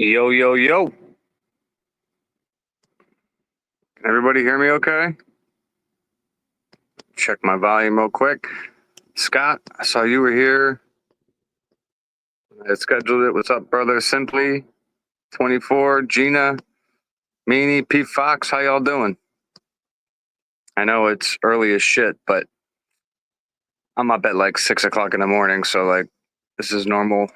Yo, yo, yo. Can everybody hear me okay? Check my volume real quick. Scott, I saw you were here. I scheduled it. What's up, brother? Simply 24, Gina, Meanie, P. Fox. How y'all doing? I know it's early as shit, but I'm up at like 6 o'clock in the morning, so like this is normal.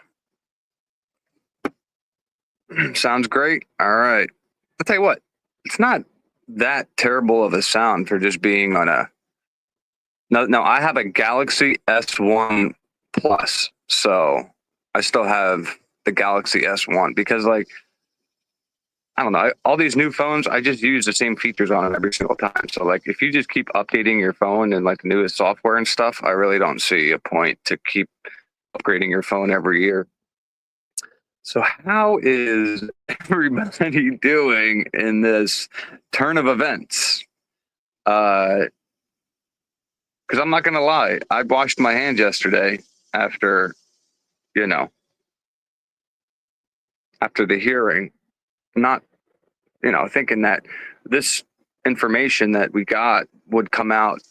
Sounds great. All right. I'll tell you what, it's not that terrible of a sound for just being on a. No, I have a Galaxy S1 Plus, so I still have the Galaxy S1 because, like, I don't know, all these new phones, I just use the same features on it every single time. So, like, if you just keep updating your phone and like the newest software and stuff, I really don't see a point to keep upgrading your phone every year. So, how is everybody doing in this turn of events? Because I'm not going to lie, I washed my hands yesterday after, you know, after the hearing, not, thinking that this information that we got would come out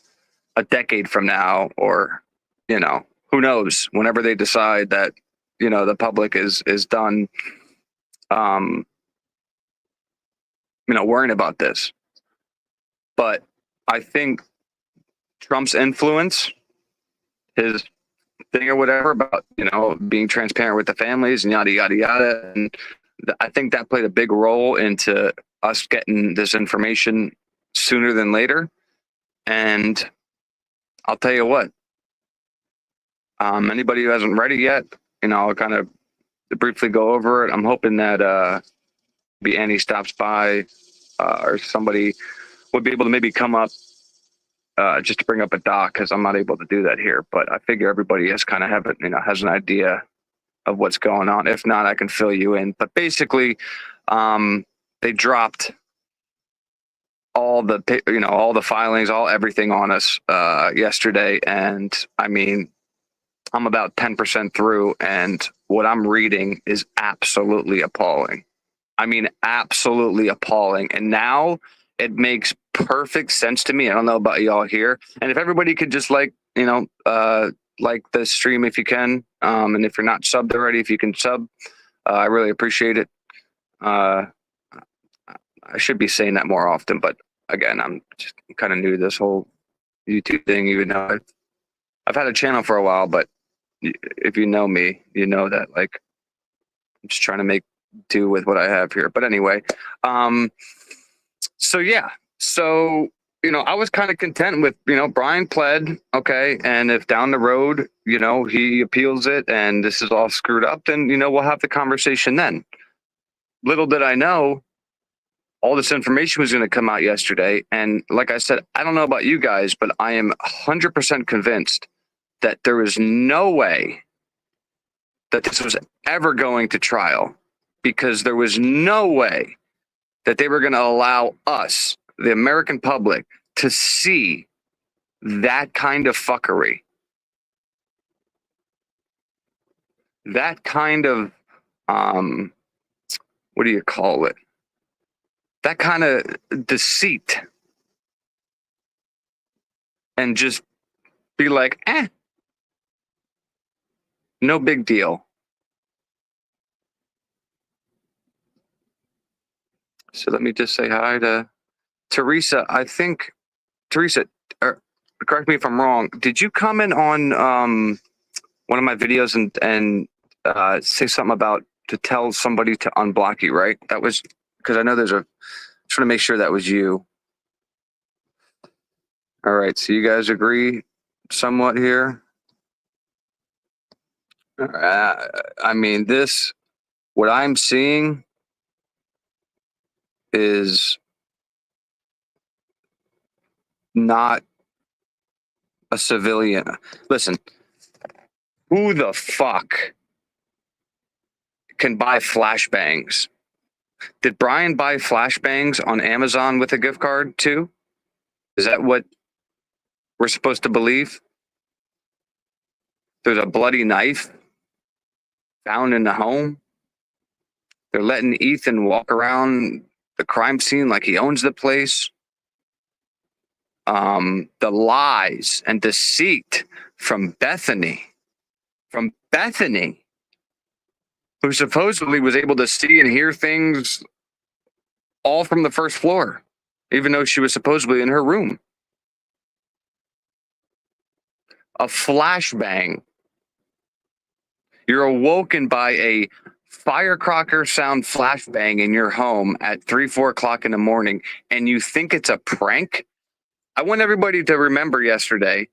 a decade from now, or, who knows, whenever they decide that, the public is done, worrying about this. But I think Trump's influence, his thing or whatever about, being transparent with the families and yada, yada, yada. And I think that played a big role into us getting this information sooner than later. And I'll tell you what, anybody who hasn't read it yet, I'll kind of briefly go over it. I'm hoping that maybe Annie stops by or somebody would be able to maybe come up just to bring up a doc, because I'm not able to do that here. But I figure everybody has kind of has an idea of what's going on. If not, I can fill you in. But basically, they dropped all the filings, everything on us yesterday. And I mean, I'm about 10% through, and what I'm reading is absolutely appalling. I mean, absolutely appalling. And now it makes perfect sense to me. I don't know about y'all here. And if everybody could just like the stream if you can. And if you're not subbed already, if you can sub, I really appreciate it. I should be saying that more often, but again, I'm just kind of new to this whole YouTube thing, even though I've had a channel for a while, but if you know me, you know that like I'm just trying to make do with what I have here. But anyway, so yeah, so I was kind of content with, Brian pled, okay, and if down the road, he appeals it and this is all screwed up, then, we'll have the conversation then. Little did I know, all this information was going to come out yesterday. And like I said, I don't know about you guys, but I am 100% convinced that there is no way that this was ever going to trial, because there was no way that they were going to allow us, the American public, to see that kind of fuckery. That kind of, what do you call it? That kind of deceit. And just be like, no big deal. So let me just say hi to Teresa. I think, Teresa, correct me if I'm wrong, did you comment on one of my videos and say something about to tell somebody to unblock you, right? That was, because I know just want to make sure that was you. All right, so you guys agree somewhat here? I mean, what I'm seeing is not a civilian. Listen, who the fuck can buy flashbangs? Did Brian buy flashbangs on Amazon with a gift card too? Is that what we're supposed to believe? There's a bloody knife found in the home. They're letting Ethan walk around the crime scene like he owns the place. The lies and deceit from Bethany, who supposedly was able to see and hear things all from the first floor, even though she was supposedly in her room. A flashbang. You're awoken by a firecracker sound flashbang in your home at 3, 4 o'clock in the morning, and you think it's a prank? I want everybody to remember yesterday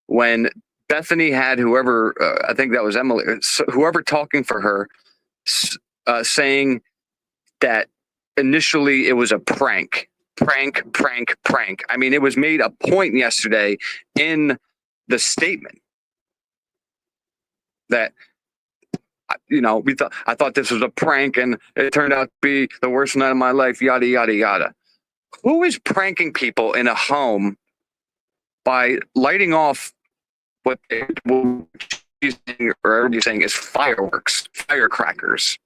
when Bethany had whoever, I think that was Emily, whoever talking for her, saying that initially it was a prank. I mean, it was made a point yesterday in the statement that, I thought this was a prank and it turned out to be the worst night of my life, yada, yada, yada. Who is pranking people in a home by lighting off what she's saying is fireworks, firecrackers,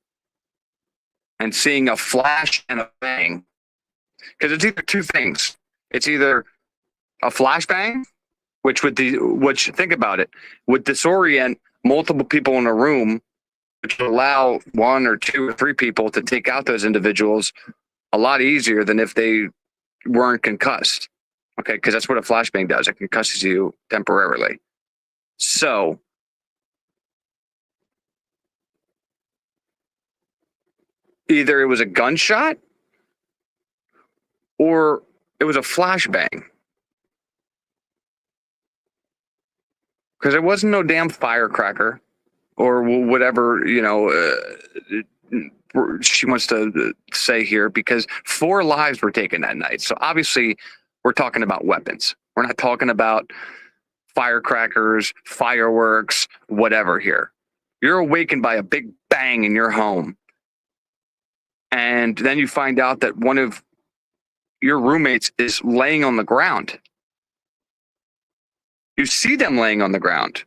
and seeing a flash and a bang? Because it's either two things. It's either a flashbang, which think about it, would disorient multiple people in a room, which would allow 1 or 2 or 3 people to take out those individuals a lot easier than if they weren't concussed. Okay, because that's what a flashbang does. It concusses you temporarily. So either it was a gunshot or it was a flashbang. Because there wasn't no damn firecracker or whatever, she wants to say here, because 4 lives were taken that night. So obviously we're talking about weapons. We're not talking about firecrackers, fireworks, whatever here. You're awakened by a big bang in your home. And then you find out that one of your roommates is laying on the ground. You see them laying on the ground.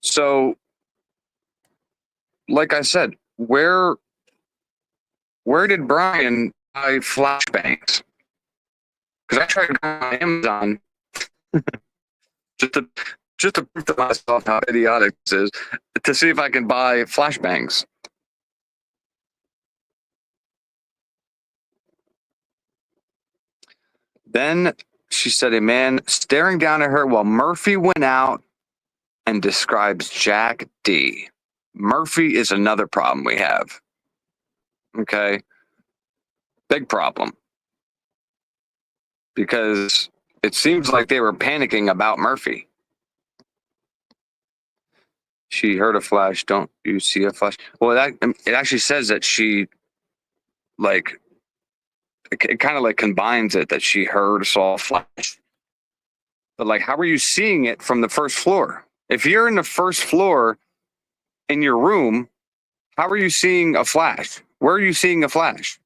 So, like I said, where did Brian buy flashbangs? Because I tried to go on Amazon just to prove to myself how idiotic this is, to see if I can buy flashbangs. Then she said a man staring down at her while Murphy went out, and describes Jack D. Murphy is another problem we have. Okay. Big problem. Because it seems like they were panicking about Murphy. She heard a flash. Don't you see a flash? Well, it actually says that she, like, it kind of like combines it that she heard or saw a flash. But, like, how are you seeing it from the first floor? If you're in the first floor in your room, how are you seeing a flash? Where are you seeing a flash?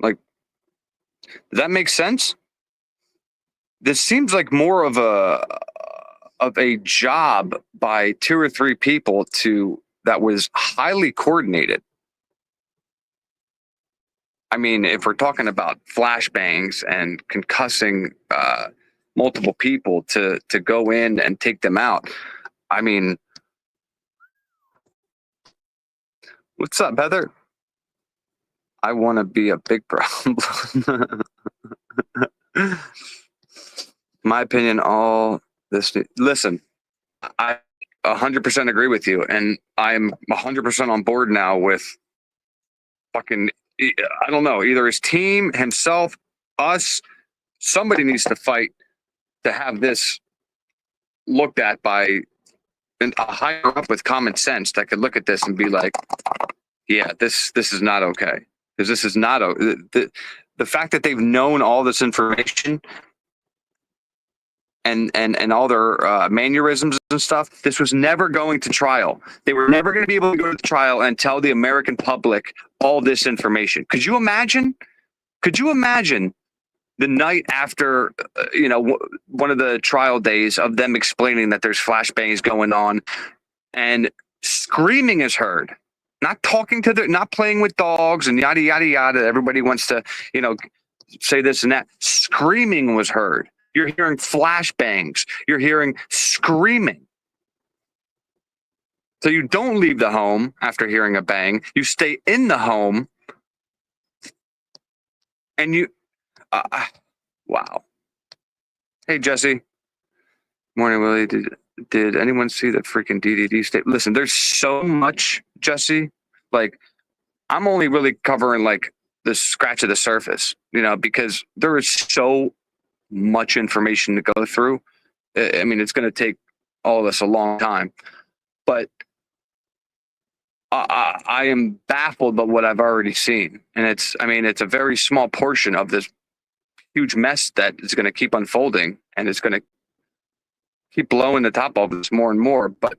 Like, does that make sense? This seems like more of a job by 2 or 3 people that was highly coordinated. I mean, if we're talking about flashbangs and concussing multiple people to go in and take them out, I mean, what's up, Heather? I want to be a big problem. My opinion, all this. Listen, I 100% agree with you, and I'm 100% on board now with fucking, I don't know, either his team, himself, us. Somebody needs to fight to have this looked at by a higher up with common sense that could look at this and be like, yeah, this is not okay. Because this is not the fact that they've known all this information and all their mannerisms and stuff. This was never going to trial. They were never going to be able to go to trial and tell the American public all this information. Could you imagine the night after, one of the trial days of them explaining that there's flashbangs going on, and screaming is heard. Not talking to not playing with dogs and yada, yada, yada. Everybody wants to, say this and that. Screaming was heard. You're hearing flashbangs. You're hearing screaming. So you don't leave the home after hearing a bang. You stay in the home, and you, wow. Hey, Jesse. Morning, Willie. Did anyone see the freaking DDD state? Listen, there's so much, Jesse. Like, I'm only really covering like the scratch of the surface, because there is so much information to go through. I mean, it's going to take all of us a long time, but I am baffled by what I've already seen. And it's a very small portion of this huge mess that is going to keep unfolding, and it's going to keep blowing the top off this more and more. But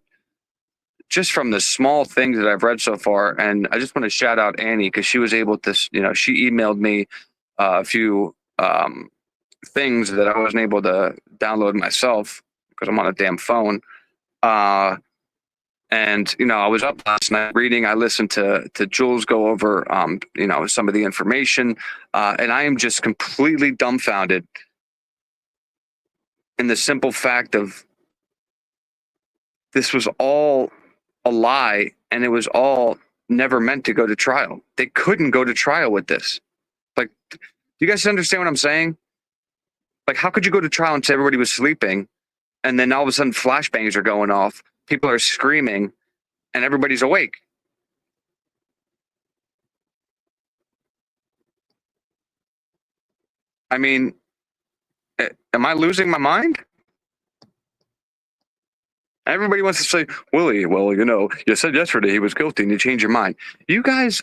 just from the small things that I've read so far, and I just want to shout out Annie, because she was able to, she emailed me a few things that I wasn't able to download myself because I'm on a damn phone. And, I was up last night reading. I listened to Jules go over, some of the information, and I am just completely dumbfounded in the simple fact of this was all a lie, and it was all never meant to go to trial. They couldn't go to trial with this. Like, do you guys understand what I'm saying? Like, how could you go to trial and say everybody was sleeping, and then all of a sudden flashbangs are going off, people are screaming, and everybody's awake? I mean, am I losing my mind? Everybody wants to say, Willie, well, you said yesterday he was guilty and you changed your mind. You guys,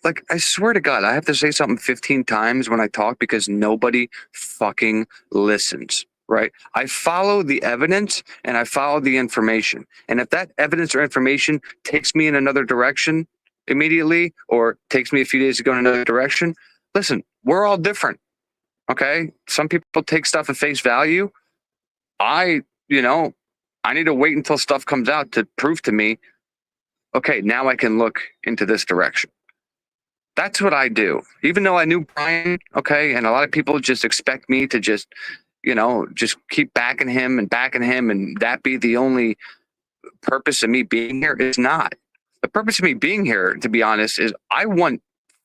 like, I swear to God, I have to say something 15 times when I talk because nobody fucking listens, right? I follow the evidence and I follow the information. And if that evidence or information takes me in another direction immediately, or takes me a few days to go in another direction, listen, we're all different, okay? Some people take stuff at face value. I need to wait until stuff comes out to prove to me, okay, now I can look into this direction. That's what I do. Even though I knew Brian, okay, and a lot of people just expect me to just keep backing him, and that be the only purpose of me being here. It's not. The purpose of me being here, to be honest, is I want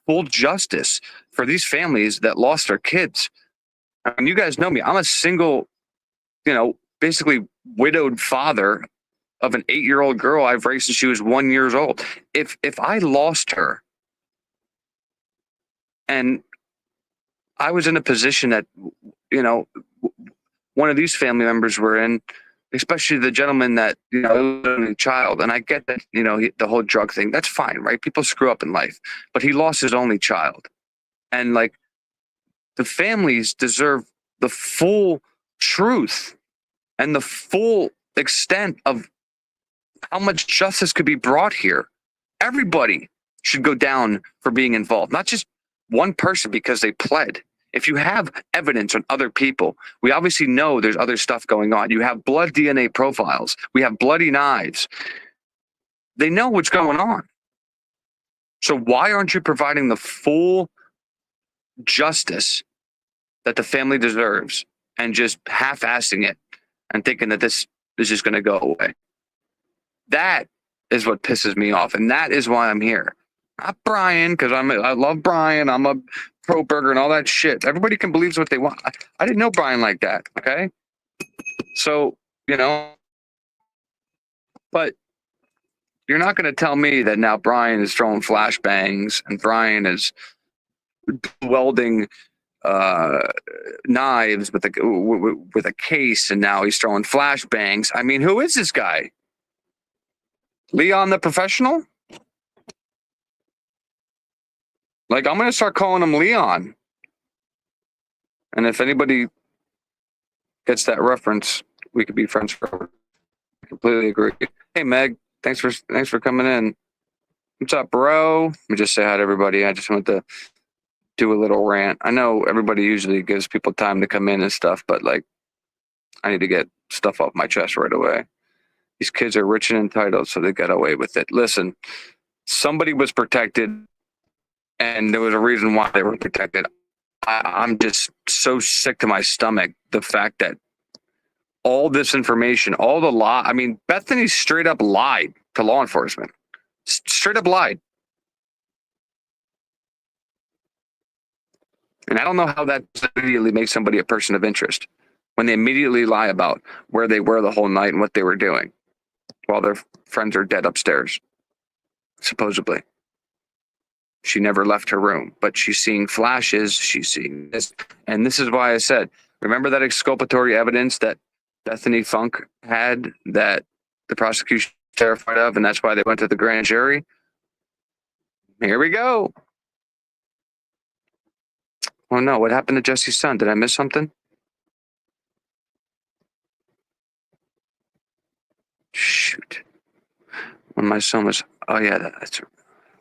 full justice for these families that lost their kids. I mean, you guys know me. I'm a single, basically widowed father of an 8-year-old girl I've raised since she was 1 year old. If I lost her and I was in a position that, one of these family members were in, especially the gentleman that, was a child, and I get that, the whole drug thing, that's fine, right? People screw up in life, but he lost his only child. And like, the families deserve the full truth and the full extent of how much justice could be brought here. Everybody should go down for being involved, not just one person because they pled. If you have evidence on other people, we obviously know there's other stuff going on. You have blood DNA profiles. We have bloody knives. They know what's going on. So why aren't you providing the full justice that the family deserves and just half-assing it and thinking that this is just going to go away? That is what pisses me off, and that is why I'm here. Not Brian, because I love Brian. I'm a pro burger and all that shit. Everybody can believe what they want. I didn't know Brian like that, okay? So, but you're not going to tell me that now Brian is throwing flashbangs and Brian is welding knives with a case, and now he's throwing flashbangs. I mean, who is this guy? Leon the professional? Like, I'm going to start calling him Leon. And if anybody gets that reference, we could be friends forever. I completely agree. Hey, Meg, thanks for coming in. What's up, bro? Let me just say hi to everybody. I just wanted to do a little rant. I know everybody usually gives people time to come in and stuff, but like, I need to get stuff off my chest right away. These kids are rich and entitled, so they got away with it. Listen, somebody was protected, and there was a reason why they were protected. I'm just so sick to my stomach, the fact that all this information, all the lie. I mean, Bethany straight up lied to law enforcement. Straight up lied. And I don't know how that immediately makes somebody a person of interest when they immediately lie about where they were the whole night and what they were doing while their friends are dead upstairs, supposedly. She never left her room, but she's seeing flashes. She's seeing this. And this is why I said, remember that exculpatory evidence that Bethany Funk had that the prosecution was terrified of, and that's why they went to the grand jury? Here we go. Oh no, what happened to Jesse's son? Did I miss something? Shoot. When my son was, oh yeah, that's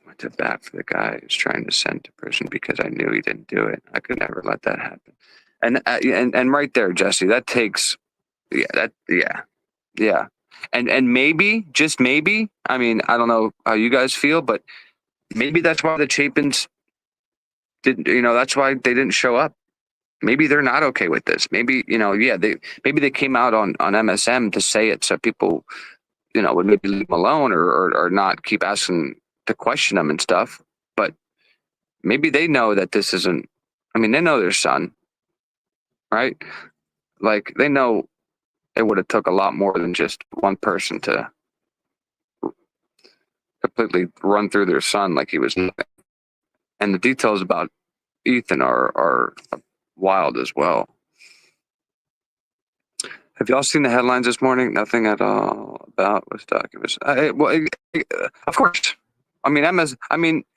went to bat for the guy who's trying to send to prison because I knew he didn't do it. I could never let that happen. And right there, Jesse, that takes, yeah. And maybe, just maybe, I mean, I don't know how you guys feel, but maybe that's why the Chapins didn't, that's why they didn't show up. Maybe they're not okay with this. Maybe, maybe they came out on MSM to say it so people, would maybe leave them alone or not keep asking to question them and stuff. But maybe they know that this isn't, they know their son, right? Like, they know it would have took a lot more than just one person to completely run through their son like he was nothing. And the details about Ethan are wild as well. Have y'all seen the headlines this morning? Nothing at all about was documents. Of course.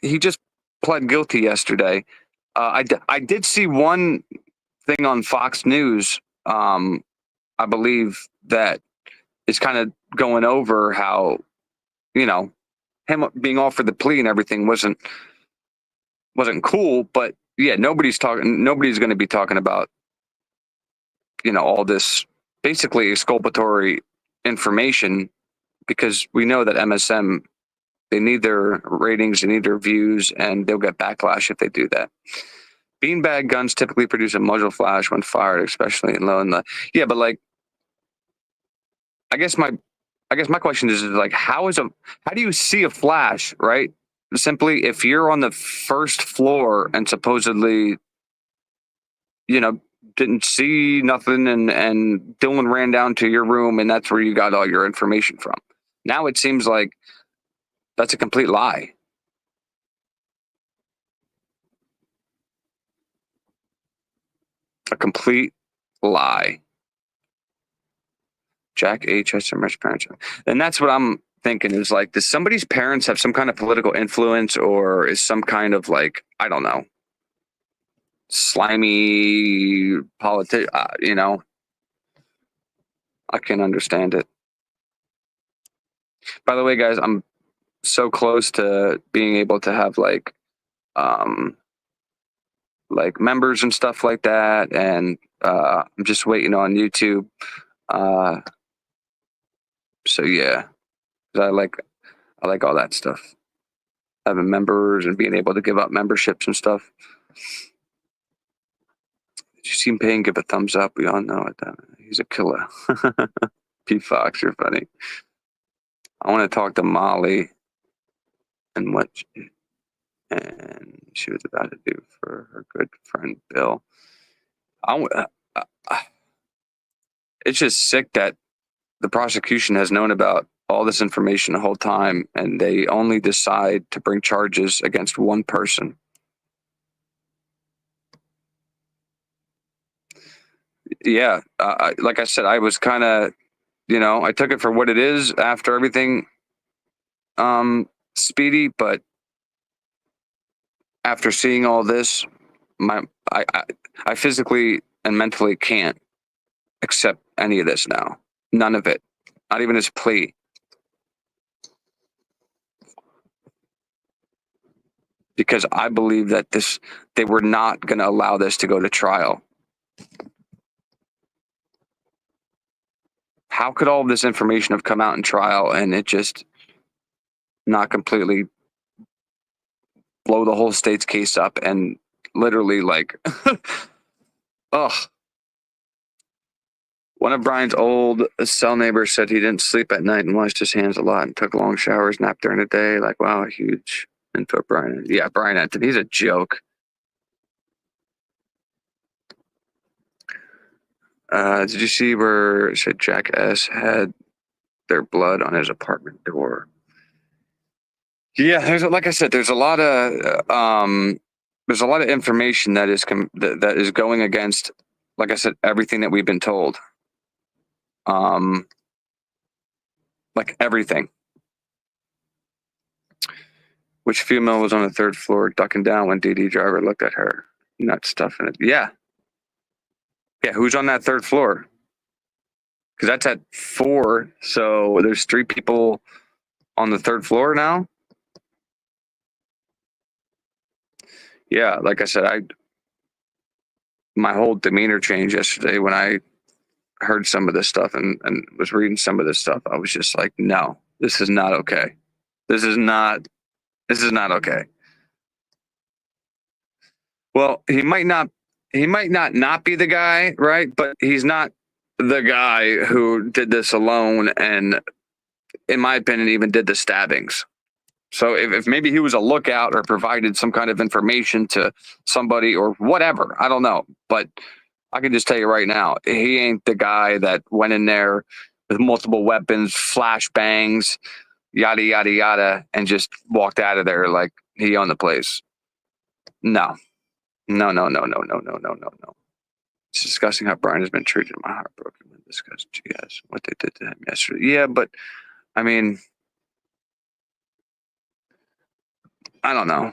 He just pled guilty yesterday. I did see one thing on Fox News. I believe that is kind of going over how, him being offered the plea and everything wasn't cool. But yeah, nobody's going to be talking about, all this basically exculpatory information, because we know that MSM, they need their ratings, they need their views, and they'll get backlash if they do that. Beanbag guns typically produce a muzzle flash when fired, especially in low and low. Yeah, but like, I guess my question is like, how do you see a flash, right? Simply, if you're on the first floor and supposedly, didn't see nothing, and Dylan ran down to your room and that's where you got all your information from. Now it seems like that's a complete lie. A complete lie. Jack H has some rich parents. And that's what I'm thinking is like, does somebody's parents have some kind of political influence, or is some kind of like, I don't know, slimy politic, I can't understand it. By the way, guys, I'm so close to being able to have like members and stuff like that, and I'm just waiting on YouTube. So yeah, I like all that stuff, having members and being able to give up memberships and stuff. Did you see Payne give a thumbs up? We all know it. He's a killer. P Fox, you're funny. I want to talk to Molly and what she was about to do for her good friend Bill. It's just sick that the prosecution has known about all this information the whole time, and they only decide to bring charges against one person. Yeah, like I said, I was kind of, I took it for what it is after everything, Speedy, but after seeing all this, I physically and mentally can't accept any of this now. None of it. Not even his plea. because I believe that they were not going to allow this to go to trial. How could all of this information have come out in trial and it just not completely blow the whole state's case up and literally like, ugh. One of Brian's old cell neighbors said he didn't sleep at night and washed his hands a lot and took long showers, napped during the day. Like, wow, huge input, Brian. Yeah, Brian Anthony, he's a joke. Did you see where it said Jack S. had their blood on his apartment door? Yeah, like I said, there's a lot of information that is going against, like I said, everything that we've been told. Like everything. Which female was on the 3rd floor ducking down when DD driver looked at her? Not stuffing it. Yeah. Yeah, who's on that 3rd floor? Because that's at 4, so there's 3 people on the 3rd floor now. Yeah, like I said, my whole demeanor changed yesterday when I heard some of this stuff and was reading some of this stuff. I was just like, no, this is not okay. This is not okay. Well, he might not be the guy, right? But he's not the guy who did this alone and, in my opinion, even did the stabbings. So if maybe he was a lookout or provided some kind of information to somebody or whatever, I don't know. But I can just tell you right now, he ain't the guy that went in there with multiple weapons, flashbangs, yada, yada, yada, and just walked out of there like he owned the place. No. It's disgusting how Brian has been treated. My heart broken when discussed GS, what they did to him yesterday. Yeah, but I mean, I don't know.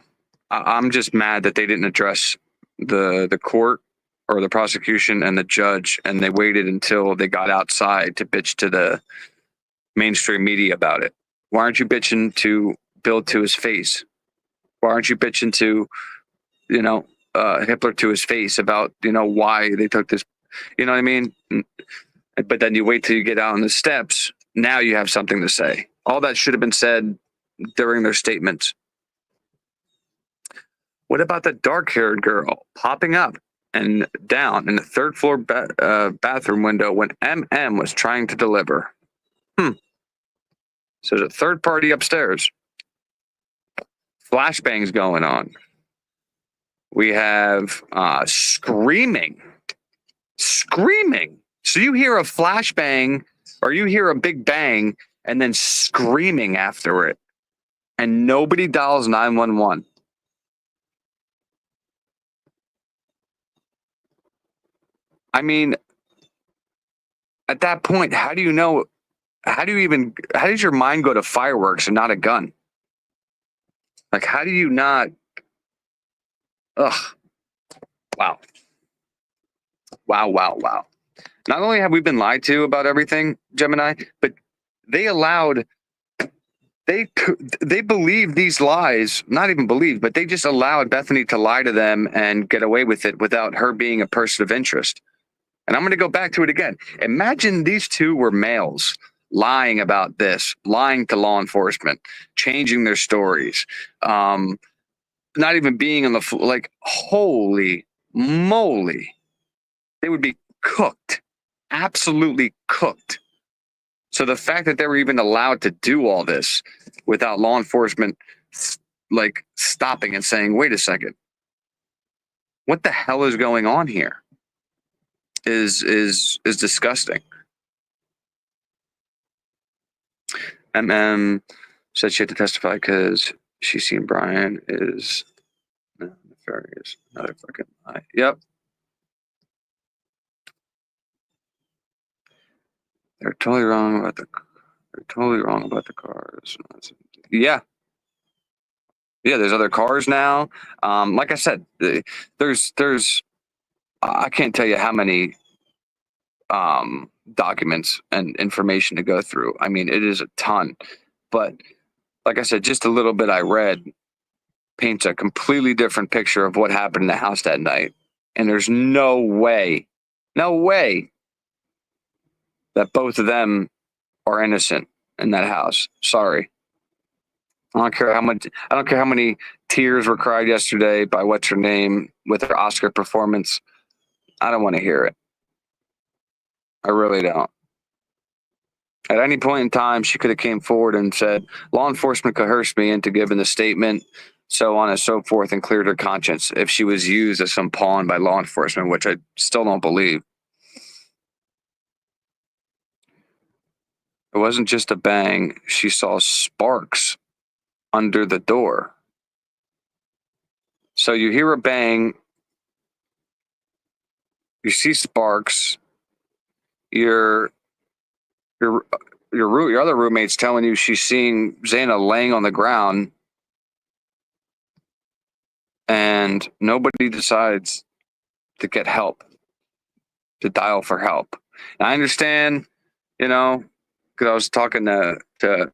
I'm just mad that they didn't address the court or the prosecution and the judge, and they waited until they got outside to bitch to the mainstream media about it. Why aren't you bitching to Bill to his face? Why aren't you bitching to, Hitler to his face about, why they took this, you know what I mean? But then you wait till you get out on the steps. Now you have something to say. All that should have been said during their statements. What about the dark-haired girl popping up and down in the 3rd floor bathroom window when MM was trying to deliver? So there's a third party upstairs. Flashbangs going on. We have screaming. So you hear a flashbang or you hear a big bang and then screaming after it. And nobody dials 911. I mean, at that point, how does your mind go to fireworks and not a gun? Like, how do you not? Ugh. Wow. Not only have we been lied to about everything, Gemini, but they believed these lies, not even believed, but they just allowed Bethany to lie to them and get away with it without her being a person of interest. And I'm going to go back to it again. Imagine these two were males lying about this, lying to law enforcement, changing their stories, not even being on the floor. Like, holy moly, they would be cooked, absolutely cooked. So the fact that they were even allowed to do all this without law enforcement like stopping and saying, wait a second, what the hell is going on here is disgusting. MM said she had to testify because she seen Brian is nefarious. Another fucking lie. Yep. They're totally wrong about the cars. Yeah. Yeah, there's other cars now. Like I said, there's I can't tell you how many documents and information to go through. I mean, it is a ton. But like I said, just a little bit I read, paints a completely different picture of what happened in the house that night. And there's no way that both of them are innocent in that house. Sorry. I don't care how many tears were cried yesterday by what's her name with her Oscar performance. I don't want to hear it. I really don't. At any point in time, she could have came forward and said, law enforcement coerced me into giving the statement, so on and so forth, and cleared her conscience if she was used as some pawn by law enforcement, which I still don't believe. It wasn't just a bang. She saw sparks under the door. So you hear a bang, you see sparks, your other roommate's telling you she's seeing Xana laying on the ground, and nobody decides to get help, to dial for help. And I understand, because I was talking to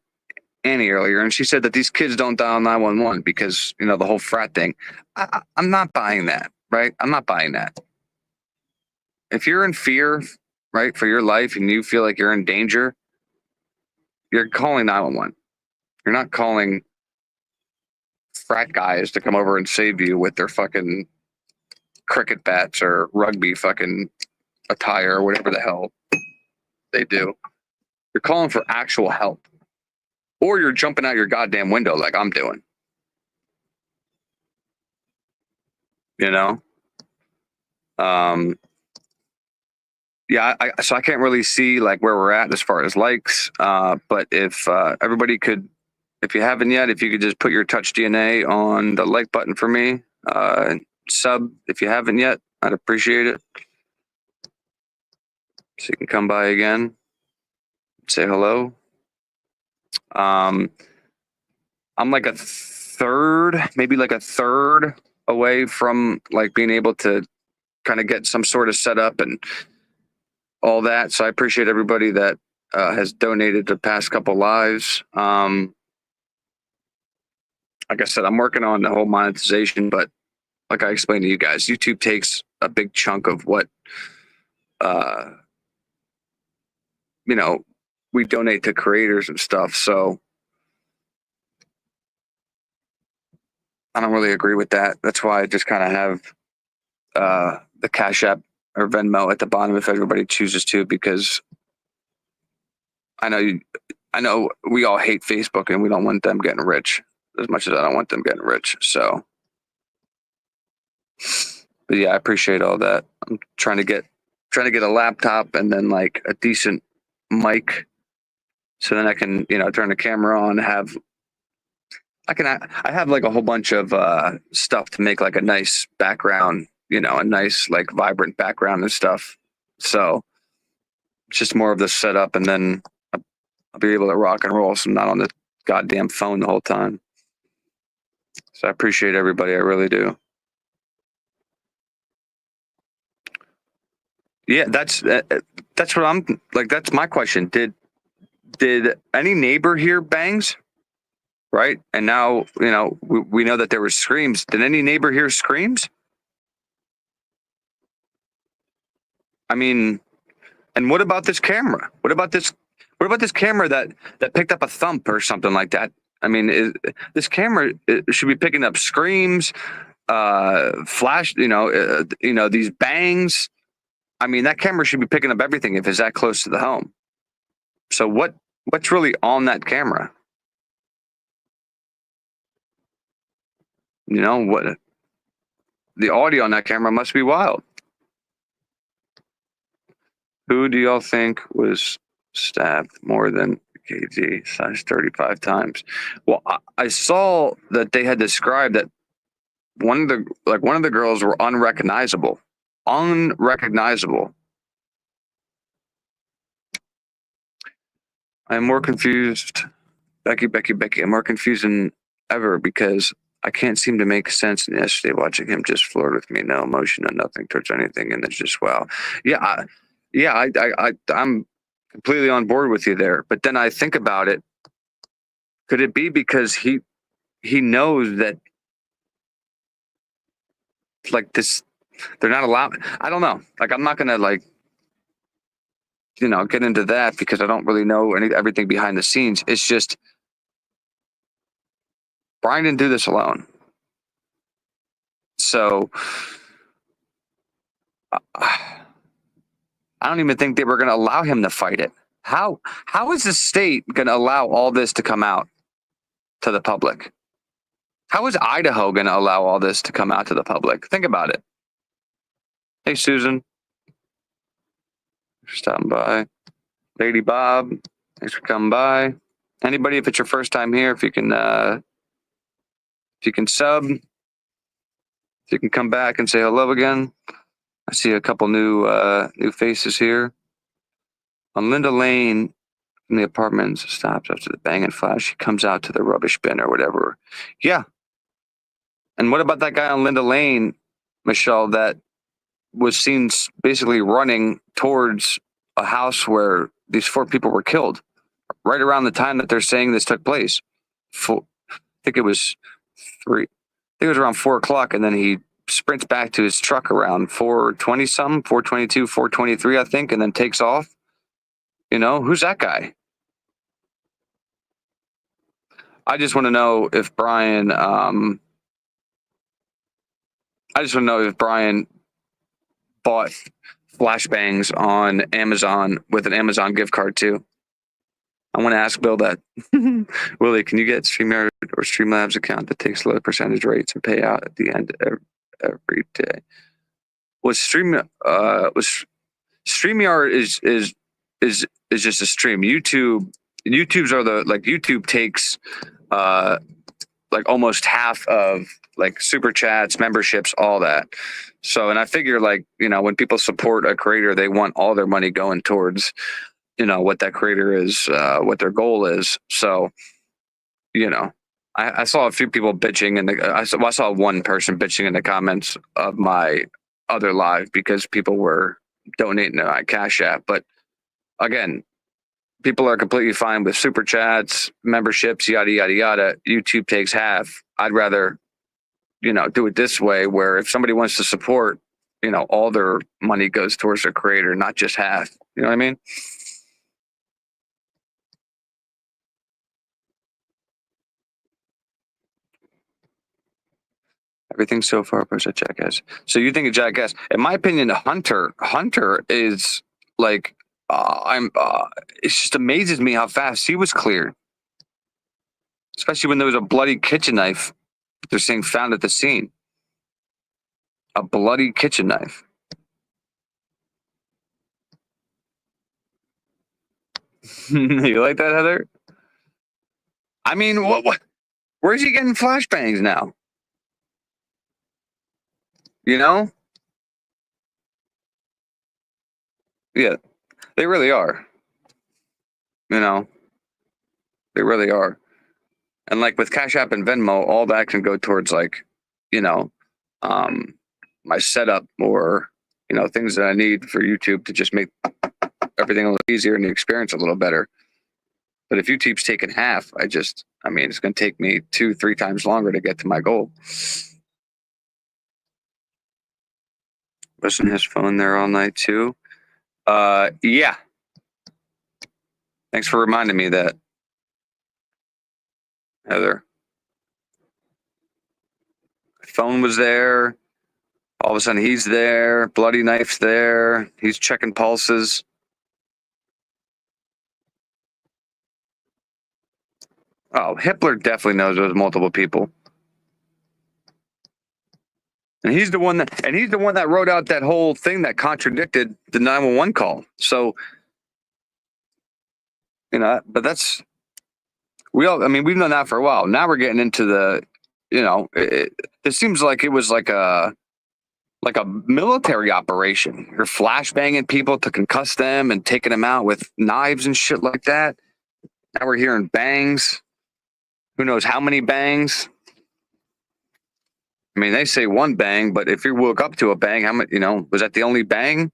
Annie earlier, and she said that these kids don't dial 911 because, the whole frat thing. I'm not buying that, right? I'm not buying that. If you're in fear, right, for your life and you feel like you're in danger, you're calling 911. You're not calling frat guys to come over and save you with their fucking cricket bats or rugby fucking attire or whatever the hell they do. You're calling for actual help. Or you're jumping out your goddamn window like I'm doing. So I can't really see like where we're at as far as likes. But if everybody could, if you haven't yet, if you could just put your touch DNA on the like button for me, sub if you haven't yet, I'd appreciate it. So you can come by again, say hello. I'm like maybe a third away from like being able to kind of get some sort of setup and all that. So I appreciate everybody that has donated the past couple lives. Like I said, I'm working on the whole monetization, but like I explained to you guys, YouTube takes a big chunk of what, we donate to creators and stuff. So I don't really agree with that. That's why I just kind of have the Cash App or Venmo at the bottom if everybody chooses to, because I know we all hate Facebook and we don't want them getting rich as much as I don't want them getting rich. So, but yeah, I appreciate all that. I'm trying to get a laptop and then like a decent mic, so then I can turn the camera on. I have like a whole bunch of stuff to make like a nice background, a nice like vibrant background and stuff. So it's just more of the setup, and then I'll be able to rock and roll, so I'm not on the goddamn phone the whole time. So I appreciate everybody. I really do. Yeah, that's what I'm like. That's my question. Did any neighbor hear bangs? Right. And now, we know that there were screams. Did any neighbor hear screams? I mean, and what about this camera? What about this camera that picked up a thump or something like that? I mean, this camera should be picking up screams, flash, these bangs. I mean, that camera should be picking up everything if it's that close to the home. So what's really on that camera? What the audio on that camera must be wild. Who do y'all think was stabbed more than KG size 35 times? Well, I saw that they had described that one of the girls were unrecognizable. Unrecognizable. I'm more confused. Becky. I'm more confused than ever because I can't seem to make sense. And yesterday, watching him just flirt with me, no emotion, and nothing towards anything, and it's just wow. I'm completely on board with you there. But then I think about it. Could it be because he knows that like this. They're not allowed. I don't know. Like, I'm not gonna like, get into that because I don't really know everything behind the scenes. It's just Brian didn't do this alone. So I don't even think they were going to allow him to fight it. How is the state going to allow all this to come out to the public? How is Idaho going to allow all this to come out to the public? Think about it. Hey, Susan. Thanks for stopping by. Lady Bob, thanks for coming by. Anybody, if it's your first time here, if you can sub, if you can come back and say hello again. I see a couple new faces here. On Linda Lane, in the apartments, stops after the bang and flash. She comes out to the rubbish bin or whatever. Yeah. And what about that guy on Linda Lane, Michelle, that was seen basically running towards a house where these 4 people were killed right around the time that they're saying this took place? I think it was 3. I think it was around 4 o'clock, and then he sprints back to his truck around 4:20 something, 4:22, 4:23, I think, and then takes off. Who's that guy? I just want to know if Brian. I just want to know if Brian bought Flashbangs on Amazon with an Amazon gift card too. I want to ask Bill that. Willie, can you get StreamYard or Streamlabs account that takes low percentage rates and pay out at the end every day? StreamYard is just a stream. YouTube's are YouTube takes like almost half of like super chats, memberships, all that. So, and I figure when people support a creator, they want all their money going towards, what that creator is, what their goal is. So, I saw a few people bitching I saw one person bitching in the comments of my other live because people were donating to my Cash App. But again, people are completely fine with super chats, memberships, yada, yada, yada. YouTube takes half. I'd rather, do it this way where if somebody wants to support, all their money goes towards their creator, not just half. You know what I mean? Everything so far was a jackass. So you think a jackass? In my opinion, Hunter is like, it just amazes me how fast he was cleared. Especially when there was a bloody kitchen knife. They're saying found at the scene. A bloody kitchen knife. You like that, Heather? I mean, what? Where's he getting flashbangs now? Yeah, they really are. They really are. And like with Cash App and Venmo, all that can go towards my setup or things that I need for YouTube to just make everything a little easier and the experience a little better. But if YouTube's taking half, it's going to take me 2-3 times longer to get to my goal. Wasn't his phone there all night too? Yeah. Thanks for reminding me that, Heather. Phone was there. All of a sudden he's there. Bloody knife's there. He's checking pulses. Oh, Hitler definitely knows there's multiple people. And he's the one that wrote out that whole thing that contradicted the 911 call. So, but we've known that for a while. Now we're getting into the, it seems like it was like a military operation. You're flashbanging people to concuss them and taking them out with knives and shit like that. Now we're hearing bangs. Who knows how many bangs? They say one bang, but if you woke up to a bang, how many, was that the only bang?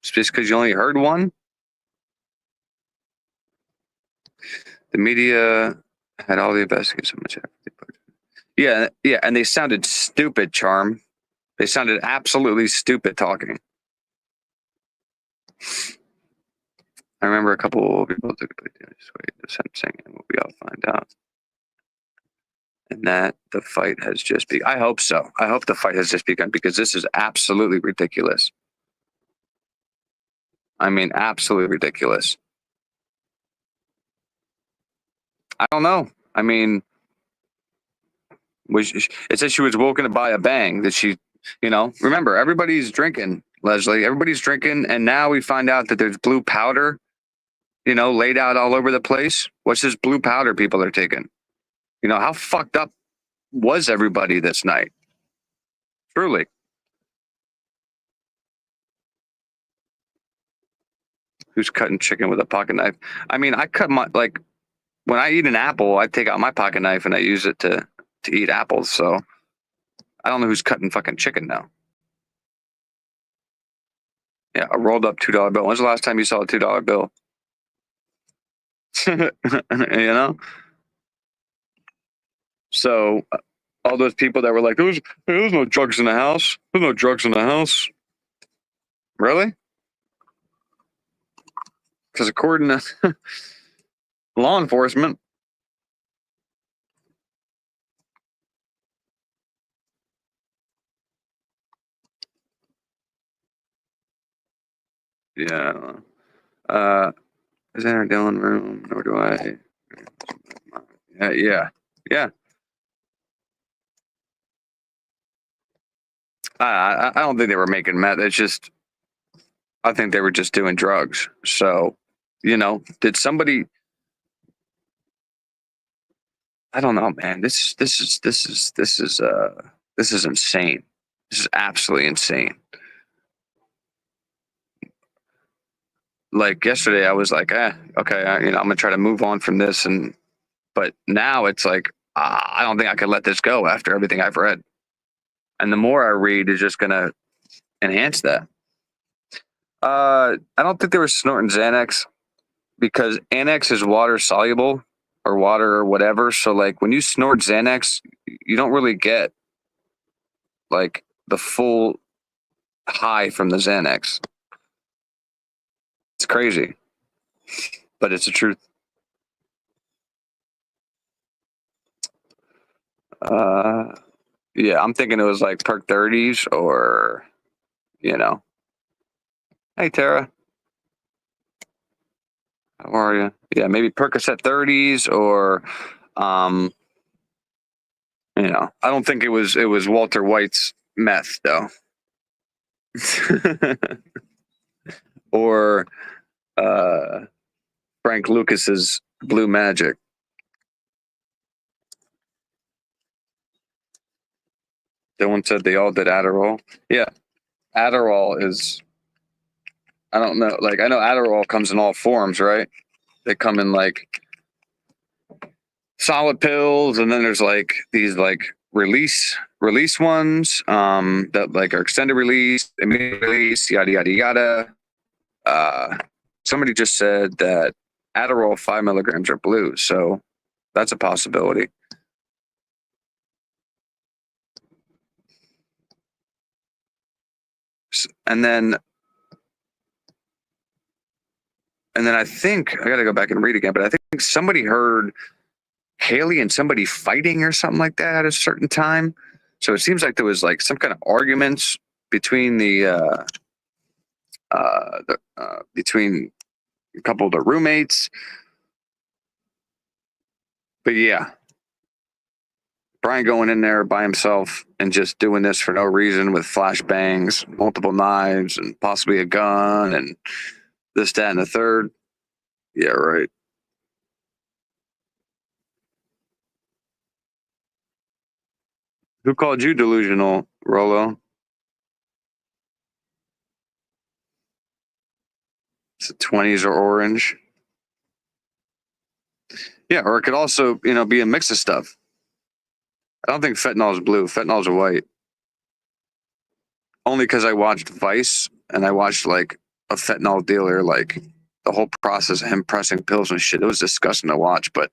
It's just because you only heard one? The media had all the investigators so much effort. Yeah, and they sounded stupid, Charm. They sounded absolutely stupid talking. I remember a couple of people took the sentencing, and we all find out. And that the fight has just begun. I hope so. I hope the fight has just begun because this is absolutely ridiculous. I mean, absolutely ridiculous. I don't know. I mean, it said she was woken up by a bang. That she, remember, everybody's drinking, Leslie. Everybody's drinking, and now we find out that there's blue powder, laid out all over the place. What's this blue powder people are taking? How fucked up was everybody this night? Truly. Who's cutting chicken with a pocket knife? I mean, I cut when I eat an apple, I take out my pocket knife and I use it to eat apples. So I don't know who's cutting fucking chicken now. Yeah, a rolled up $2 bill. When's the last time you saw a $2 bill? So all those people that were like, there's no drugs in the house. There's no drugs in the house. Really? Because according to law enforcement, yeah. Is in our Dylan room? Nor do I. Yeah. I don't think they were making meth. It's just, I think they were just doing drugs. So, did somebody? I don't know, man. This is insane. This is absolutely insane. Like yesterday, I was like, okay, I'm gonna try to move on from this, but now it's like, I don't think I could let this go after everything I've read, and the more I read is just gonna enhance that. I don't think they were snorting Xanax because Annex is water soluble or water or whatever. So like when you snort Xanax, you don't really get like the full high from the Xanax. It's crazy, but it's the truth. Yeah, I'm thinking it was like Perk 30s or, hey Tara, how are you? Yeah, maybe Percocet 30s or, I don't think it was Walter White's meth though, or Frank Lucas's Blue Magic. Dylan said they all did Adderall. Yeah, Adderall is. I don't know. Like I know Adderall comes in all forms, right? They come in like solid pills, and then there's like these like release ones that like are extended release, immediate release, yada yada yada. Somebody just said that Adderall 5 milligrams are blue, so that's a possibility. And then I think I got to go back and read again, but I think somebody heard Haley and somebody fighting or something like that at a certain time. So it seems like there was like some kind of arguments between between a couple of the roommates. But yeah, Brian going in there by himself and just doing this for no reason with flashbangs, multiple knives, and possibly a gun and this, that, and the third. Yeah, right. Who called you delusional, Rolo? The 20s are orange. Yeah, or it could also, be a mix of stuff. I don't think fentanyl is blue. Fentanyl is white. Only because I watched Vice and I watched like a fentanyl dealer, like the whole process of him pressing pills and shit. It was disgusting to watch, but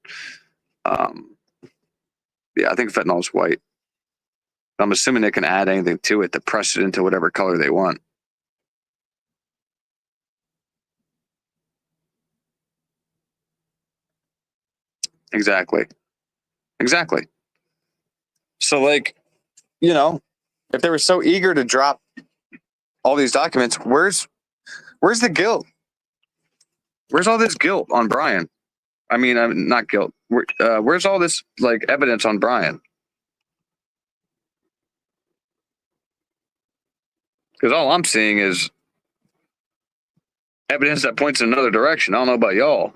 yeah, I think fentanyl is white. I'm assuming they can add anything to it to press it into whatever color they want. Exactly. So, like, if they were so eager to drop all these documents, where's the guilt? Where's all this guilt on Brian? I mean, not guilt. Where's all this like evidence on Brian? Because all I'm seeing is evidence that points in another direction. I don't know about y'all.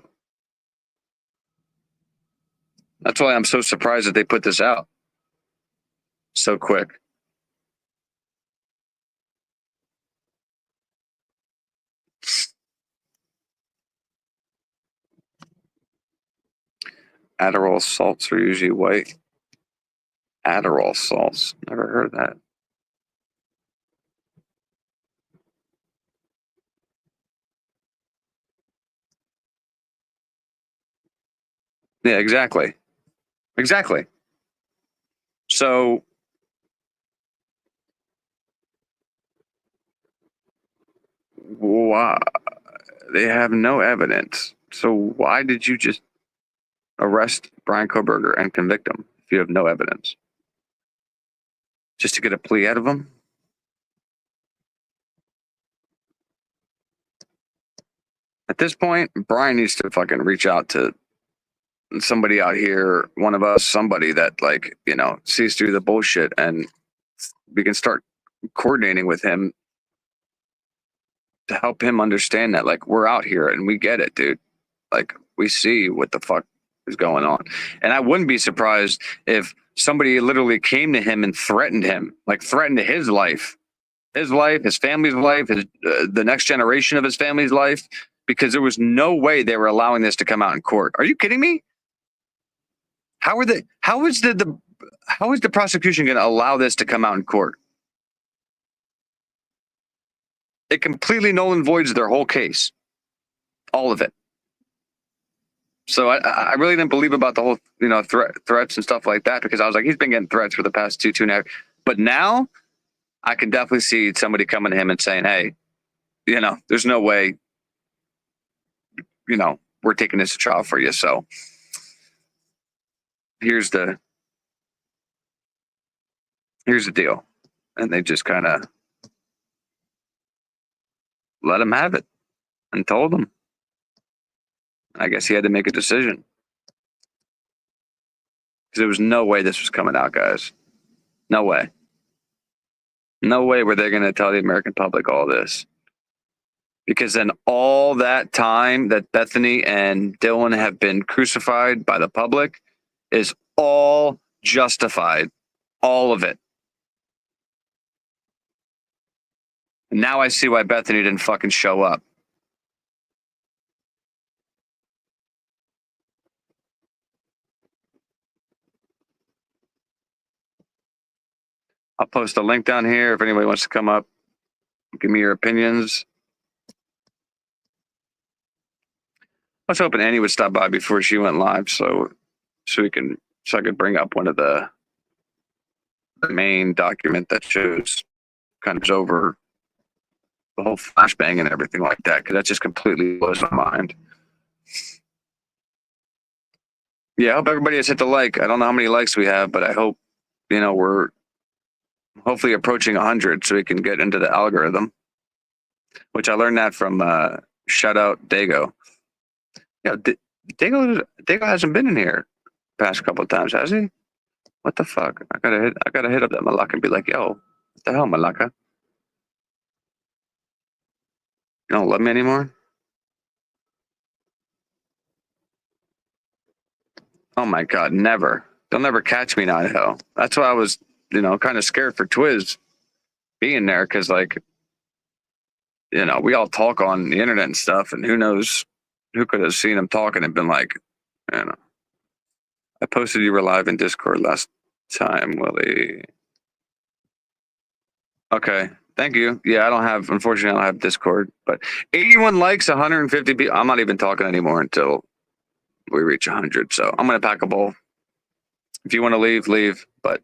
That's why I'm so surprised that they put this out so quick. Adderall salts are usually white. Adderall salts. Never heard of that. Yeah, exactly. So why they have no evidence? So why did you just arrest Brian Koberger and convict him if you have no evidence? Just to get a plea out of him? At this point, Brian needs to fucking reach out to somebody out here, one of us, somebody that sees through the bullshit, and we can start coordinating with him to help him understand that we're out here and we get it, dude. We see what the fuck is going on. And I wouldn't be surprised if somebody literally came to him and threatened him, threatened his life, his family's life, the next generation of his family's life, because there was no way they were allowing this to come out in court. Are you kidding me? How is the prosecution going to allow this to come out in court? It completely null and voids their whole case, all of it. So I really didn't believe about the whole threats and stuff like that, because I was like, he's been getting threats for the past two and a half. But now I can definitely see somebody coming to him and saying, hey, there's no way, we're taking this to trial for you. So here's the deal. And they just kind of let him have it and told him. I guess he had to make a decision, because there was no way this was coming out, guys. No way. No way were they going to tell the American public all this. Because then all that time that Bethany and Dylan have been crucified by the public is all justified. All of it. And now I see why Bethany didn't fucking show up. I'll post a link down here if anybody wants to come up, give me your opinions. I was hoping Annie would stop by before she went live, so I could bring up one of the main document that shows kind of over the whole flashbang and everything like that, because that just completely blows my mind. Yeah, I hope everybody has hit the like. I don't know how many likes we have, but I hope we're hopefully approaching 100 so we can get into the algorithm, which I learned that from shout out Dago. Yeah, Dago hasn't been in here past couple of times, has he? What the fuck? I gotta hit up that Malaka and be like, yo, what the hell, Malaka? You don't love me anymore? Oh my god, never. They'll never catch me in Idaho. That's why I was, kind of scared for Twiz being there, because we all talk on the internet and stuff, and who knows who could have seen him talking and been like, I posted you were live in Discord last time, Willie. Okay, thank you. Yeah, unfortunately, I don't have Discord, but 81 likes, 150 people. I'm not even talking anymore until we reach 100. So I'm going to pack a bowl. If you want to leave, leave. But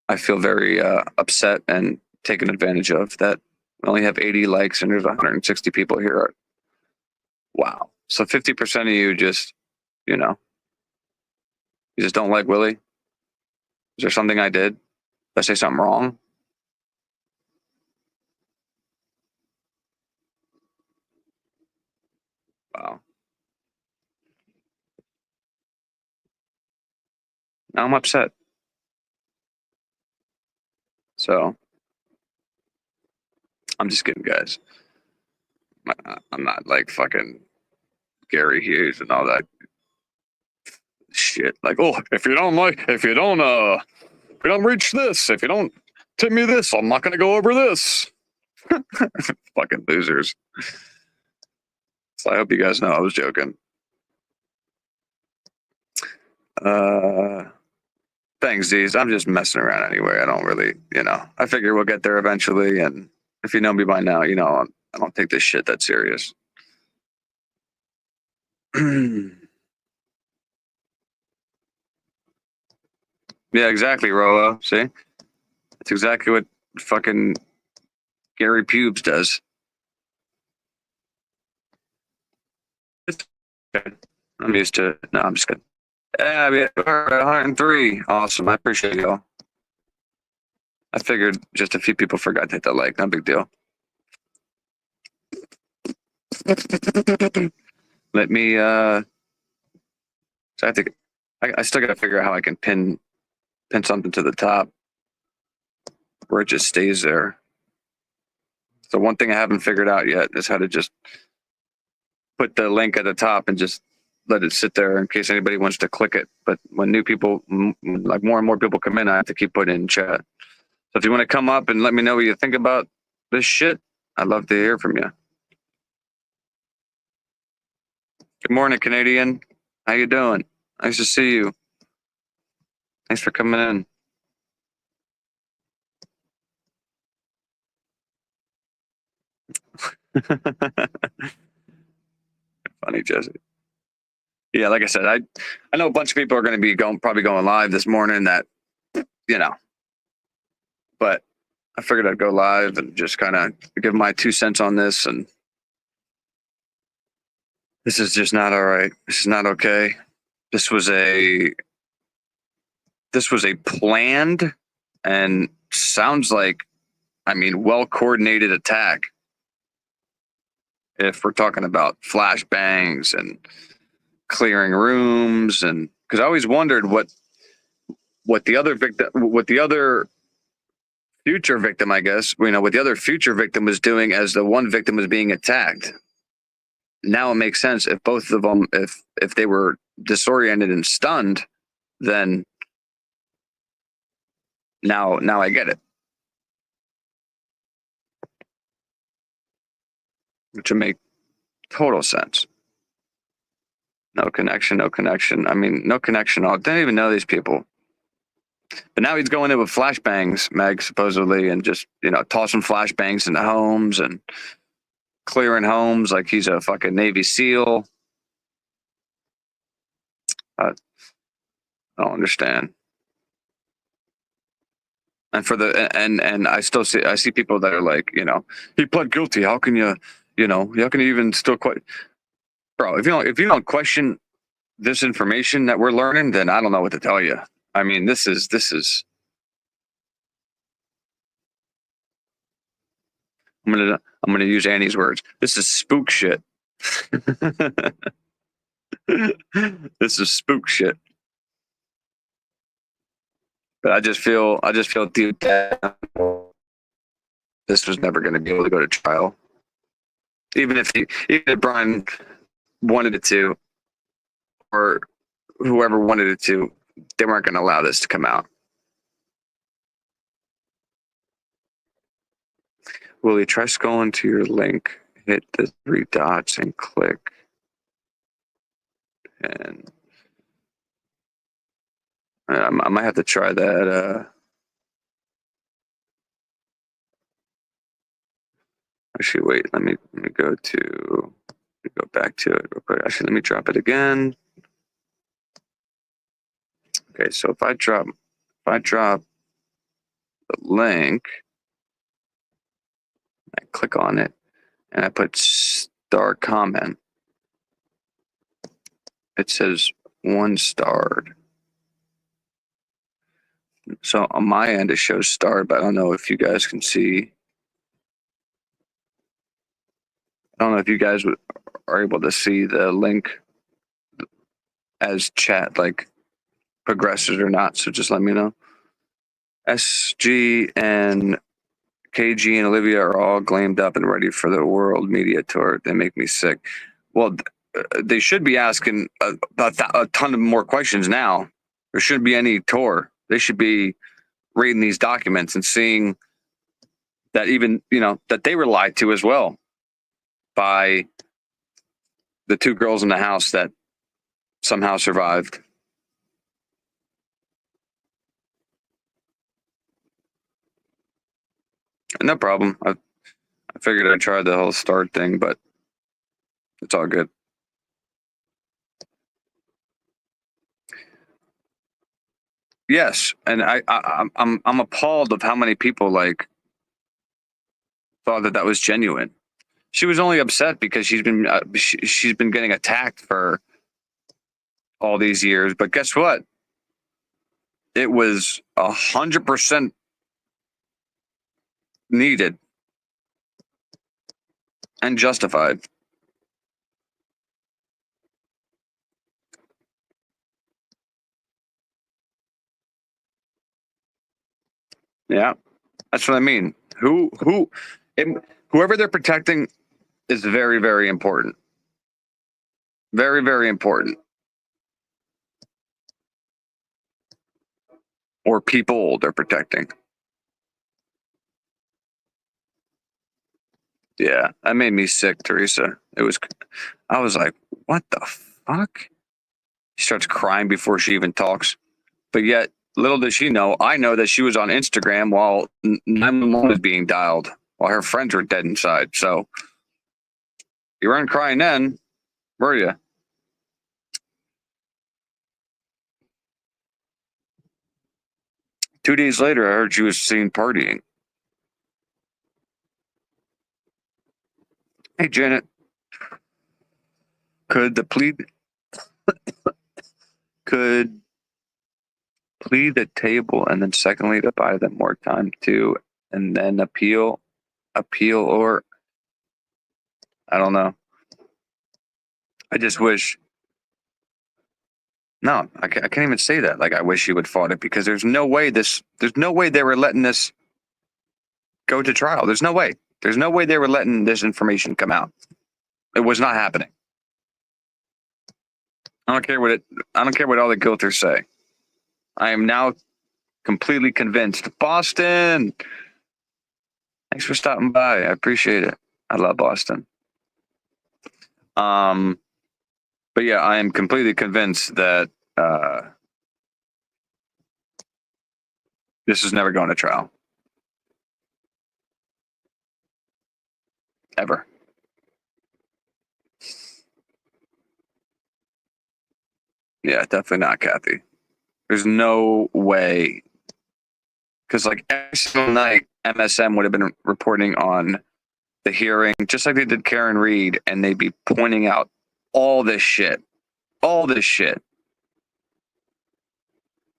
I feel very upset and taken advantage of that we only have 80 likes and there's 160 people here. Wow. So 50% of you just, you know, you just don't like Willie? Is there something I did? Did I say something wrong? Wow. Now I'm upset. So I'm just kidding, guys. I'm not like fucking Gary Hughes and all that shit. Like, oh, if you don't reach this, if you don't tip me this, I'm not gonna go over this. Fucking losers. So I hope you guys know I was joking. Thanks, Z's. I'm just messing around anyway. I don't really, I figure we'll get there eventually. And if you know me by now, I don't take this shit that serious. Yeah, exactly, Rolo. See? That's exactly what fucking Gary Pubes does. It's okay. I'm used to it. No, I'm just kidding. Yeah, we're at 103. Awesome. I appreciate y'all. I figured just a few people forgot to hit that like. No big deal. Let me, so I think I still got to figure out how I can pin something to the top where it just stays there. So one thing I haven't figured out yet is how to just put the link at the top and just let it sit there in case anybody wants to click it. But when new people, like more and more people come in, I have to keep putting in chat. So if you want to come up and let me know what you think about this shit, I'd love to hear from you. Good morning, Canadian. How you doing? Nice to see you. Thanks for coming in. Funny, Jesse. Yeah, like I said, I know a bunch of people are going to be probably going live this morning. That but I figured I'd go live and just kind of give my 2 cents on this. And this is just not all right. This is not okay. This was a planned and sounds like, well coordinated attack. If we're talking about flashbangs and clearing rooms, and because I always wondered what the other future victim, I guess, what the other future victim was doing as the one victim was being attacked. Now it makes sense if both of them, if they were disoriented and stunned, then now I get it. Which would make total sense. No connection. No connection. I didn't even know these people. But now he's going in with flashbangs, Meg, supposedly, and just, tossing flashbangs into homes and clearing homes like he's a fucking Navy SEAL. I don't understand. And and I see people that are like, he pled guilty. How can you even still quite, bro? If you don't question this information that we're learning, then I don't know what to tell you. This is. I'm gonna use Annie's words. This is spook shit. This is spook shit. But I just feel deep down this was never going to be able to go to trial. Even if Brian wanted it to, or whoever wanted it to, they weren't going to allow this to come out. Willie, try scrolling to your link, hit the 3 dots and click. And I might have to try that. Actually, wait, let me go back to it real quick. Actually, let me drop it again. Okay, so if I drop the link. I click on it and I put star comment. It says 1 starred. So on my end, it shows starred, but I don't know if you guys can see. I don't know if you guys are able to see the link as chat like progresses or not. So just let me know. SG and KG and Olivia are all glammed up and ready for the world media tour. They make me sick. Well, they should be asking a ton of more questions now. There shouldn't be any tour. They should be reading these documents and seeing that even, that they were lied to as well by the 2 girls in the house that somehow survived. No problem. I figured I'd try the whole start thing, but it's all good. Yes, and I'm appalled of how many people thought that was genuine. She was only upset because she's been getting attacked for all these years. But guess what? It was 100% needed and justified. Yeah, that's what I mean. Whoever they're protecting is very, very important. Very, very important. Or people they're protecting. Yeah, that made me sick, Teresa. I was like, what the fuck? She starts crying before she even talks. But yet, little does she know, I know that she was on Instagram while 911 was being dialed, while her friends were dead inside. So you weren't crying then, were you? Two days later, I heard she was seen partying. Hey, Janet, could plead the table, and then secondly to buy them more time too, and then appeal, or I don't know. I just wish. No, I can't even say that. Like, I wish he would fought it, because there's no way they were letting this go to trial. There's no way. There's no way they were letting this information come out. It was not happening. I don't care what all the guilters say. I am now completely convinced. Boston, thanks for stopping by. I appreciate it. I love Boston. But yeah, I am completely convinced that this is never going to trial. Ever. Yeah, definitely not, Kathy. There's no way. Because every single night, MSM would have been reporting on the hearing, just like they did Karen Reed, and they'd be pointing out all this shit. All this shit.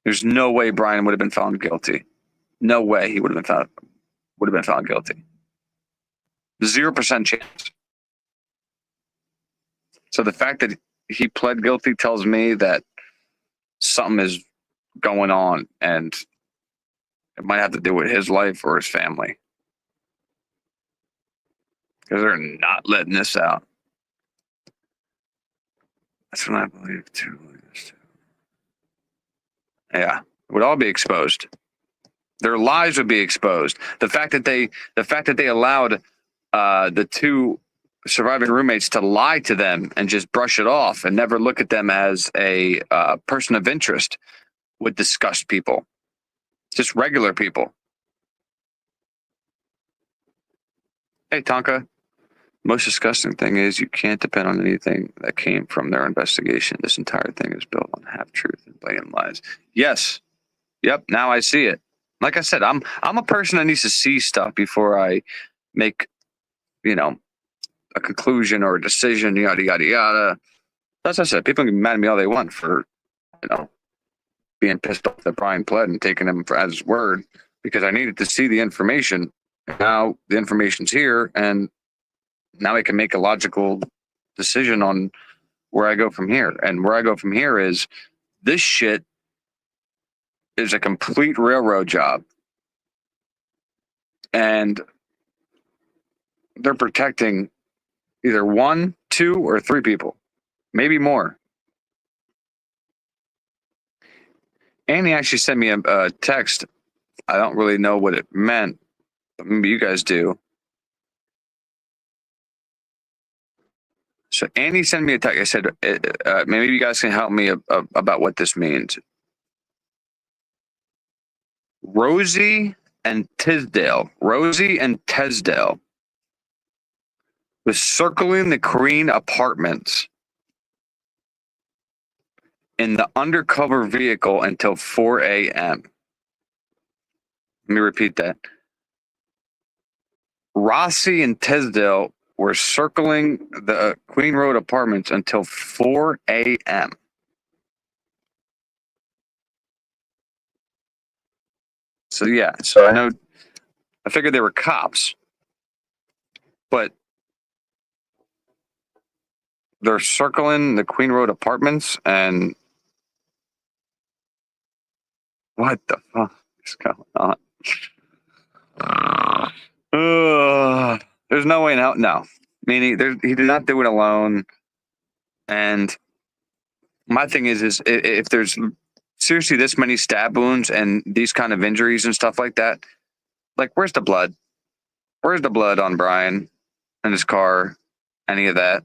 There's no way Brian would have been found guilty. No way he would have been found guilty. 0% chance. So the fact that he pled guilty tells me that something is going on, and it might have to do with his life or his family, because they're not letting this out. That's what I believe too. Yeah, it would all be exposed. Their lives would be exposed. The fact that they allowed the 2 surviving roommates to lie to them and just brush it off and never look at them as a person of interest would disgust people. Just regular people. Hey, Tonka. Most disgusting thing is you can't depend on anything that came from their investigation. This entire thing is built on half truth and blatant lies. Yes. Yep. Now I see it. Like I said, I'm a person that needs to see stuff before I make, a conclusion or a decision, yada yada yada. That's what I said. People can be mad at me all they want for, you know, being pissed off that Brian pled and taking him as his word because I needed to see the information. Now the information's here, and now I can make a logical decision on where I go from here. And where I go from here is this shit is a complete railroad job. And they're protecting either one, two, or three people, maybe more. Annie actually sent me a text. I don't really know what it meant, but maybe you guys do. So Annie sent me a text. I said, maybe you guys can help me about what this means. Rosie and Tisdale was circling the Green apartments in the undercover vehicle until 4 a.m. Let me repeat that. Rossi and Tisdale were circling the Queen Road apartments until 4 a.m. So yeah, so I figured they were cops, but they're circling the Queen Road apartments, and what the fuck is going on? There's no way in hell. No, meaning he did not do it alone. And my thing is if there's seriously this many stab wounds and these kind of injuries and stuff like that, like where's the blood? Where's the blood on Brian and his car? Any of that?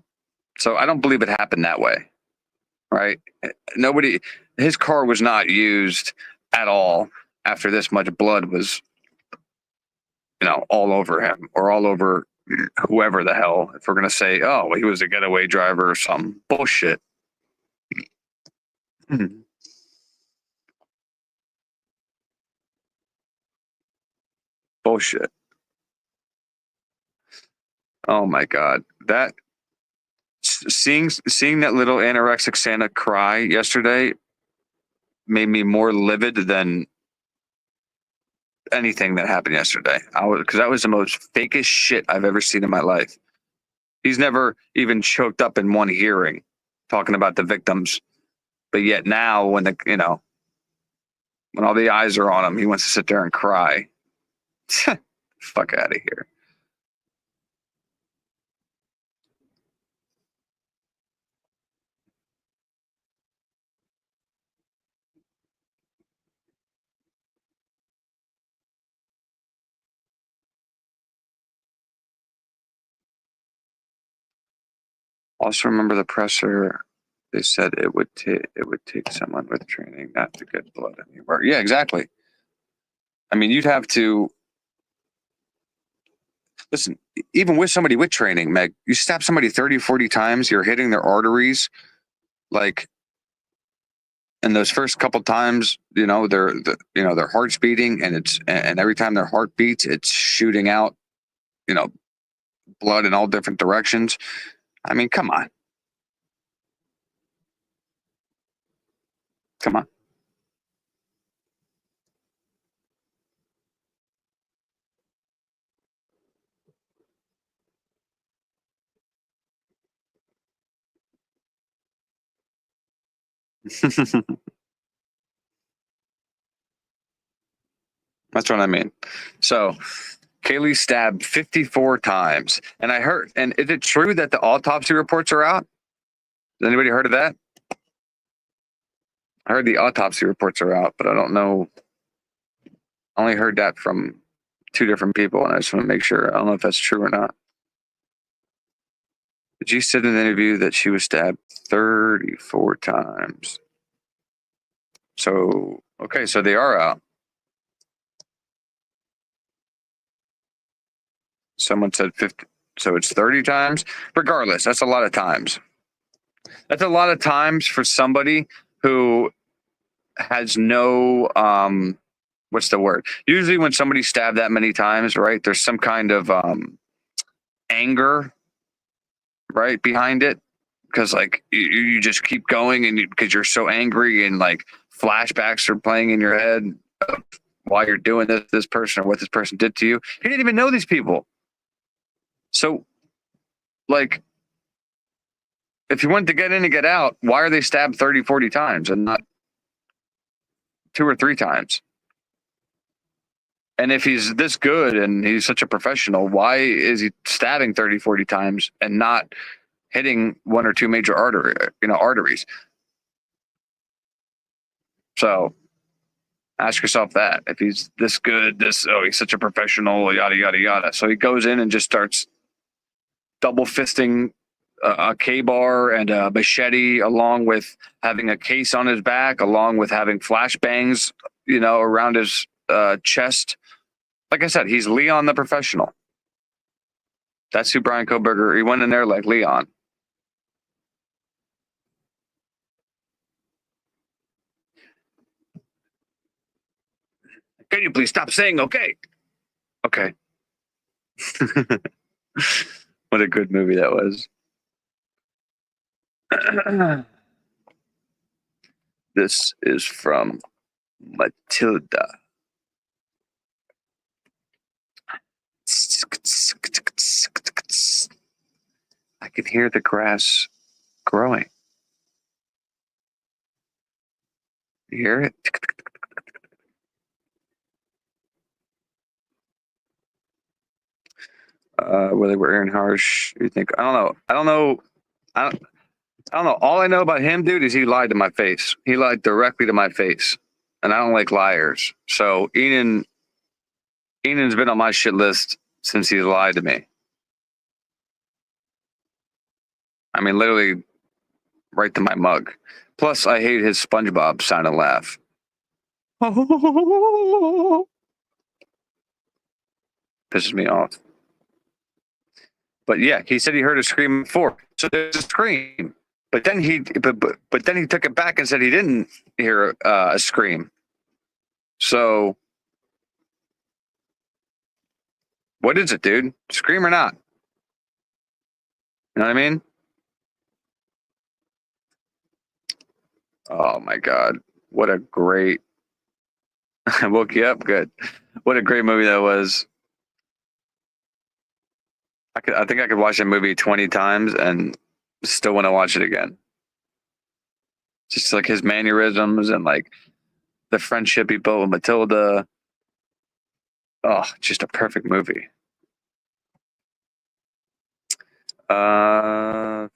So I don't believe it happened that way, right? His car was not used at all after this much blood was, all over him or all over whoever the hell. If we're gonna say, oh, he was a getaway driver or some bullshit. Bullshit. Oh my god, that seeing that little anorexic Santa cry yesterday made me more livid than anything that happened yesterday. Because that was the most fakest shit I've ever seen in my life. He's never even choked up in one hearing talking about the victims, but yet now when when all the eyes are on him, he wants to sit there and cry. Fuck out of here. Also, remember the presser. They said it would take someone with training not to get blood anywhere. Yeah, exactly. I mean, you'd have to listen. Even with somebody with training, Meg, you stab somebody 30, 40 times, you're hitting their arteries, like. And those first couple times, their heart's beating, and every time their heart beats, it's shooting out, blood in all different directions. I mean, come on. Come on. That's what I mean. So Kaylee stabbed 54 times. And I heard, and is it true that the autopsy reports are out? Has anybody heard of that? I heard the autopsy reports are out, but I don't know. I only heard that from two different people, and I just want to make sure. I don't know if that's true or not. Did you said in the interview that she was stabbed 34 times? So, okay, so they are out. Someone said 50, so it's 30 times. Regardless, that's a lot of times. That's a lot of times for somebody who has no what's the word? Usually when somebody's stabbed that many times, right, there's some kind of anger, right, behind it. Because like you just keep going and because you're so angry and like flashbacks are playing in your head of why you're doing this person or what this person did to you. He didn't even know these people. So like if you wanted to get in and get out, why are they stabbed 30, 40 times and not 2 or 3 times? And if he's this good and he's such a professional, why is he stabbing 30, 40 times and not hitting 1 or 2 major arteries? So ask yourself that. If he's this good, he's such a professional, yada, yada, yada. So he goes in and just starts double fisting a K-bar and a machete, along with having a case on his back, along with having flashbangs, around his chest. Like I said, he's Leon the professional. That's who Brian Koberger, he went in there like Leon. Can you please stop saying okay? Okay. What a good movie that was. This is from Matilda. I can hear the grass growing. You hear it? Whether we're Aaron Harsh, you think? I don't know. All I know about him, dude, is he lied to my face. He lied directly to my face, and I don't like liars. So Enan's been on my shit list since he lied to me. I mean, literally, right to my mug. Plus, I hate his SpongeBob sound and laugh. Pisses me off. But yeah, he said he heard a scream before. So there's a scream. But then he took it back and said he didn't hear a scream. So what is it, dude? Scream or not? You know what I mean? Oh my God. What a great I woke you up. Good. What a great movie that was. I think I could watch that movie 20 times and still want to watch it again. Just like his mannerisms and like the friendship he built with Matilda. Oh, just a perfect movie. Where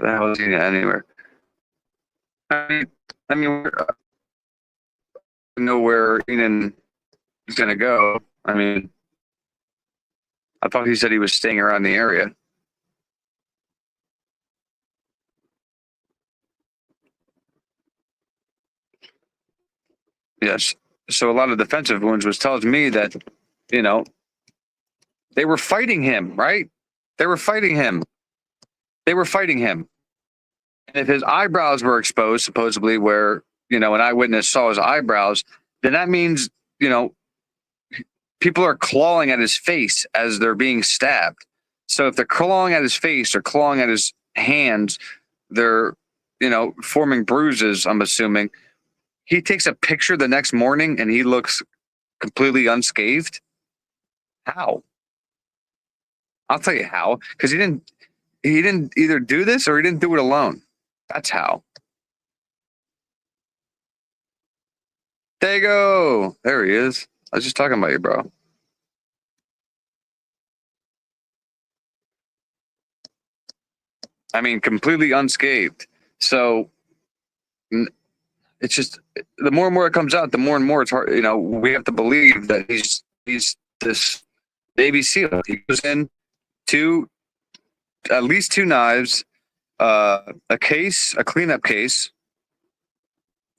the hell is he anywhere? I mean, know where Enan is going to go. I mean, I thought he said he was staying around the area. Yes. So a lot of defensive wounds, which tells me that, they were fighting him, right? They were fighting him. And if his eyebrows were exposed, supposedly, where, an eyewitness saw his eyebrows, then that means, people are clawing at his face as they're being stabbed. So if they're clawing at his face or clawing at his hands, they're, forming bruises, I'm assuming. He takes a picture the next morning and he looks completely unscathed. How? I'll tell you how. Because he didn't either do this or he didn't do it alone. That's how. There you go. There he is. I was just talking about you, bro. I mean, completely unscathed. So it's just the more and more it comes out, the more and more it's hard. We have to believe that he's this Navy SEAL. He goes in at least 2 knives, a cleanup case.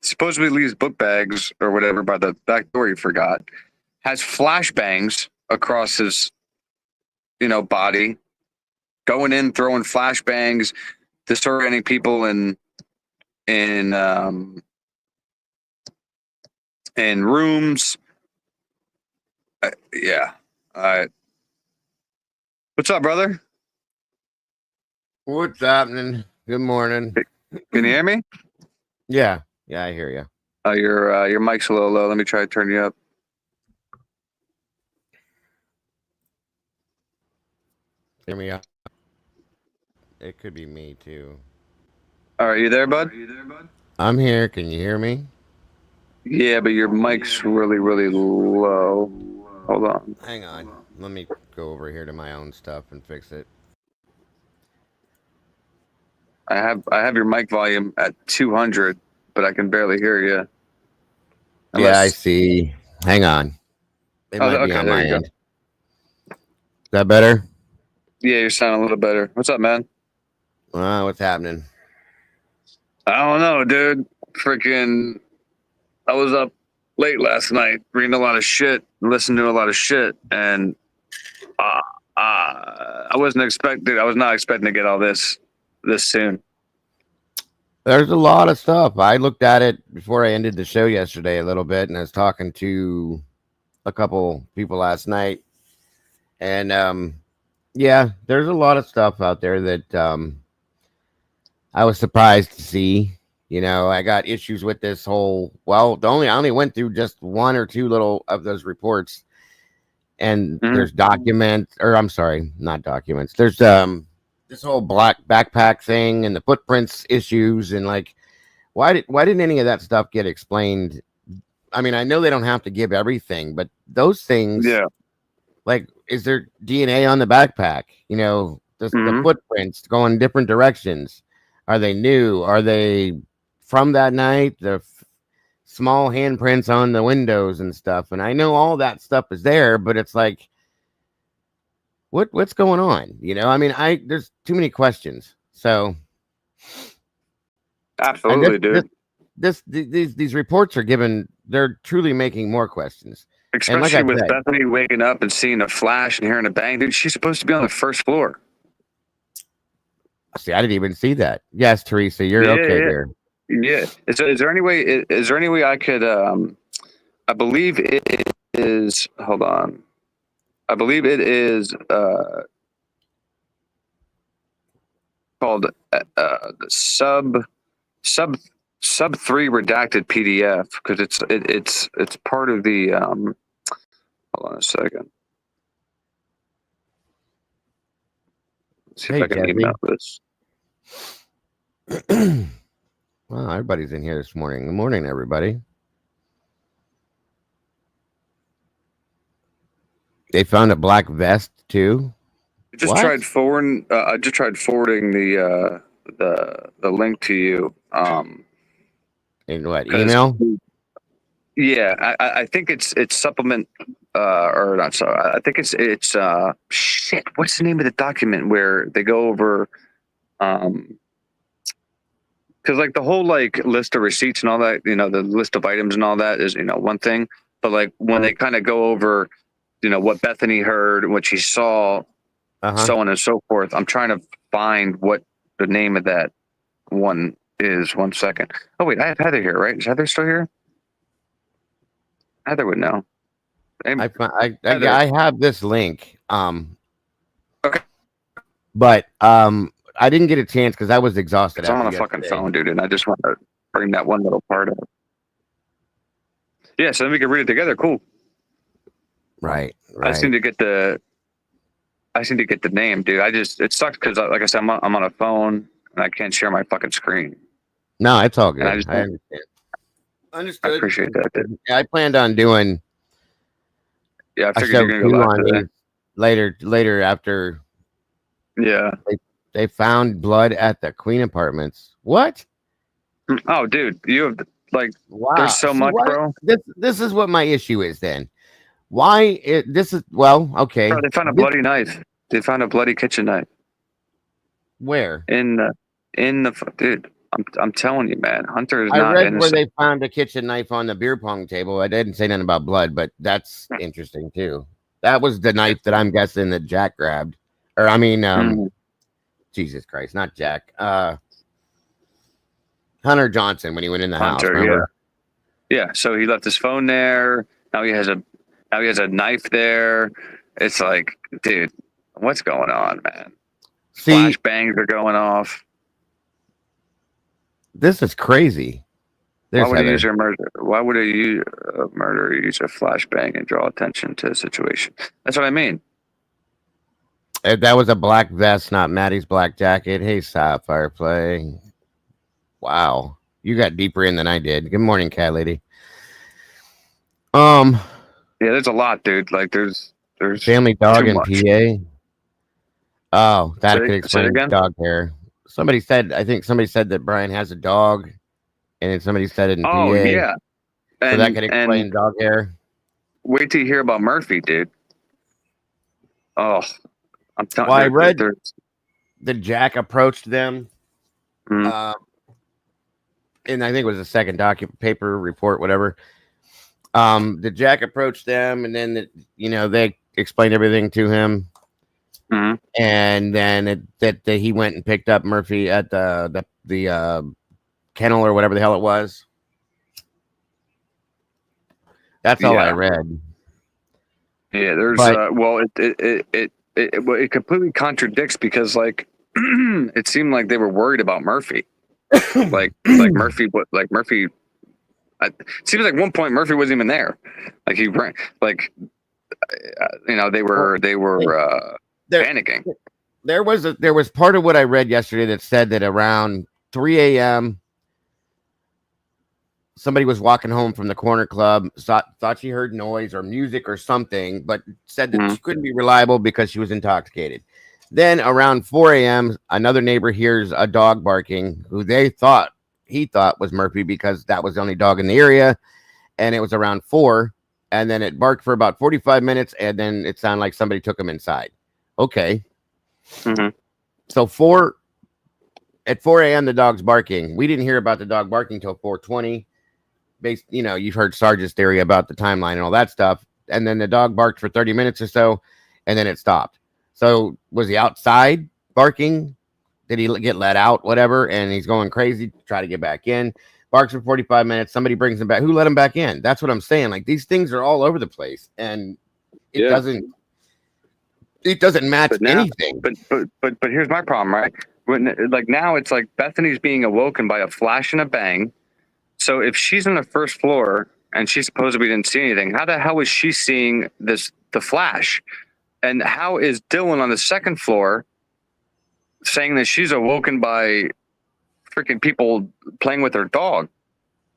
Supposedly leaves book bags or whatever by the back door he forgot. Has flashbangs across his, body. Going in, throwing flashbangs, disorienting people in in rooms. Yeah. All right. What's up, brother? What's happening? Good morning. Can you hear me? Yeah, I hear you. Your mic's a little low. Let me try to turn you up. Hear me out. It could be me too. All right, you there, bud? I'm here. Can you hear me? Yeah, but your mic's really, really low. Hold on. Hang on. Let me go over here to my own stuff and fix it. I have your mic volume at 200, but I can barely hear you. Yeah, I Unless, see. Hang on. It might be okay, on there my you go. end. Is that better? Yeah, you're sounding a little better. What's up, man? What's happening? I don't know, dude. Freaking, I was up late last night reading a lot of shit, listening to a lot of shit, and I wasn't expecting. I was not expecting to get all this soon. There's a lot of stuff. I looked at it before I ended the show yesterday a little bit, and I was talking to a couple people last night, and yeah, there's a lot of stuff out there that I was surprised to see. You know, I got issues with this whole. Well, I only went through just one or two little of those reports, and there's documents, or I'm sorry, not documents. There's this whole black backpack thing and the footprints issues, and like, why didn't any of that stuff get explained? I mean, I know they don't have to give everything, but those things, Yeah. like, is there DNA on the backpack? You know, the footprints going different directions. Are they new? Are they from that night? The small handprints on the windows and stuff. And I know all that stuff is there, but it's like, what's going on? You know, I mean, there's too many questions. So Absolutely, dude. These reports are given. They're truly making more questions. And like Especially I with said, Bethany waking up and seeing a flash and hearing a bang, dude. She's supposed to be on the first floor. see, I didn't even see that. Yes, Teresa, you're okay there. Yeah. Is there any way? Is there any way I could? I believe it is. Hold on. I believe it is called the sub 3 redacted PDF because it's part of the. Hold on a second. Let's see if I can email this. Well, everybody's in here this morning. Good morning, everybody. They found a black vest too. I just tried forwarding. I just tried forwarding the link to you. In what email? Yeah, I think it's supplement or not. So I think it's shit. What's the name of the document where they go over because like the whole like list of receipts and all that, you know, the list of items and all that is, you know, one thing, but like when they kind of go over, you know, what Bethany heard, what she saw, so on and so forth. I'm trying to find what the name of that one is. 1 second. Oh wait, I have Heather here, right? Is Heather still here? Heather would know. I have this link. Okay. But I didn't get a chance because I was exhausted. I'm on a fucking phone, dude, and I just want to bring that one little part up. Yeah, so then we can read it together. Cool. Right. I just need to get the name, dude. It sucks because, like I said, I'm on a phone and I can't share my fucking screen. No, it's all good. I understand. Understood. I appreciate that, dude. Yeah, I planned on doing. Yeah, I figured you're gonna go live today. Later after. Yeah. They found blood at the Queen Apartments. What? Oh, dude, you have like. Wow. There's so much, bro. This is what my issue is. Then why this is okay. Bro, they found a bloody knife. They found a bloody kitchen knife. Where? In the dude. I'm telling you, man. Hunter is not. I read innocent. where they found a kitchen knife on the beer pong table. I didn't say nothing about blood, but that's interesting too. That was the knife that I'm guessing that Jack grabbed, or I mean, Jesus Christ, not Jack. Hunter Johnson when he went in the house. Remember? Yeah. So he left his phone there. Now he has a knife there. It's like, dude, what's going on, man? See, Flashbangs are going off. This is crazy. Why would a murderer use a flashbang and draw attention to the situation? That's what I mean. That was a black vest, not Maddie's black jacket. Hey, Sapphire Play. Wow. You got deeper in than I did. Good morning, cat lady. Yeah, there's a lot, dude. Like there's family dog in PA. Oh, that could explain dog hair. I think somebody said that Brian has a dog, and then somebody said it in PA. Oh, yeah. So that could explain dog hair. Wait till you hear about Murphy, dude. Oh, I'm telling you. Well, I read that Jack approached them. And I think it was the second paper report, whatever. The Jack approached them, and then they explained everything to him. Mm-hmm. And then that he went and picked up Murphy at the kennel or whatever the hell it was. That's all I read. Yeah, there's it completely contradicts because like it seemed like they were worried about Murphy. like Murphy. It seems like one point Murphy wasn't even there. Like he ran. Like they were panicking. There was part of what I read yesterday that said that around 3 a.m. somebody was walking home from the corner club, thought she heard noise or music or something, but said that she couldn't be reliable because she was intoxicated. Then around 4 a.m., another neighbor hears a dog barking, who he thought was Murphy because that was the only dog in the area. And it was around 4. And then it barked for about 45 minutes. And then it sounded like somebody took him inside. Okay. Mm-hmm. So at 4 a.m., the dog's barking. We didn't hear about the dog barking until 4:20. You've heard Sarge's theory about the timeline and all that stuff. And then the dog barked for 30 minutes or so, and then it stopped. So was he outside barking? Did he get let out? Whatever. And he's going crazy to try to get back in. Barks for 45 minutes. Somebody brings him back. Who let him back in? That's what I'm saying. Like, these things are all over the place, and it doesn't match anything. But here's my problem, right? Now it's like Bethany's being awoken by a flash and a bang. So if she's on the first floor and she supposedly didn't see anything, how the hell is she seeing the flash? And how is Dylan on the second floor saying that she's awoken by freaking people playing with their dog?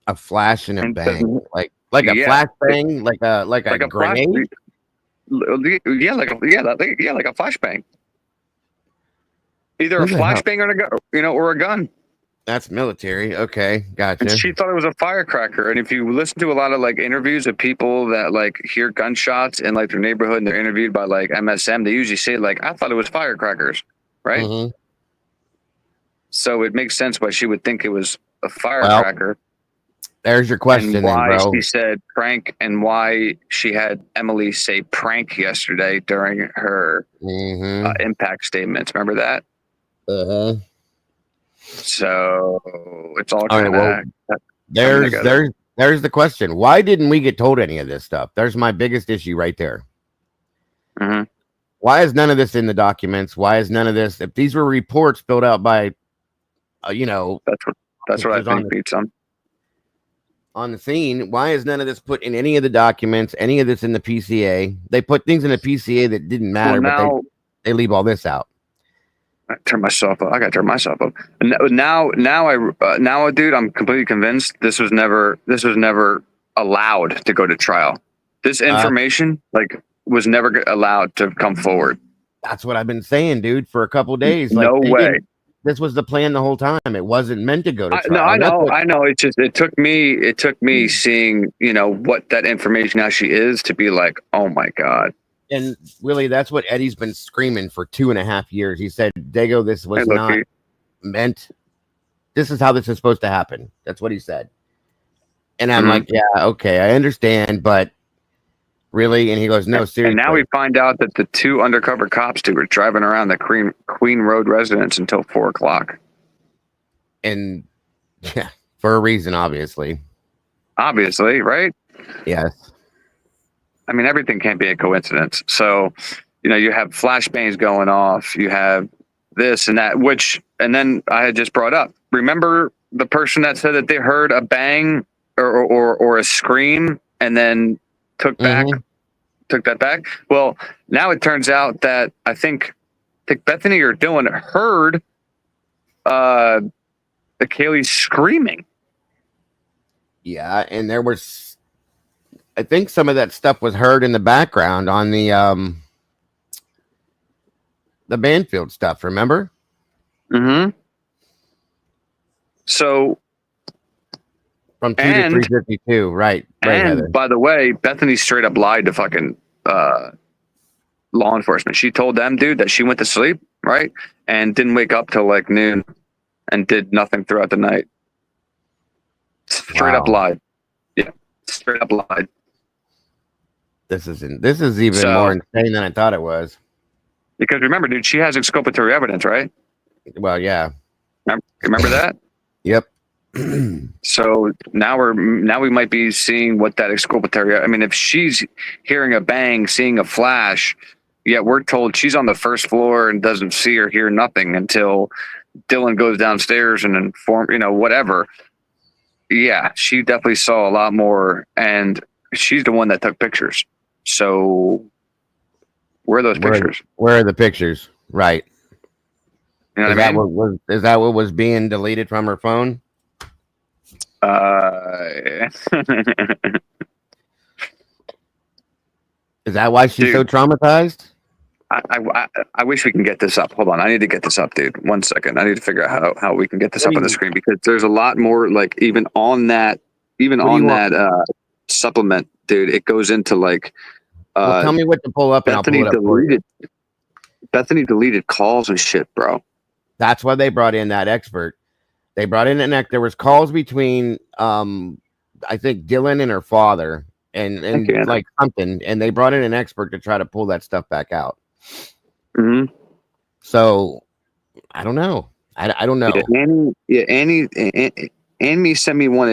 A flash and a bang, like a flash bang, like a grenade. Like a flashbang. Either a flashbang or a gun. That's military. Okay, gotcha. And she thought it was a firecracker. And if you listen to a lot of like interviews of people that like hear gunshots in like their neighborhood and they're interviewed by like MSM, they usually say like, I thought it was firecrackers, right? Mm-hmm. So it makes sense why she would think it was a firecracker. Well, there's your question. And why bro. she said prank, and why she had Emily say prank yesterday during her impact statements. Remember that? Uh-huh. So it's all kind of there's the question. Why didn't we get told any of this stuff? There's my biggest issue right there. Mm-hmm. Why is none of this in the documents? Why is none of this? If these were reports filled out by, that's what I think beats them. On the scene, why is none of this put in any of the documents, any of this in the PCA? They put things in the PCA that didn't matter, but they leave all this out. I gotta turn myself up. And now, dude, I'm completely convinced this was never allowed to go to trial. This information was never allowed to come forward. That's what I've been saying, dude, for a couple of days. No way. This was the plan the whole time. It wasn't meant to go to trial. I know. It took me seeing, what that information actually is to be like, oh my God. And really, that's what Eddie's been screaming for 2.5 years. He said, Dago, this was not meant. This is how this is supposed to happen. That's what he said. And I'm like, yeah, okay, I understand, but really? And he goes, no, seriously. And now we find out that the 2 undercover cops were driving around the Queen Road residence until 4 o'clock. And Yeah, for a reason, obviously. Obviously, right? Yes. I mean, everything can't be a coincidence. So, you have flashbangs going off, you have this and that, and then I had just brought up. Remember the person that said that they heard a bang or a scream and then took that back? Well, now it turns out that I think Bethany or Dylan heard the Kaylee screaming. Yeah, and there was, I think some of that stuff was heard in the background on the Banfield stuff. Remember? Mm-hmm. So From 2 to 352, right? Right, and Heather. by the way, Bethany straight up lied to fucking law enforcement. She told them, dude, that she went to sleep, right, and didn't wake up till like noon, and did nothing throughout the night. Straight up lied. Yeah, straight up lied. This is even more insane than I thought it was. Because remember, dude, she has exculpatory evidence, right? Well, yeah. Remember that? Yep. So now we might be seeing what that exculpatory. I mean, if she's hearing a bang, seeing a flash, yet we're told she's on the first floor and doesn't see or hear nothing until Dylan goes downstairs and whatever. Yeah, she definitely saw a lot more, and she's the one that took pictures. So where are those pictures? Where are the pictures? Right. You know is that what was being deleted from her phone? Is that why she's so traumatized? I wish we can get this up. Hold on, I need to get this up, dude. 1 second. I need to figure out how we can get this up on the screen, because there's a lot more. Like even on that supplement, dude, it goes into like. Tell me what to pull up, and I'll pull it up for you. Bethany deleted calls and shit, bro. That's why they brought in that expert. They brought in there was calls between I think Dylan and her father and like something, and they brought in an expert to try to pull that stuff back out. Mm-hmm. So I don't know. I don't know. Annie sent me one.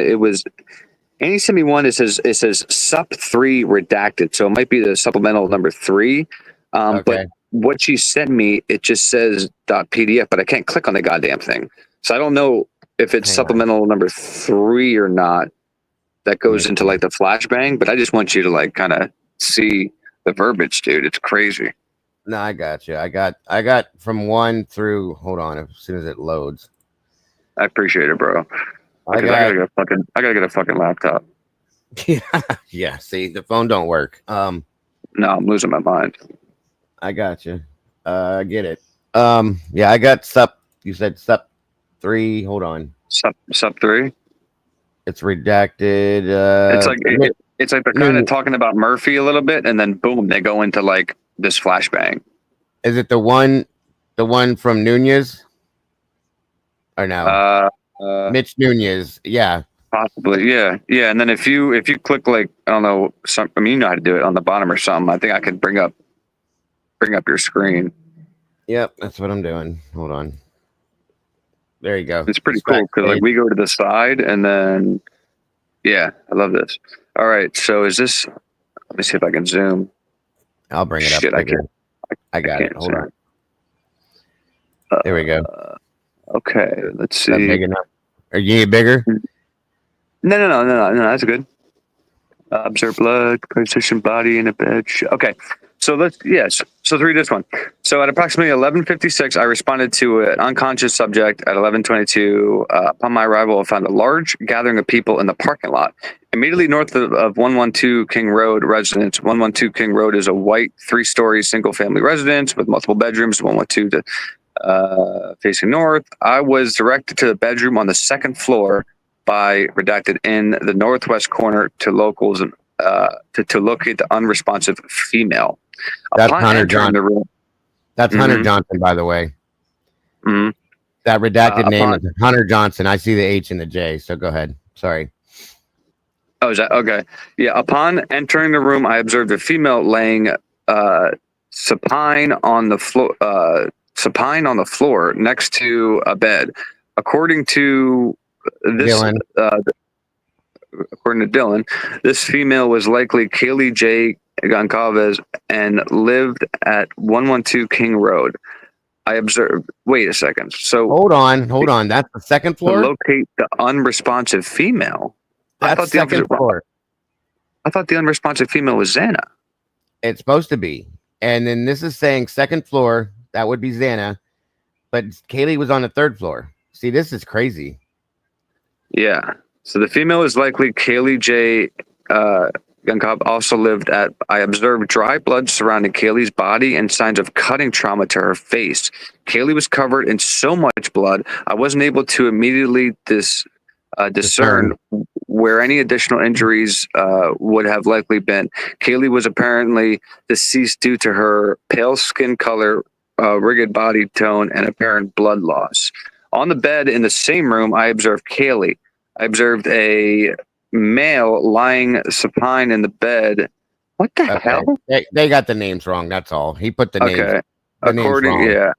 Annie sent me one. It says sup 3 redacted, so it might be the supplemental number 3. Okay. But what she sent me, it just says .pdf, but I can't click on the goddamn thing. So I don't know if it's supplemental number 3 or not. That goes into like the flashbang, but I just want you to like kind of see the verbiage, dude. It's crazy. No, I got you. I got from 1 through. Hold on, as soon as it loads. I appreciate it, bro. I gotta get a fucking laptop. Yeah. See, the phone don't work. No, I'm losing my mind. I got you. I get it. Yeah, I got sup. You said sup 3. Hold on. Sup 3. It's redacted. It's like they're kind of talking about Murphy a little bit, and then boom, they go into like this flashbang. Is it the one from Nunez? Or no? Mitch Nunez. Yeah. Possibly. Yeah. Yeah. And then if you click like, I don't know, you know how to do it on the bottom or something. I think I could bring up your screen. Yep, that's what I'm doing. Hold on. There you go. It's pretty cool because like we go to the side and then, yeah, I love this. All right, so is this? Let me see if I can zoom. I'll bring it up. I got it. Hold on. There we go. Okay, let's see. Big enough? Are you need bigger? No. That's good. Observe blood, position body in a bed. Okay. So let's read this one. So at approximately 11:56, I responded to an unconscious subject at 11:22. Upon my arrival, I found a large gathering of people in the parking lot immediately north of 112 King Road residence. 112 King Road is a white 3-story single-family residence with multiple bedrooms. 112 facing north. I was directed to the bedroom on the second floor by redacted in the northwest corner to locals to locate the unresponsive female. That's Hunter Johnson. That's Hunter Johnson, by the way. Mm-hmm. That redacted name is Hunter Johnson. I see the H and the J, so go ahead. Sorry. Oh, is that okay? Yeah. Upon entering the room, I observed a female laying supine on the floor next to a bed. According to this, Dylan. according to Dylan, this female was likely Kaylee J. Goncalves and lived at 112 King Road. I observed. Wait a second. So Hold on. That's the second to floor. locate the unresponsive female. That's second floor. I thought the unresponsive female was Xana. It's supposed to be, and then this is saying second floor. That would be Xana, but Kaylee was on the third floor. See, this is crazy. Yeah. So the female is likely Kaylee J. Goncalves also lived at. I observed dry blood surrounding Kaylee's body and signs of cutting trauma to her face. Kaylee was covered in so much blood, I wasn't able to immediately discern where any additional injuries would have likely been. Kaylee was apparently deceased due to her pale skin color, rigid body tone, and apparent blood loss. On the bed in the same room, I observed Kaylee. I observed a male lying supine in the bed. What the hell? They got the names wrong. That's all. He put the names. Okay. The names wrong.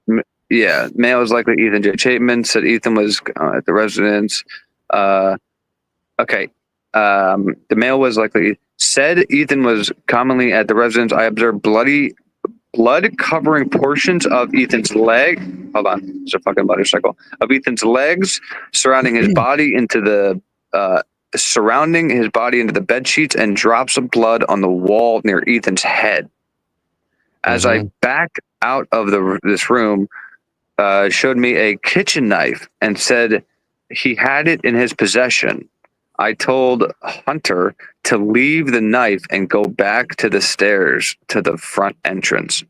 Yeah. Male is likely Ethan J. Chapman. Said Ethan was at the residence. Okay. The male was likely said Ethan was commonly at the residence. I observed blood covering portions of Ethan's leg. Hold on, it's a fucking motorcycle of Ethan's legs, surrounding his body into the bed sheets, and drops of blood on the wall near Ethan's head. As I backed out of this room, showed me a kitchen knife and said he had it in his possession. I told Hunter to leave the knife and go back to the stairs to the front entrance.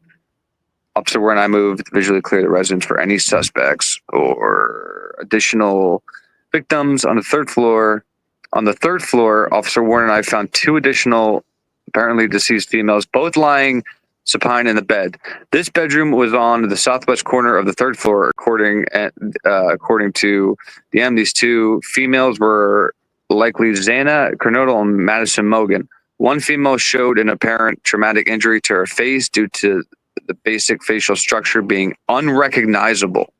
Officer Warren and I moved to visually clear the residence for any suspects or additional victims on the third floor. On the third floor, Officer Warren and I found two additional apparently deceased females, both lying supine in the bed. This bedroom was on the southwest corner of the third floor. According to DM, these two females were likely Xana Kernodle and Madison Mogan. One female showed an apparent traumatic injury to her face due to the basic facial structure being unrecognizable.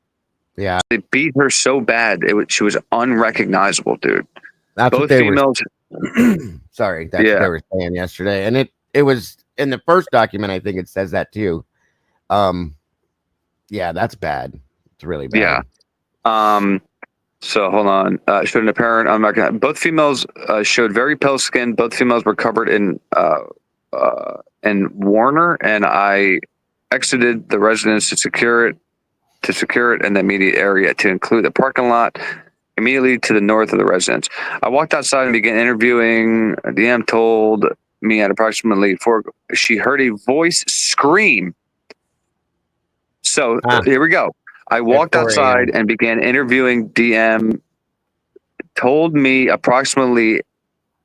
Yeah, they beat her so bad she was unrecognizable, dude. That's both what they females. Sorry, that's what they were saying yesterday, and it was in the first document. I think it says that too. Yeah, that's bad. It's really bad. Yeah. So hold on. Showed an apparent both females showed very pale skin. Both females were covered in Warner, and I exited the residence to secure it in the immediate area, to include the parking lot immediately to the north of the residence. I walked outside and began interviewing. DM told me at approximately 4, she heard a voice scream. So here we go. I walked outside and began interviewing. DM told me approximately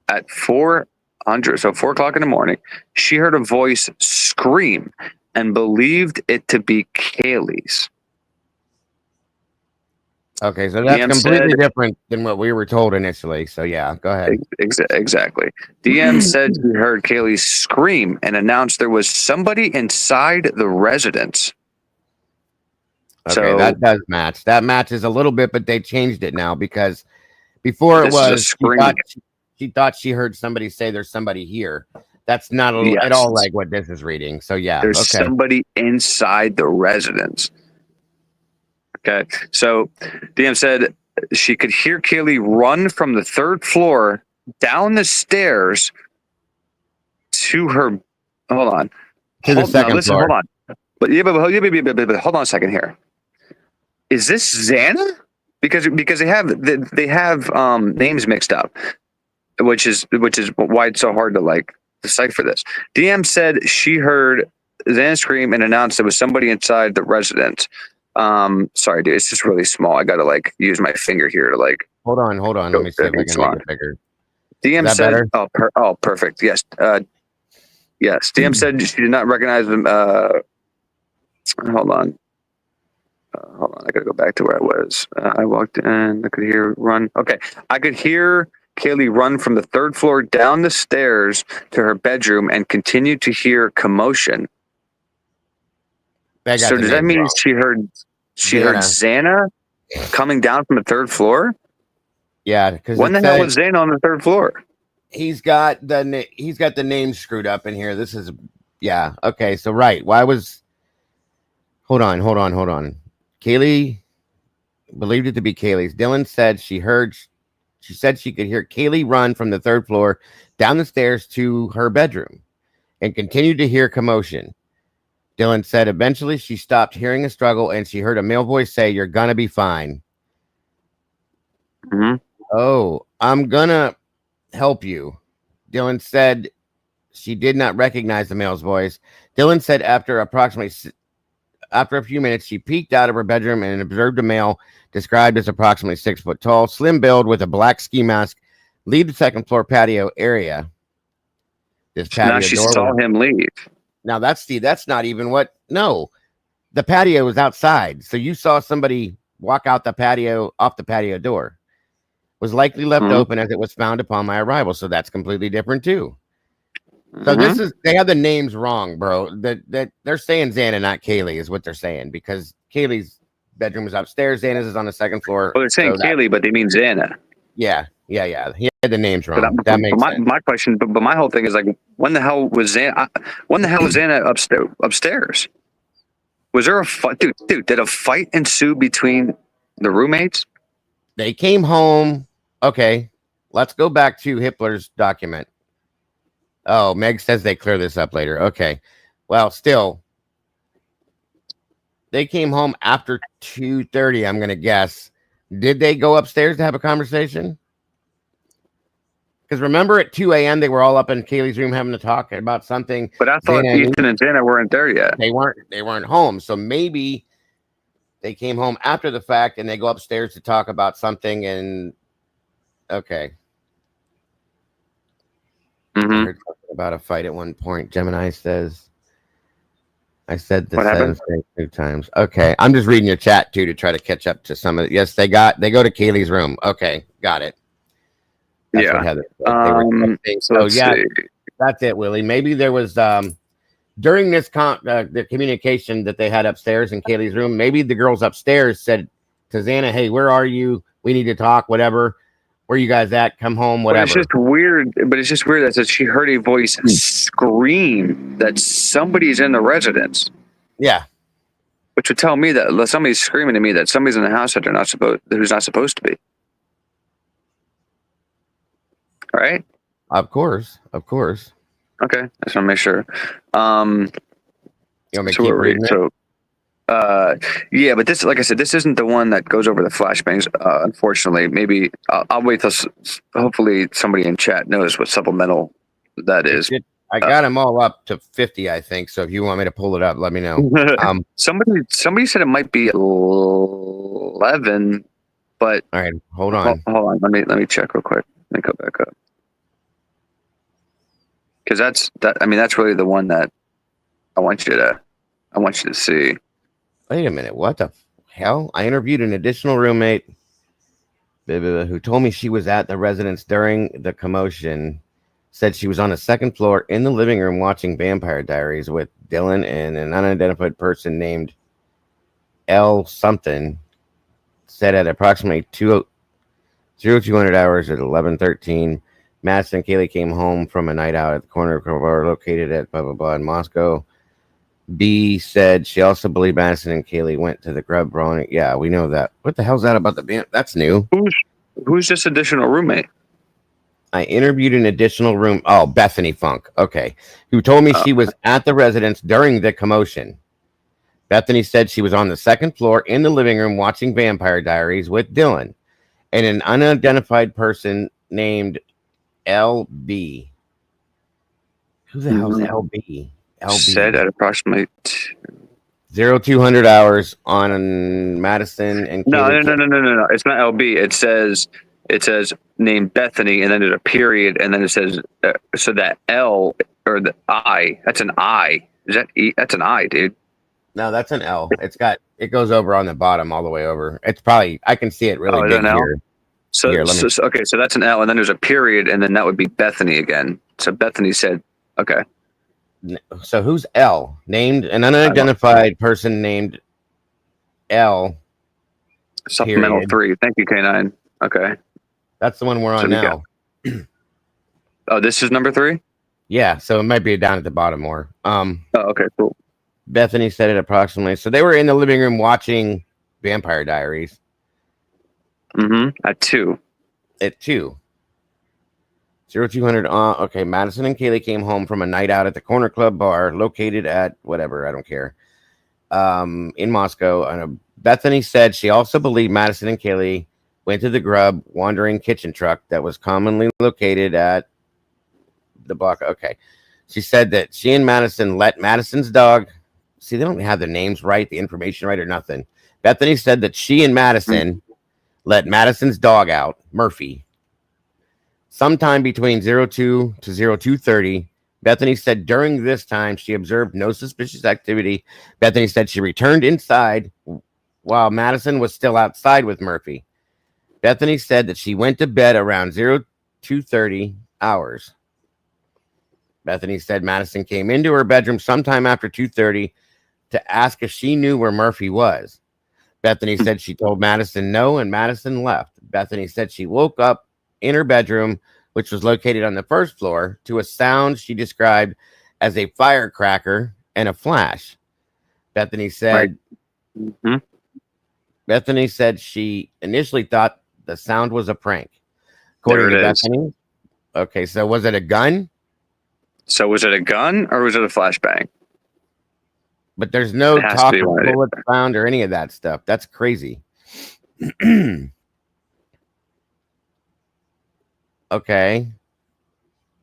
at 4:00, so 4 o'clock in the morning, she heard a voice scream and believed it to be Kaylee's. Okay, so that's completely different than what we were told initially. So yeah, go ahead. Exactly. DM said he heard Kaylee scream and announced there was somebody inside the residence. Okay, so that does match. That matches a little bit, but they changed it now, because before it was she thought she heard somebody say there's somebody here. That's not at all like what this is reading. So yeah, there's somebody inside the residence. Okay, so DM said she could hear Kaylee run from the third floor down the stairs to her. Hold on. To the second floor. Hold on. But hold on a second here. Is this Xana? Because they have names mixed up, which is why it's so hard to like decipher this. DM said she heard Xana scream and announced there was somebody inside the residence. Sorry, dude, it's just really small. I gotta like use my finger here to like. Hold on. Let me see if I can make it bigger. DM said, "Oh, perfect. Yes, yes." DM said she did not recognize him. Hold on. I gotta go back to where I was. I walked in. I could hear run. Okay, I could hear Kaylee run from the third floor down the stairs to her bedroom and continue to hear commotion. So does that mean she heard Xana coming down from the third floor? Yeah, because When the hell was Zane on the third floor? he's got the name screwed up in here. This is okay. So right, why was hold on. Kaylee believed it to be Kaylee's. Dylan said she said she could hear Kaylee run from the third floor down the stairs to her bedroom and continued to hear commotion. Dylan said eventually she stopped hearing a struggle and she heard a male voice say, "You're gonna be fine." Mm-hmm. Oh, I'm gonna help you. Dylan said she did not recognize the male's voice. Dylan said after a few minutes, she peeked out of her bedroom and observed a male described as approximately 6 foot tall, slim build with a black ski mask, leave the second floor patio area. This patio Now she door saw him leave. Now that's not even what. No, the patio was outside, so you saw somebody walk out the patio off the patio door. Was likely left open as it was found upon my arrival, so that's completely different too. So this is they have the names wrong, bro. That they're saying Xana, not Kaylee, is what they're saying because Kaylee's bedroom is upstairs. Xana's is on the second floor. Well, they're saying Kaylee, but they mean Xana. Yeah. He had the names wrong. That makes sense. My question, but my whole thing is like, when the hell was Xana? When the hell was Xana upstairs? Was there a fight, dude? Did a fight ensue between the roommates? They came home. Okay, let's go back to Hitler's document. Oh, Meg says they clear this up later. Okay, well, still, they came home after 2:30. I'm gonna guess. Did they go upstairs to have a conversation? Because remember, at 2 a.m. they were all up in Kaylee's room having to talk about something. But I thought Ethan and Xana weren't there yet. They weren't home. So maybe they came home after the fact and they go upstairs to talk about something. And okay. I heard something about a fight at one point. Gemini says, I said the same thing 2 times. Okay. I'm just reading your chat too to try to catch up to some of it. Yes, they go to Kaylee's room. Okay. Got it. That's what Heather said. So that's it, Willie. Maybe there was during this the communication that they had upstairs in Kaylee's room. Maybe the girls upstairs said to Xana, "Hey, where are you? We need to talk. Whatever. Where you guys at? Come home. Whatever." But it's just weird that she heard a voice scream that somebody's in the residence. Yeah, which would tell me that somebody's screaming to me that somebody's in the house that who's not supposed to be. Right? Of course. Okay, I just want to make sure. You want me to keep reading it? Yeah, but this, like I said, this isn't the one that goes over the flashbangs. Unfortunately, maybe I'll wait till hopefully somebody in chat knows what supplemental that is. I got them all up to 50, I think. So if you want me to pull it up, let me know. Somebody said it might be 11, but all right, hold on. Hold on. Let me check real quick. Let me go back up. Because that's really the one that I want you to see. Wait a minute, what the hell? I interviewed an additional roommate who told me she was at the residence during the commotion. Said she was on the second floor in the living room watching Vampire Diaries with Dylan and an unidentified person named L something. Said at approximately 0200 hours at 11:13, Madison and Kaylee came home from a night out at the corner of a bar located at blah blah blah in Moscow. B said she also believed Madison and Kaylee went to the grub bar. Yeah, we know that. What the hell's that about the band? That's new. Who's this additional roommate? I interviewed an additional room. Oh, Bethany Funk. Okay. Who told me she was at the residence during the commotion. Bethany said she was on the second floor in the living room watching Vampire Diaries with Dylan and an unidentified person named LB. Who the hell is LB? LB said at approximately 0200 hours on Madison and Kaylee. No. It's not LB. It says named Bethany, and then there's a period, and then it says so that L or the I. That's an I. Is that E? That's an I, dude. No, that's an L. It goes over on the bottom all the way over. It's probably I can see it really big here. So that's an L, and then there's a period, and then that would be Bethany again. So Bethany said, okay. So who's L? Named an unidentified person named L. Supplemental 3. Thank you, K9. Okay. That's the one we're on now. Oh, this is number 3? Yeah, so it might be down at the bottom more. Oh, okay, cool. Bethany said it approximately. So they were in the living room watching Vampire Diaries. At 2. At 2. 0200. Okay, Madison and Kaylee came home from a night out at the Corner Club bar located at whatever, I don't care, in Moscow. And Bethany said she also believed Madison and Kaylee went to the Grub wandering kitchen truck that was commonly located at the block. Okay. She said that she and Madison let Madison's dog. See, they don't have the names right, the information right, or nothing. Bethany said that she and Madison let Madison's dog out, Murphy, sometime between 02 to 02:30. Bethany said during this time she observed no suspicious activity. Bethany said she returned inside while Madison was still outside with Murphy. Bethany said that she went to bed around 02:30 hours. Bethany said Madison came into her bedroom sometime after 2:30 to ask if she knew where Murphy was. Bethany said she told Madison no, and Madison left. Bethany said she woke up in her bedroom, which was located on the first floor, to a sound she described as a firecracker and a flash. Bethany said, Bethany said she initially thought the sound was a prank. According to Bethany. Okay, so was it a gun? So was it a gun or was it a flashbang? But there's no talk of bullets found or any of that stuff. That's crazy. Okay.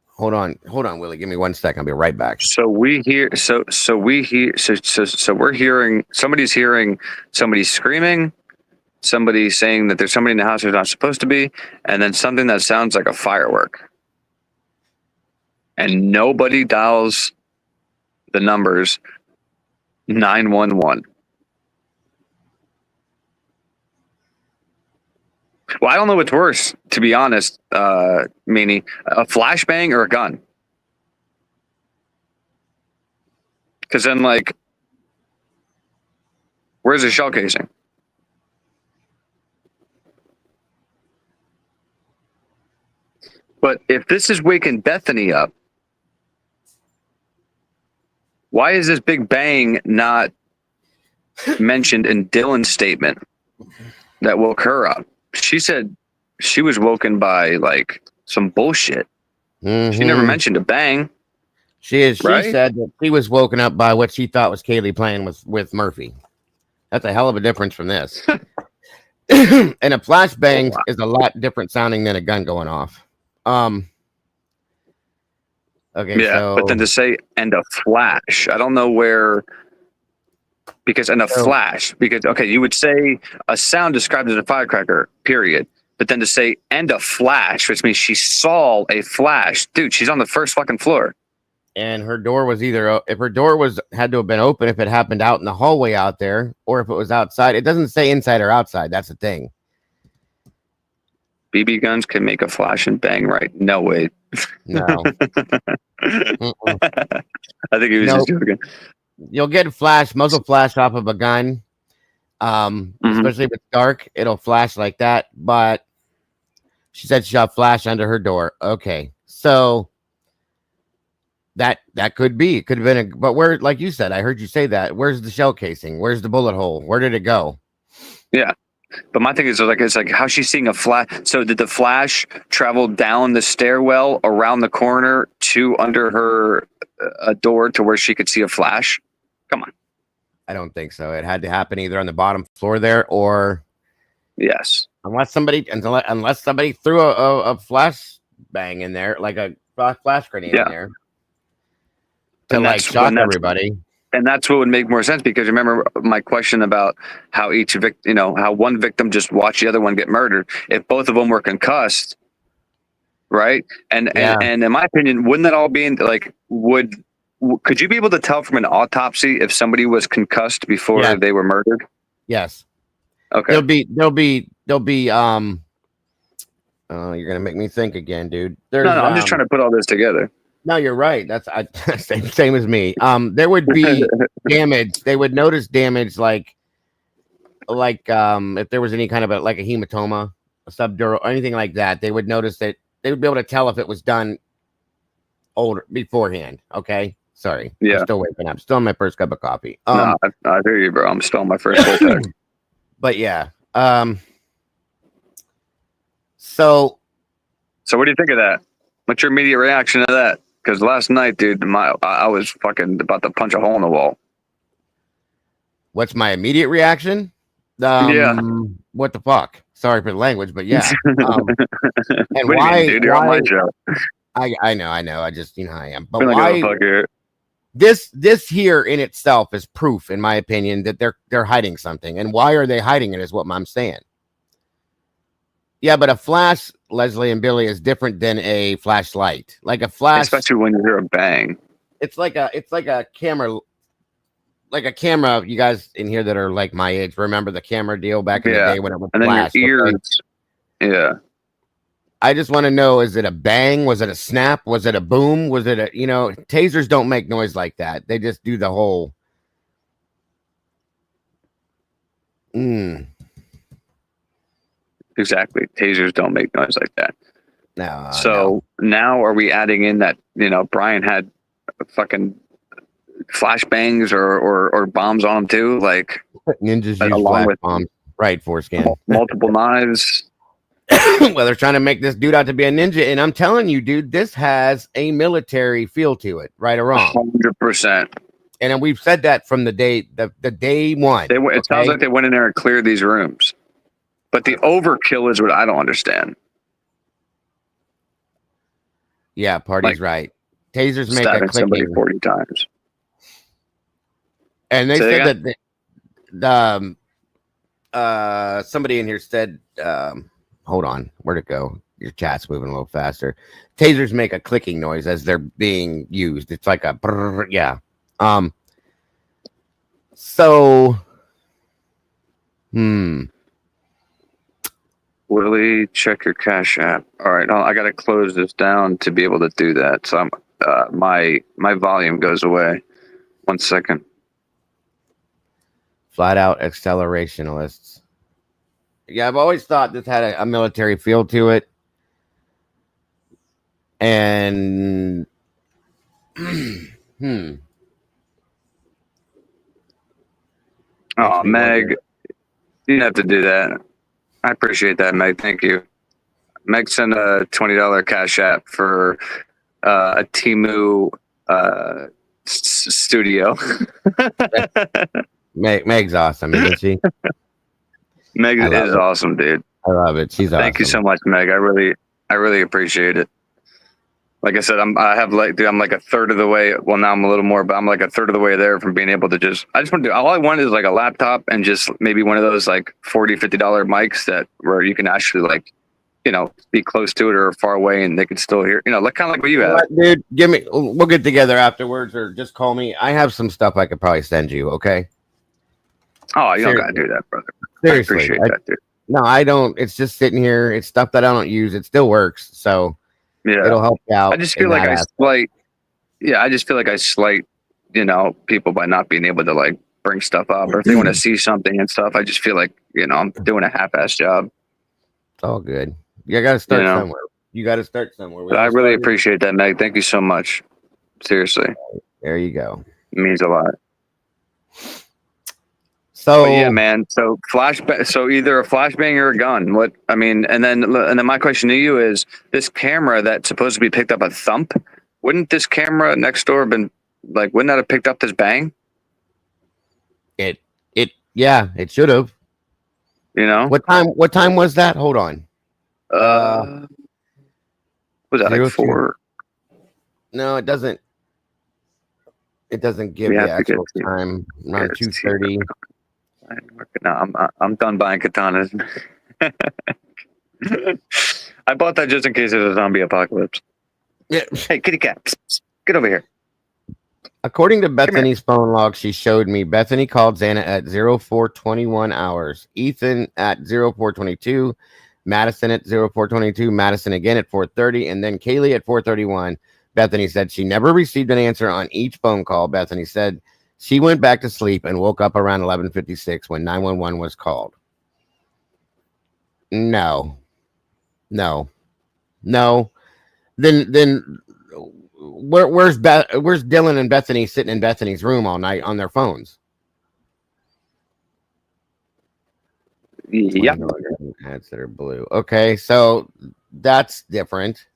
Hold on, Willie. Give me 1 second. I'll be right back. So we're hearing somebody's screaming, somebody saying that there's somebody in the house who's not supposed to be, and then something that sounds like a firework. And nobody dials the numbers 911. Well, I don't know what's worse, to be honest, Meanie. A flashbang or a gun? Because then, like, where's the shell casing? But if this is waking Bethany up, why is this big bang not mentioned in Dylan's statement that woke her up? She said she was woken by like some bullshit. She never mentioned a bang. She said that she was woken up by what she thought was Kaylee playing with Murphy. That's a hell of a difference from this. And a flashbang is a lot different sounding than a gun going off. Okay, yeah, so, but then to say and a flash, I don't know where, because flash, because okay, you would say a sound described as a firecracker, period. But then to say and a flash, which means she saw a flash, dude, she's on the first fucking floor. And her door was if her door had to have been open if it happened out in the hallway out there, or if it was outside. It doesn't say inside or outside. That's the thing. BB guns can make a flash and bang, right? No way. No. I think he was just joking. You'll get muzzle flash off of a gun. Especially if it's dark, it'll flash like that. But she said she saw a flash under her door. Okay. So that could be. It could have been but where, like you said, I heard you say that. Where's the shell casing? Where's the bullet hole? Where did it go? Yeah. But my thing is it's like how's she seeing a flash? So did the flash travel down the stairwell around the corner to under her a door to where she could see a flash? Come on. I don't think so. It had to happen either on the bottom floor there or yes. Unless somebody threw a flash bang in there, like a flash grenade in there to like shock everybody. And that's what would make more sense, because remember my question about how how one victim just watched the other one get murdered. If both of them were concussed, right? And in my opinion, wouldn't that all be in, like, could you be able to tell from an autopsy if somebody was concussed before they were murdered? Yes. Okay. They'll be you're gonna make me think again, dude. No, I'm just trying to put all this together. No, you're right. That's same as me. There would be damage. They would notice damage, like if there was any kind of like a hematoma a subdural, or anything like that, they would notice that they would be able to tell if it was done older beforehand. Okay, sorry, I'm Yeah. still waking up, still on my first cup of coffee. No, I hear you, bro. I'm still on my first full pack. But yeah, so what do you think of that? What's your immediate reaction to that? Because last night, dude, I was fucking about to punch a hole in the wall. what's my immediate reaction? Yeah. What the fuck? Sorry for the language, but yeah. And What do you why? mean, dude? You're on my show. I know. I just, you know, I am. But I'm not why? gonna fuck here. This here in itself is proof, in my opinion, that they're hiding something. And why are they hiding it? Is what I'm saying. Yeah, but a flash, Leslie and Billy, is different than a flashlight. Like a flash, Especially when you hear a bang. it's like a camera. Like a camera, you guys in here that are like my age, remember the camera deal back in the day when it would and flash? then your ears. Okay? Yeah. I just want to know, is it a bang? Was it a snap? Was it a boom? Was it tasers don't make noise like that. They just do the whole. Exactly. Tasers don't make noise like that. No. So now are we adding in that, Brian had fucking flashbangs or bombs on him too? Like ninjas use flash bombs. Right, foreskin. Multiple knives. Well, they're trying to make this dude out to be a ninja. And I'm telling you, dude, this has a military feel to it, right or wrong. 100%. And then we've said that from the day one. It sounds like they went in there and cleared these rooms. But the overkill is what I don't understand. Yeah, Party's right. Tasers make a clicking 40 times. And they said that somebody in here said, hold on, where'd it go? Your chat's moving a little faster. Tasers make a clicking noise as they're being used. It's like a brrr, yeah. So Willie, check your Cash App. All right, I got to close this down to be able to do that. So my volume goes away. 1 second. Flat out accelerationalists. Yeah, I've always thought this had a military feel to it. And Oh, Meg, you didn't have to do that. I appreciate that, Meg. Thank you. Meg sent a $20 Cash App for a Temu studio. Meg's awesome, isn't she? Meg is awesome, dude. I love it. She's awesome. Thank you so much, Meg. I really appreciate it. Like I said, I'm like a third of the way. Well, now I'm a little more, but I'm like a third of the way there from being able to I just want to do, all I want is like a laptop and just maybe one of those like $40, $50 mics where you can actually like, be close to it or far away and they can still hear, like kind of like what you have. Dude, we'll get together afterwards or just call me. I have some stuff I could probably send you. Okay. Oh, you don't got to do that, brother. Seriously. I appreciate that, dude. No, I don't. It's just sitting here. It's stuff that I don't use. It still works. So yeah, it'll help you out. I just feel like I slight, people by not being able to like bring stuff up or if they want to see something and stuff. I just feel like, I'm doing a half-ass job. It's all good. You got to start somewhere. You got to start somewhere. I really appreciate that, Meg. Thank you so much. Seriously. There you go. It means a lot. So yeah, man. So So either a flashbang or a gun. And then my question to you is: this camera that's supposed to be picked up a thump, wouldn't this camera next door have been like? Wouldn't that have picked up this bang? It should have. What time was that? Hold on. Was that like 4? No, it doesn't. It doesn't give the actual time. Around 2:30. No, I'm done buying katanas. I bought that just in case there's a zombie apocalypse. Yeah. Hey, kitty cat, get over here. According to Bethany's phone log, she showed me Bethany called Xana at 04:21 hours, Ethan at 04:22, Madison at 04:22, Madison again at 4:30, and then Kaylee at 4:31. Bethany said she never received an answer on each phone call. Bethany said she went back to sleep and woke up around 11:56 when 911 was called. No. No. Then where's Dylan and Bethany sitting in Bethany's room all night on their phones? Yep. Ads that are blue. Okay, so that's different.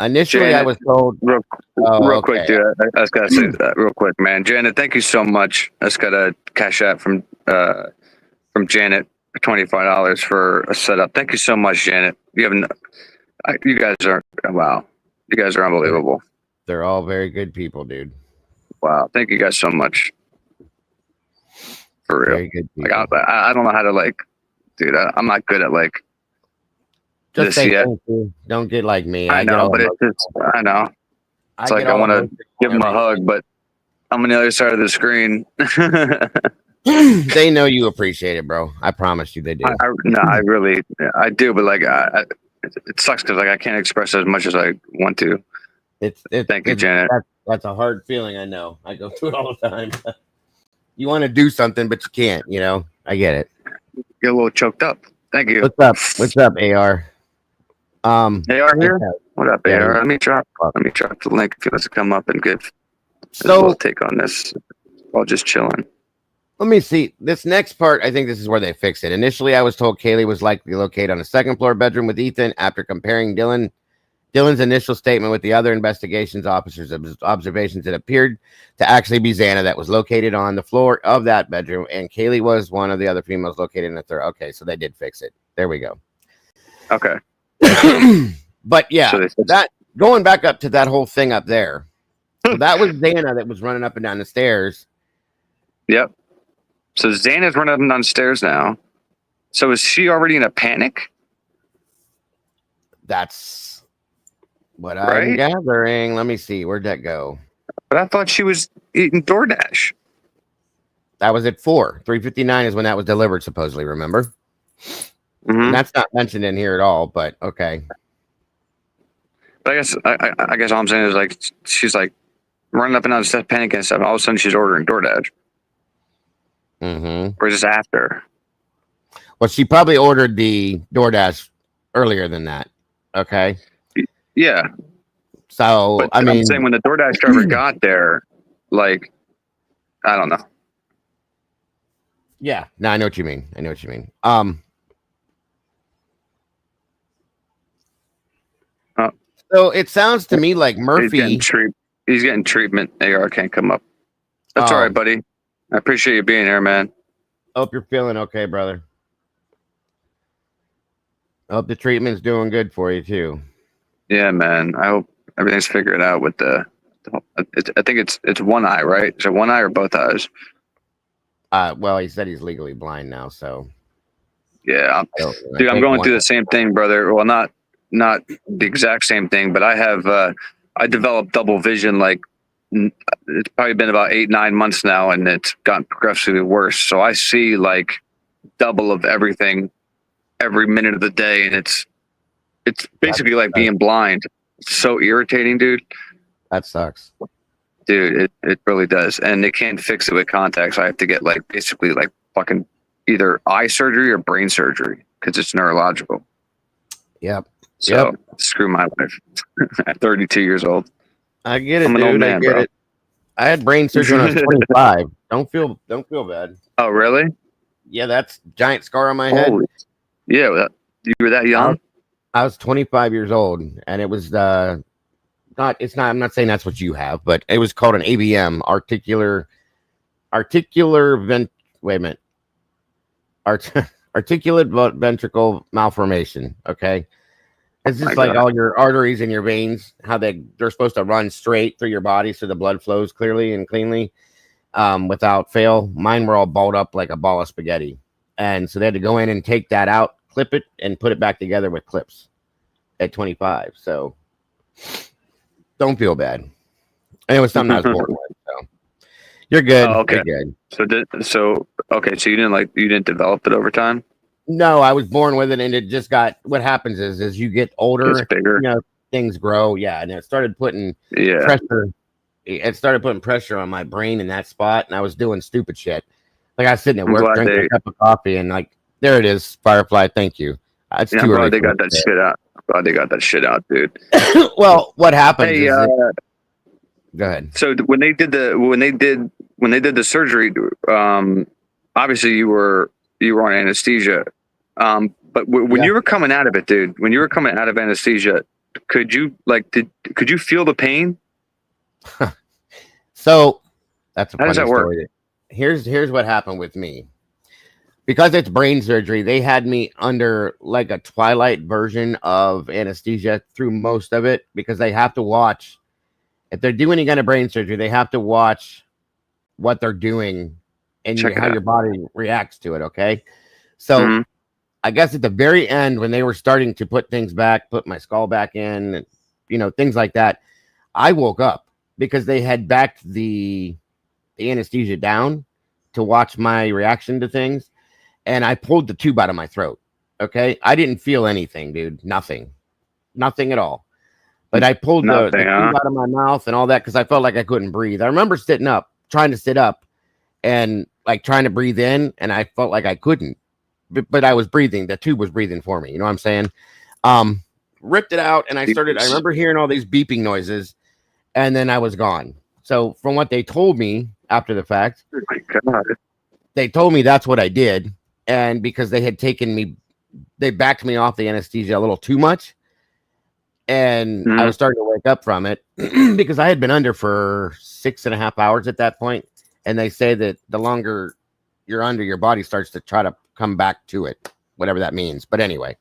Initially, Janet, I was told. Real quick, dude. I just gotta say that real quick, man. Janet, thank you so much. I just got a cash app from Janet for $25 for a setup. Thank you so much, Janet. You guys are wow. You guys are unbelievable. They're all very good people, dude. Wow, thank you guys so much. For real. Very good people. Like I don't know how to like, dude. I'm not good at like. Just say thank you. Don't get like me. I know, but I know. It's like I want to give them a hug, but I'm on the other side of the screen. They know you appreciate it, bro. I promise you, they do. I do, but like, it sucks because like I can't express as much as I want to. Thank you, Janet. That's a hard feeling. I know. I go through it all the time. You want to do something, but you can't. You know, I get it. Get a little choked up. Thank you. What's up, AR? AR here. What up, AR? Let me drop the link if you want to come up and give a little take on this. While just chilling. Let me see. This next part, I think this is where they fix it. Initially, I was told Kaylee was likely located on a second floor bedroom with Ethan. After comparing Dylan's initial statement with the other investigations officers' observations, it appeared to actually be Xana that was located on the floor of that bedroom, and Kaylee was one of the other females located in the third. Okay, so they did fix it. There we go. Okay. But yeah, so that going back up to that whole thing up there, so that was Xana that was running up and down the stairs. Yep. So Xana's running up and down the stairs now. So is she already in a panic? That's what I'm gathering. Let me see. Where'd that go? But I thought she was eating DoorDash. That was at 4. 3:59 is when that was delivered, supposedly, remember? Mm-hmm. And that's not mentioned in here at all, but okay. But I guess all I'm saying is like she's like running up and down the steps, panicking and stuff. And all of a sudden she's ordering DoorDash. Mm-hmm. Or just after? Well, she probably ordered the DoorDash earlier than that. Okay. Yeah. So but I'm saying when the DoorDash driver got there, like, I don't know. Yeah. No, I know what you mean. So it sounds to me like Murphy. He's getting treatment. AR can't come up. That's all right, buddy. I appreciate you being here, man. Hope you're feeling okay, brother. Hope the treatment's doing good for you too. Yeah, man. I hope everything's figured out with I think it's one eye, right? Is it one eye or both eyes? Well, he said he's legally blind now, so. Yeah, dude, I'm going through the same thing, brother. Well, not the exact same thing, but I developed double vision like. It's probably been about 8-9 months now, and it's gotten progressively worse. So I see like double of everything every minute of the day, and it's basically like being blind. It's so irritating, dude. That sucks, dude. It really does, and they can't fix it with contacts. I have to get like basically like fucking either eye surgery or brain surgery because it's neurological. Yep. So screw my life. At 32 years old. I get it, dude. I get it. I had brain surgery when I was 25. Don't feel bad. Oh, really? Yeah, that's giant scar on my head. Yeah, you were that young? I was 25 years old, and it was I'm not saying that's what you have, but it was called an AVM, articulate ventricle malformation. Okay. It's just like all your arteries and your veins, how they're supposed to run straight through your body so the blood flows clearly and cleanly without fail. Mine were all balled up like a ball of spaghetti. And so they had to go in and take that out, clip it, and put it back together with clips at 25. So don't feel bad. And it was something I was born with. So you're good. Oh, okay. You're good. So you didn't develop it over time? No, I was born with it, and it just got. What happens is, as you get older, it's bigger. Things grow. Yeah, and it started putting pressure. It started putting pressure on my brain in that spot, and I was doing stupid shit. Like I was sitting at work drinking a cup of coffee, and like there it is, Firefly. Thank you. It's Yeah, too I'm glad early. they got that shit out. Glad they got that shit out, dude. Well, what happens Hey, is go ahead. so when they did the surgery, obviously you were on anesthesia. But when Yeah. you were coming out of it, dude, when you were coming out of anesthesia, could you feel the pain? So that's a How does funny that work? story. Here's what happened with me. Because it's brain surgery, they had me under like a twilight version of anesthesia through most of it because they have to watch. If they're doing any kind of brain surgery, they have to watch what they're doing and Check it how out. your body reacts to it. Okay. So Mhm. I guess at the very end, when they were starting to put things back, put my skull back in, things like that, I woke up because they had backed the anesthesia down to watch my reaction to things. And I pulled the tube out of my throat. Okay. I didn't feel anything, dude. Nothing at all. But I pulled the Nothing, huh? tube out of my mouth and all that because I felt like I couldn't breathe. I remember trying to sit up and like trying to breathe in, and I felt like I couldn't. But I was breathing. The tube was breathing for me. You know what I'm saying? Ripped it out, and I remember hearing all these beeping noises, and then I was gone. So from what they told me after the fact, Oh my God. they told me that's what I did. And because they had they backed me off the anesthesia a little too much. And I was starting to wake up from it because I had been under for 6.5 hours at that point. And they say that the longer you're under, your body starts to try to come back to it, whatever that means. But anyway,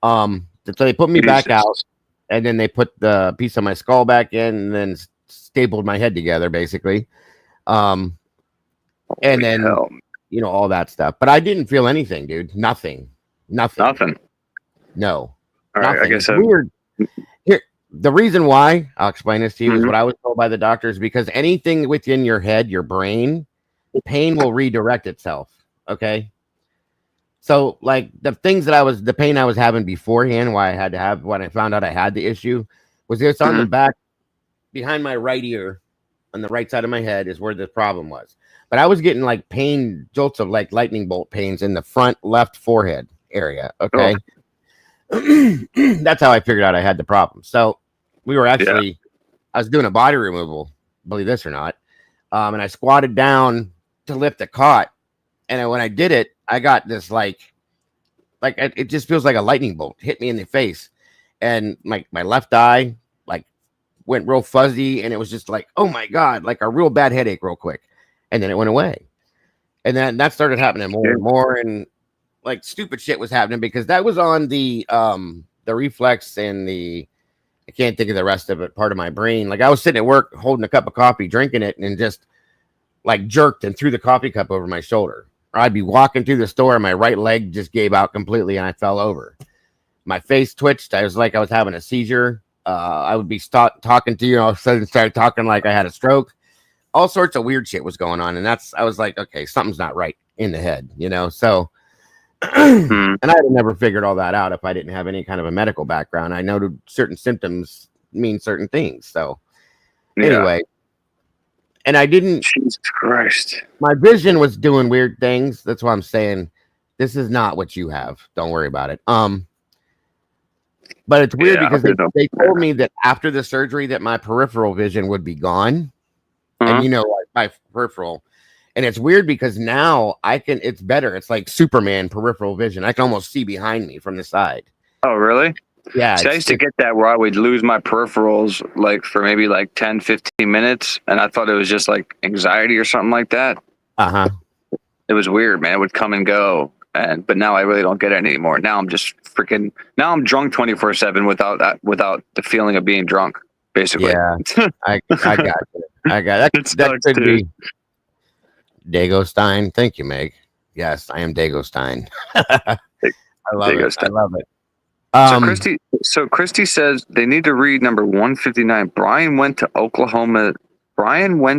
so they put me back out, and then they put the piece of my skull back in and then stapled my head together, basically. And then, all that stuff. But I didn't feel anything, dude. Nothing. No. All right, Nothing. I guess Weird. Here, the reason why I'll explain this to you is Mhm. what I was told by the doctors, because anything within your head, your brain, pain will redirect itself. Okay. So, like the pain I was having beforehand, why I had to have when I found out I had the issue, was it's on the back behind my right ear, on the right side of my head is where the problem was. But I was getting like pain jolts of like lightning bolt pains in the front left forehead area. Okay. That's how I figured out I had the problem. So we were I was doing a body removal, believe this or not. And I squatted down to lift a cot. And when I did it, I got this it just feels like a lightning bolt hit me in the face. And my left eye went real fuzzy, and it was just like, oh my God, like a real bad headache real quick. And then it went away. And then that started happening more and more. And like stupid shit was happening because that was on the reflex and I can't think of the rest of it, part of my brain. Like I was sitting at work holding a cup of coffee, drinking it, and just like jerked and threw the coffee cup over my shoulder. Or I'd be walking through the store and my right leg just gave out completely and I fell over. My face twitched. I was like I was having a seizure. I would be talking to you, all of a sudden started talking like I had a stroke. All sorts of weird shit was going on. And I was like, okay, something's not right in the head, So and I had never figured all that out if I didn't have any kind of a medical background. I know certain symptoms mean certain things. So anyway, and I didn't. Jesus Christ. My vision was doing weird things. That's why I'm saying this is not what you have. Don't worry about it. But it's weird because they told me that after the surgery that my peripheral vision would be gone. And my peripheral. And it's weird because now it's better. It's like Superman peripheral vision. I can almost see behind me from the side. Oh, really? Yeah. See, I used to get that where I would lose my peripherals like for maybe like 10, 15 minutes. And I thought it was just like anxiety or something like that. It was weird, man. It would come and go. But now I really don't get it anymore. Now I'm just I'm drunk 24/7 without the feeling of being drunk, basically. Yeah. I got it. I got that. That could be Dagostein. Thank you, Meg. Yes, I am Dagostein. I love it. So Christy says they need to read number 159. Brian went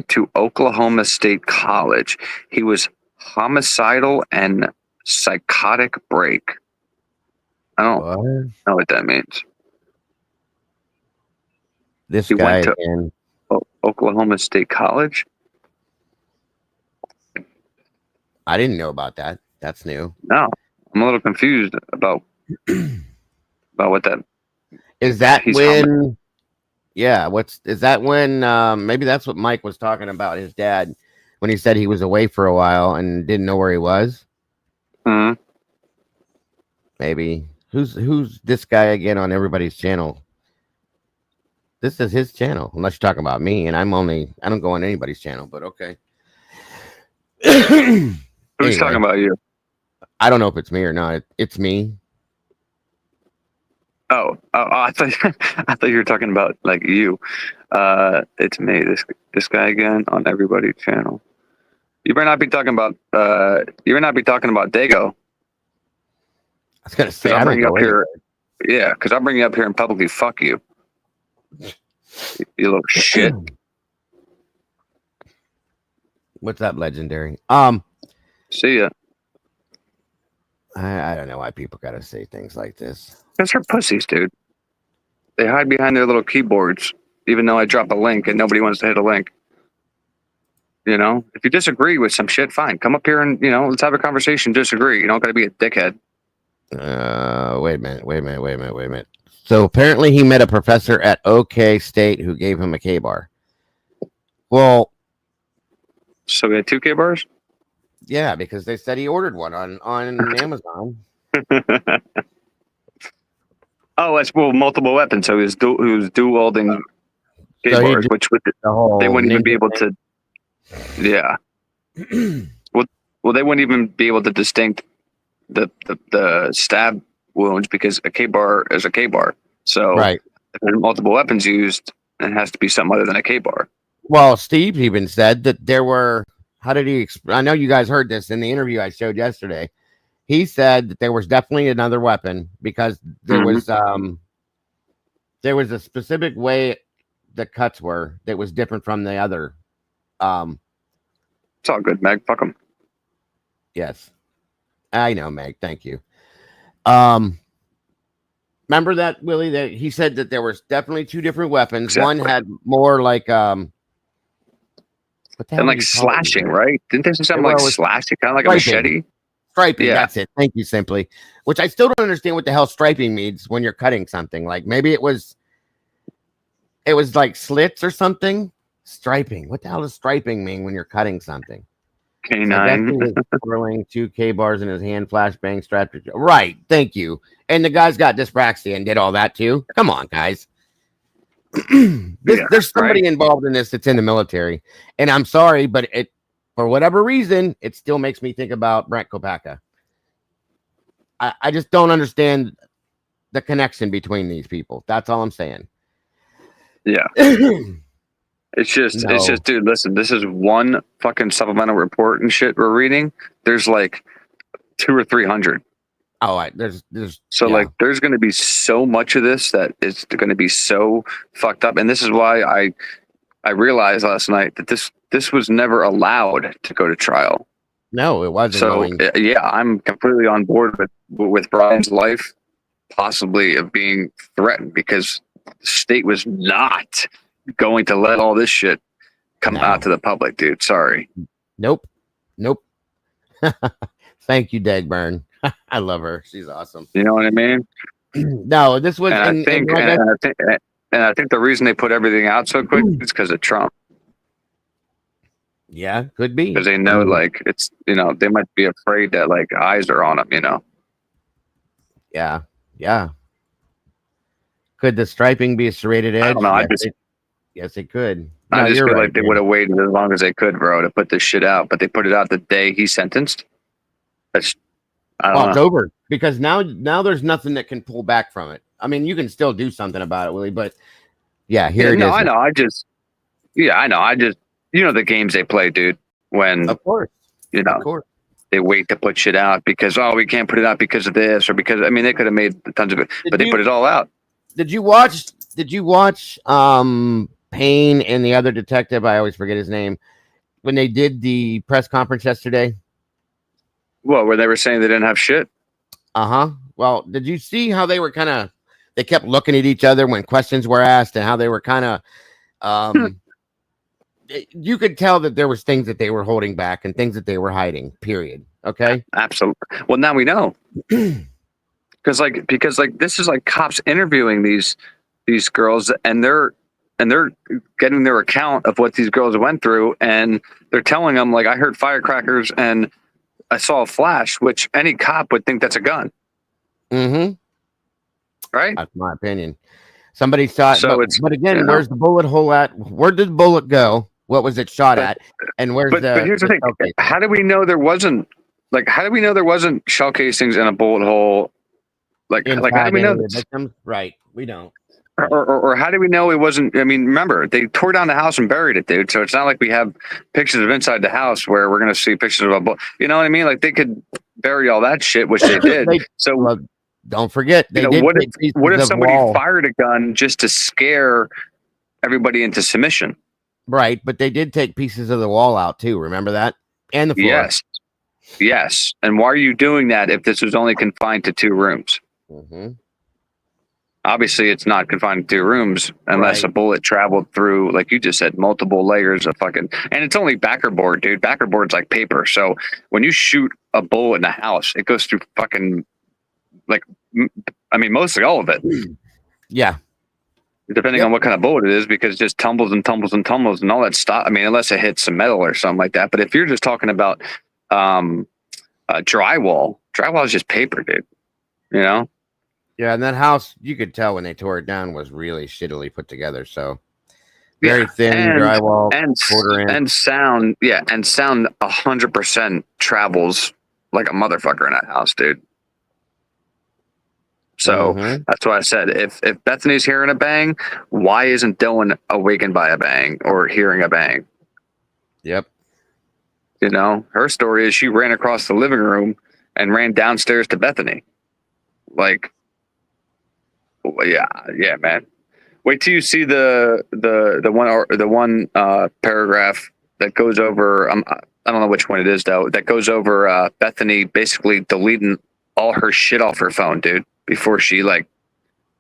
to Oklahoma State College. He was homicidal and psychotic break. I don't know what that means. He went to Oklahoma State College. I didn't know about that. That's new. No, I'm a little confused about About what that Is that he's when? Yeah, is that when? Maybe that's what Mike was talking about. His dad, when he said he was away for a while and didn't know where he was. humming. Maybe who's this guy again on everybody's channel? This is his channel, unless you're talking about me, and I don't go on anybody's channel, but okay. Who's talking about you? I don't know if it's me or not. It's me. Oh, I thought I thought you were talking about like you. It's me. This guy again on everybody's channel. You better not be talking about. You better not be talking about Dago. I was gonna say I'll I don't bring you go up here. anywhere. Yeah, because I'll bring you up here and publicly fuck you. You little shit. What's up, legendary? See ya. I don't know why people gotta say things like this. Because they're pussies, dude. They hide behind their little keyboards, even though I drop a link and nobody wants to hit a link. You know, if you disagree with some shit, fine. Come up here and, let's have a conversation. Disagree. You don't got to be a dickhead. Wait a minute. So apparently he met a professor at OK State who gave him a K-bar. Well, so we had 2 K-bars? Yeah, because they said he ordered one on Amazon. Oh, that's multiple weapons. So he was dual wielding K-bars, which they wouldn't even be able to. Yeah. well, they wouldn't even be able to distinct the stab wounds because a K-bar is a K-bar. So right. If there are multiple weapons used, it has to be something other than a K-bar. Well, Steve even said that there were. How did he? I know you guys heard this in the interview I showed yesterday. He said that there was definitely another weapon because there was a specific way the cuts were that was different from the other. It's all good, Meg. Fuck them. Yes, I know, Meg. Thank you. Remember that, Willie? That he said that there was definitely 2 different weapons. Exactly. One had more like and like slashing, right? Didn't they say something like slashing, kind of like a machete? Striping, yeah. That's it. Thank you, Simply. Which I still don't understand what the hell striping means when you're cutting something. Like maybe it was like slits or something. Striping. What the hell does striping mean when you're cutting something? K9. So twirling 2 K-bars in his hand, flashbang strapped. Right. Thank you. And the guy's got dyspraxia and did all that too. Come on, guys. There's somebody involved in this that's in the military, and I'm sorry, but it, for whatever reason, it still makes me think about Brent Kopacka. I just don't understand the connection between these people. That's all I'm saying. Yeah. It's just, dude, listen, this is one fucking supplemental report and shit we're reading. There's like 200 or 300. Oh, there's like there's going to be so much of this that it's going to be so fucked up, and this is why I realized last night that this was never allowed to go to trial. No, it wasn't. So yeah, I'm completely on board with Brian's life possibly of being threatened because the state was not going to let all this shit come out to the public, dude. Sorry. Nope. Thank you, Dagburn. I love her. She's awesome. You know what I mean? No, this was. And I think the reason they put everything out so quick is because of Trump. Yeah, could be. Because they know, like, it's, they might be afraid that, like, eyes are on them, Yeah. Could the striping be a serrated edge? I don't know. Yes, it could. I just feel like they would have waited as long as they could, bro, to put this shit out. But they put it out the day he sentenced. It's over because now there's nothing that can pull back from it. I mean, you can still do something about it, Willie, but it is. No, I know. I just the games they play, dude. When of course, they wait to put shit out because we can't put it out because of this or because they could have made tons of it, but they put it all out. Did you watch Payne and the other detective? I always forget his name. When they did the press conference yesterday. Well, where they were saying they didn't have shit. Well, did you see how they were they kept looking at each other when questions were asked and how they were you could tell that there was things that they were holding back and things that they were hiding, period. Okay. Absolutely. Well, now we know. because this is like cops interviewing these girls, and they're getting their account of what these girls went through, and they're telling them like, I heard firecrackers and I saw a flash, which any cop would think that's a gun, Mm-hmm. right? That's my opinion. Somebody shot, So but again, where's the bullet hole at? Where did the bullet go? What was it shot at? And where's but here's the thing: how do we know there wasn't shell casings in a bullet hole? Like how do we know this? Victims? Right, we don't. Or how do we know it wasn't? I mean, remember, they tore down the house and buried it, dude. So it's not like we have pictures of inside the house where we're going to see pictures of a bullet. You know what I mean? Like they could bury all that shit, which they did. Don't forget, what if somebody fired a gun just to scare everybody into submission? Right, but they did take pieces of the wall out too. Remember that? And the floor. Yes. And why are you doing that if this was only confined to 2 rooms? Mm-hmm. Obviously, it's not confined to 2 rooms unless a bullet traveled through, like you just said, multiple layers of fucking. And it's only backer board, dude. Backer board's like paper. So when you shoot a bullet in a house, it goes through fucking, like, I mean, mostly all of it. Yeah. Depending on what kind of bullet it is, because it just tumbles and tumbles and tumbles and all that stuff. I mean, unless it hits some metal or something like that. But if you're just talking about drywall is just paper, dude. You know? Yeah, and that house, you could tell when they tore it down, was really shittily put together. So very thin drywall, quarter inch. And sound, and sound 100% travels like a motherfucker in that house, dude. So that's why I said, if Bethany's hearing a bang, why isn't Dylan awakened by a bang or hearing a bang? Yep. You know, her story is she ran across the living room and ran downstairs to Bethany. Like, yeah, man. Wait till you see the one paragraph that goes over. I don't know which one it is though. That goes over Bethany basically deleting all her shit off her phone, dude, before she like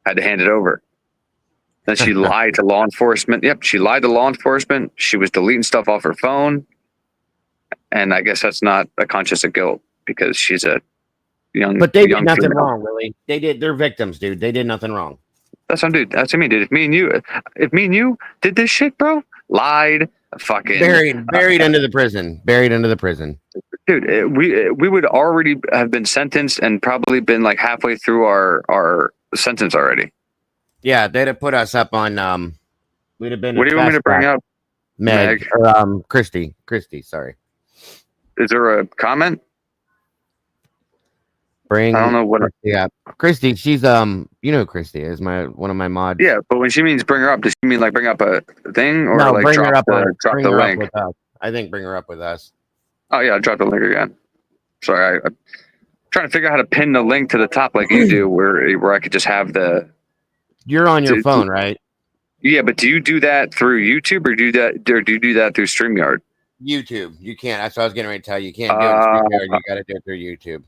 had to hand it over. Then she lied to law enforcement. Yep, she lied to law enforcement. She was deleting stuff off her phone, and I guess that's not a conscience of guilt because she's a young. But they did nothing wrong, Willie. They're victims, dude. They did nothing wrong. That's what, dude. That's what I mean, dude. If me and you did this shit, bro, lied, fucking buried under the prison, dude. We would already have been sentenced and probably been like halfway through our sentence already. Yeah, they'd have put us up on. We'd have been. What do you want me to bring up, Meg? Or Christy. Sorry. Is there a comment? I don't know what. Yeah, Christy. She's you know, Christy is one of my mods. Yeah, but when she means bring her up, does she mean like bring up a thing or no, like bring drop her up drop the link? With us. I think bring her up with us. Oh yeah, drop the link again. Sorry, I'm trying to figure out how to pin the link to the top like you do, where I could just have the. You're on your phone, right? Yeah, but do you do that through YouTube or do you do that through StreamYard? YouTube. You can't. That's what I was getting ready to tell you. You can't do it StreamYard. You got to do it through YouTube.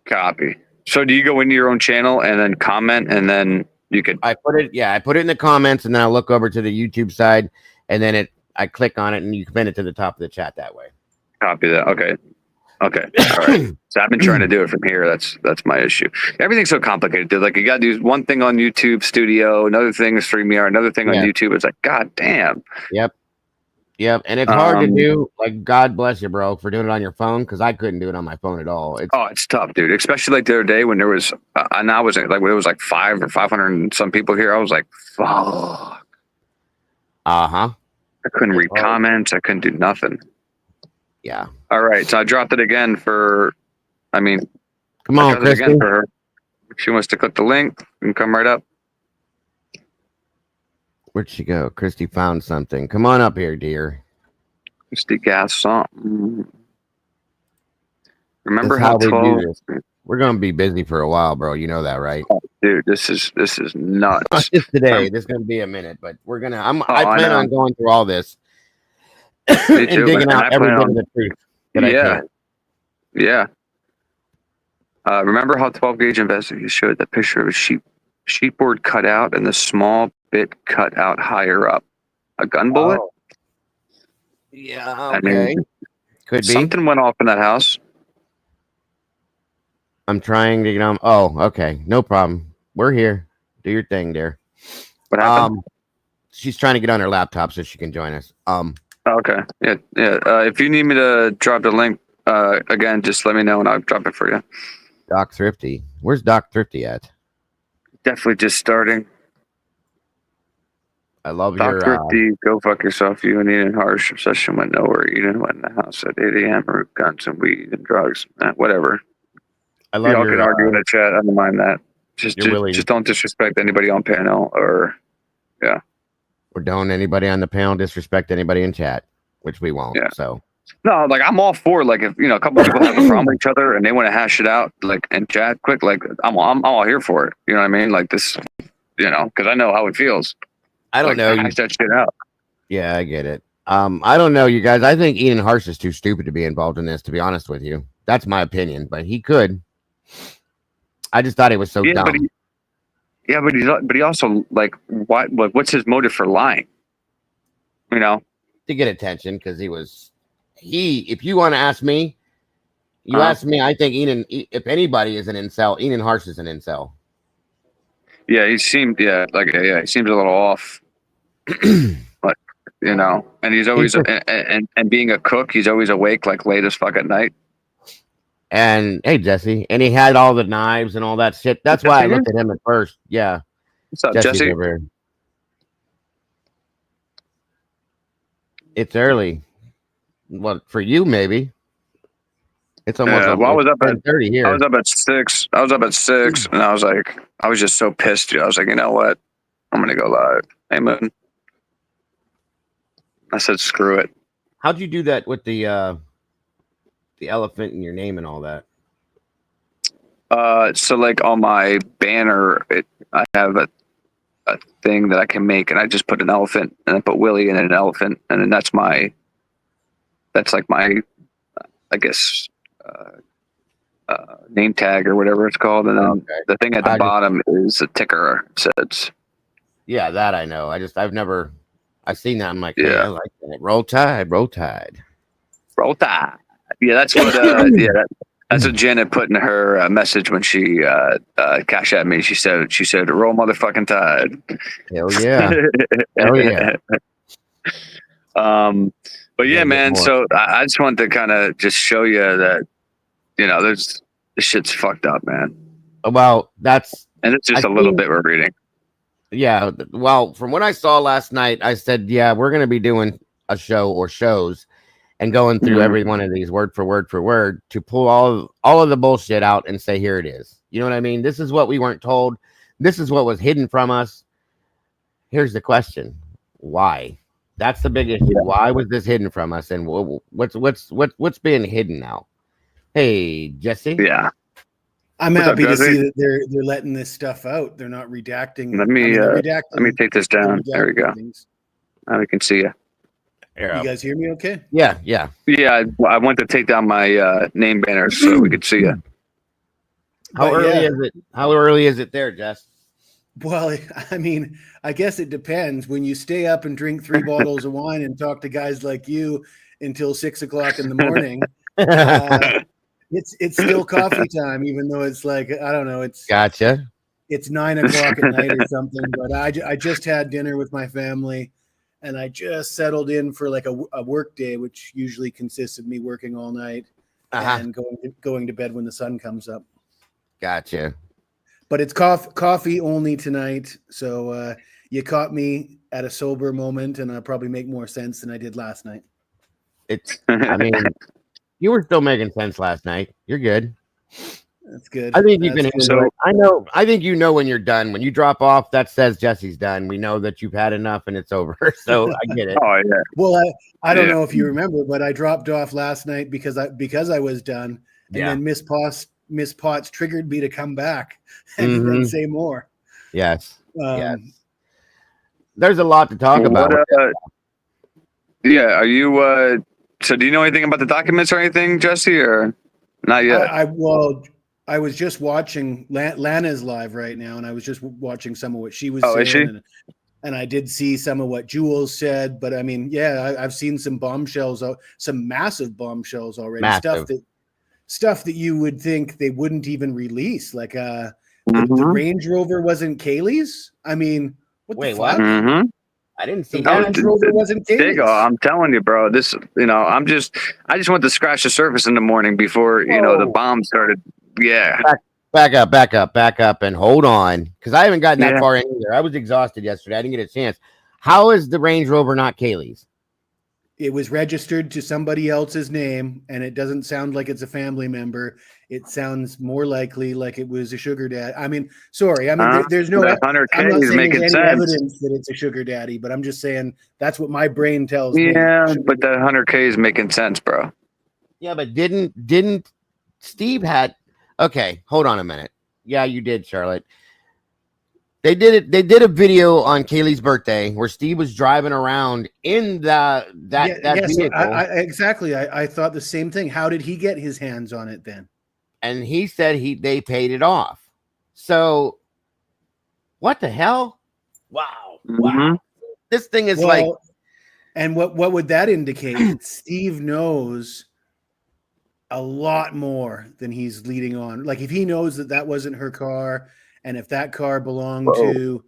Copy. So do you go into your own channel and then comment and then you could? I put it in the comments and then I look over to the YouTube side and then I click on it and you can pin it to the top of the chat that way. Copy that. Okay. All right. So I've been trying to do it from here. That's my issue. Everything's so complicated, dude. Like you got to do one thing on YouTube Studio, another thing is StreamYard, another thing on YouTube. It's like, God damn. Yep, and it's hard to do. Like, God bless you, bro, for doing it on your phone because I couldn't do it on my phone at all. It's tough, dude. Especially like the other day when there was, and I was like, when it was like 500 or 500 and some people here. I was like, fuck. I couldn't read comments. I couldn't do nothing. Yeah. All right, so I dropped it again for. I mean, come on, Christy. Again for her. If she wants to click the link and come right up. Where'd she go? Christy found something. Come on up here, dear. Christy got something. Remember how we do this? We're gonna be busy for a while, bro. You know that, right? Oh, dude, this is nuts. Not just today. This is gonna be a minute, but we're gonna. I plan on going through all this and digging out every bit of the truth that I can. Yeah. Remember how 12 gauge investigators showed that picture of a sheetboard cut out and the small bit cut out higher up? A gun bullet? Oh. Yeah, okay. I mean, could be. Something went off in that house. I'm trying to get on. Oh, okay. No problem. We're here. Do your thing, dear. What happened? She's trying to get on her laptop so she can join us. Oh, okay. Yeah. If you need me to drop the link again, just let me know and I'll drop it for you. Doc Thrifty. Where's Doc Thrifty at? Definitely just starting. I love Doc your Thrifty, go fuck yourself. You and Eden harsh obsession went nowhere. Eden went in the house at 8 a.m. Root guns and weed and drugs. Whatever. I love Y'all your can argue in the chat. I don't mind that. Just don't disrespect anybody on panel or or don't anybody on the panel disrespect anybody in chat, which we won't. Yeah. So no, like I'm all for like if a couple people have a problem with each other and they want to hash it out like in chat quick, like I'm all here for it. You know what I mean? Like this, because I know how it feels. I don't know. Hash that shit out. Yeah, I get it. I don't know, you guys. I think Ian Harsh is too stupid to be involved in this, to be honest with you. That's my opinion, but he could. I just thought he was so dumb. But he also like what's his motive for lying? To get attention, because if you want to ask me, ask me, I think if anybody is an incel, Ian Harsh is an incel. Yeah, he seemed he seems a little off. But and he's always and being a cook, he's always awake like late as fuck at night. And hey, Jesse, and he had all the knives and all that shit. That's why I looked at him at first. Yeah. What's up, Jesse? It's early. Well, for you, maybe. It's almost. I was up at 30 here. I was up at 6. And I was just so pissed, dude. I was like, you know what? I'm gonna go live. Hey, Moon. I said, screw it. How'd you do that with the elephant in your name and all that? So like on my banner, I have a thing that I can make, and I just put an elephant, and I put Willie in an elephant, and then that's like my, I guess, name tag or whatever it's called, and then the thing at the bottom is a ticker. It says. Yeah, that I know. I've seen that. I'm like, yeah, hey, I like that. Roll Tide, Roll Tide, Roll Tide. Yeah, that's what. That's what Janet put in her message when she cashed at me. She said, "Roll motherfucking Tide." Hell yeah, hell yeah. But yeah, man. So I just wanted to kind of just show you that, this shit's fucked up, man. Well, and it's just a little bit we're reading. Yeah. Well, from what I saw last night, I said, yeah, we're going to be doing a show or shows and going through every one of these word for word to pull all of the bullshit out and say, here it is. You know what I mean? This is what we weren't told. This is what was hidden from us. Here's the question. Why? That's the big issue. Why was this hidden from us? And what's being hidden now? Hey, Jesse. Yeah. I'm happy to see that they're letting this stuff out. They're not redacting. Let me take this down. There we go. Now we can see you. You guys hear me okay? Yeah. I went to take down my name banner so we could see you. How early is it? How early is it there, Jess? Well, I mean, I guess it depends. When you stay up and drink 3 bottles of wine and talk to guys like you until 6 o'clock in the morning, it's still coffee time, even though it's like, I don't know. Gotcha. It's 9 o'clock at night or something. But I just had dinner with my family. And I just settled in for like a work day, which usually consists of me working all night and going to bed when the sun comes up. Gotcha. But it's coffee only tonight. So you caught me at a sober moment, and I'll probably make more sense than I did last night. I mean, you were still making sense last night. You're good. That's good. I think you can handle it. I think when you're done. When you drop off, that says Jesse's done. We know that you've had enough and it's over. So I get it. Oh yeah. Well, I don't know if you remember, but I dropped off last night because I was done, and then Miss Potts triggered me to come back and say more. Yes. Yes. There's a lot to talk about. Are you? So do you know anything about the documents or anything, Jesse, or not yet? I was just watching Lana's live right now, and I was just watching some of what she was saying. Is she? And I did see some of what Jules said, but I mean, I've seen some bombshells, some massive bombshells already. stuff that you would think they wouldn't even release. Like the Range Rover wasn't Kaylee's. I mean, Wait, the what? fuck? Mm-hmm. I didn't see The that. Range Rover wasn't Kaylee's. I'm telling you, bro. This, I just went to scratch the surface in the morning before, the bomb started. Yeah. Back up, and hold on, because I haven't gotten that far in either. I was exhausted yesterday. I didn't get a chance. How is the Range Rover not Kaylee's? It was registered to somebody else's name, and it doesn't sound like it's a family member. It sounds more likely like it was a sugar daddy. I mean, sorry. I mean, there's no. That 100K I'm not is saying making there's any sense. evidence that it's a sugar daddy, but I'm just saying that's what my brain tells me. Yeah, but that 100K is making sense, bro. Yeah, but didn't Steve had? Okay, hold on a minute. Yeah, you did, Charlotte. They did it. They did a video on Kaylee's birthday where Steve was driving around in that vehicle. Exactly. I thought the same thing. How did he get his hands on it then? And he said they paid it off. So what the hell? Wow. Mm-hmm. This thing is and what would that indicate? Steve knows a lot more than he's leading on. Like if he knows that wasn't her car, and if that car belonged to,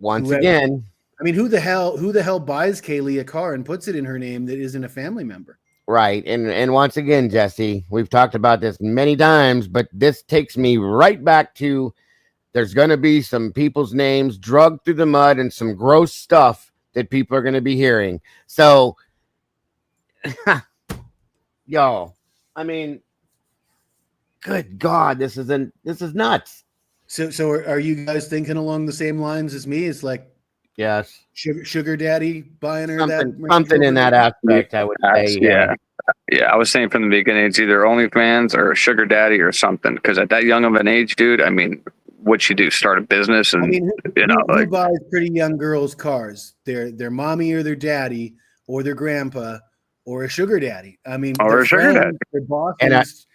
once again, I mean, who the hell buys Kaylee a car and puts it in her name that isn't a family member? Right. And once again, Jesse, we've talked about this many times, but this takes me right back to there's going to be some people's names drugged through the mud and some gross stuff that people are going to be hearing. So, yo, I mean, good God, this is nuts. So are you guys thinking along the same lines as me? It's like, yes, sugar daddy buying her something in that aspect. I would say, yeah. I was saying from the beginning, it's either OnlyFans or sugar daddy or something. Because at that young of an age, dude, I mean, what'd she do? Start a business? And who buys pretty young girls cars? Their mommy or their daddy or their grandpa or a sugar daddy. I mean, or a sugar daddy. Their bosses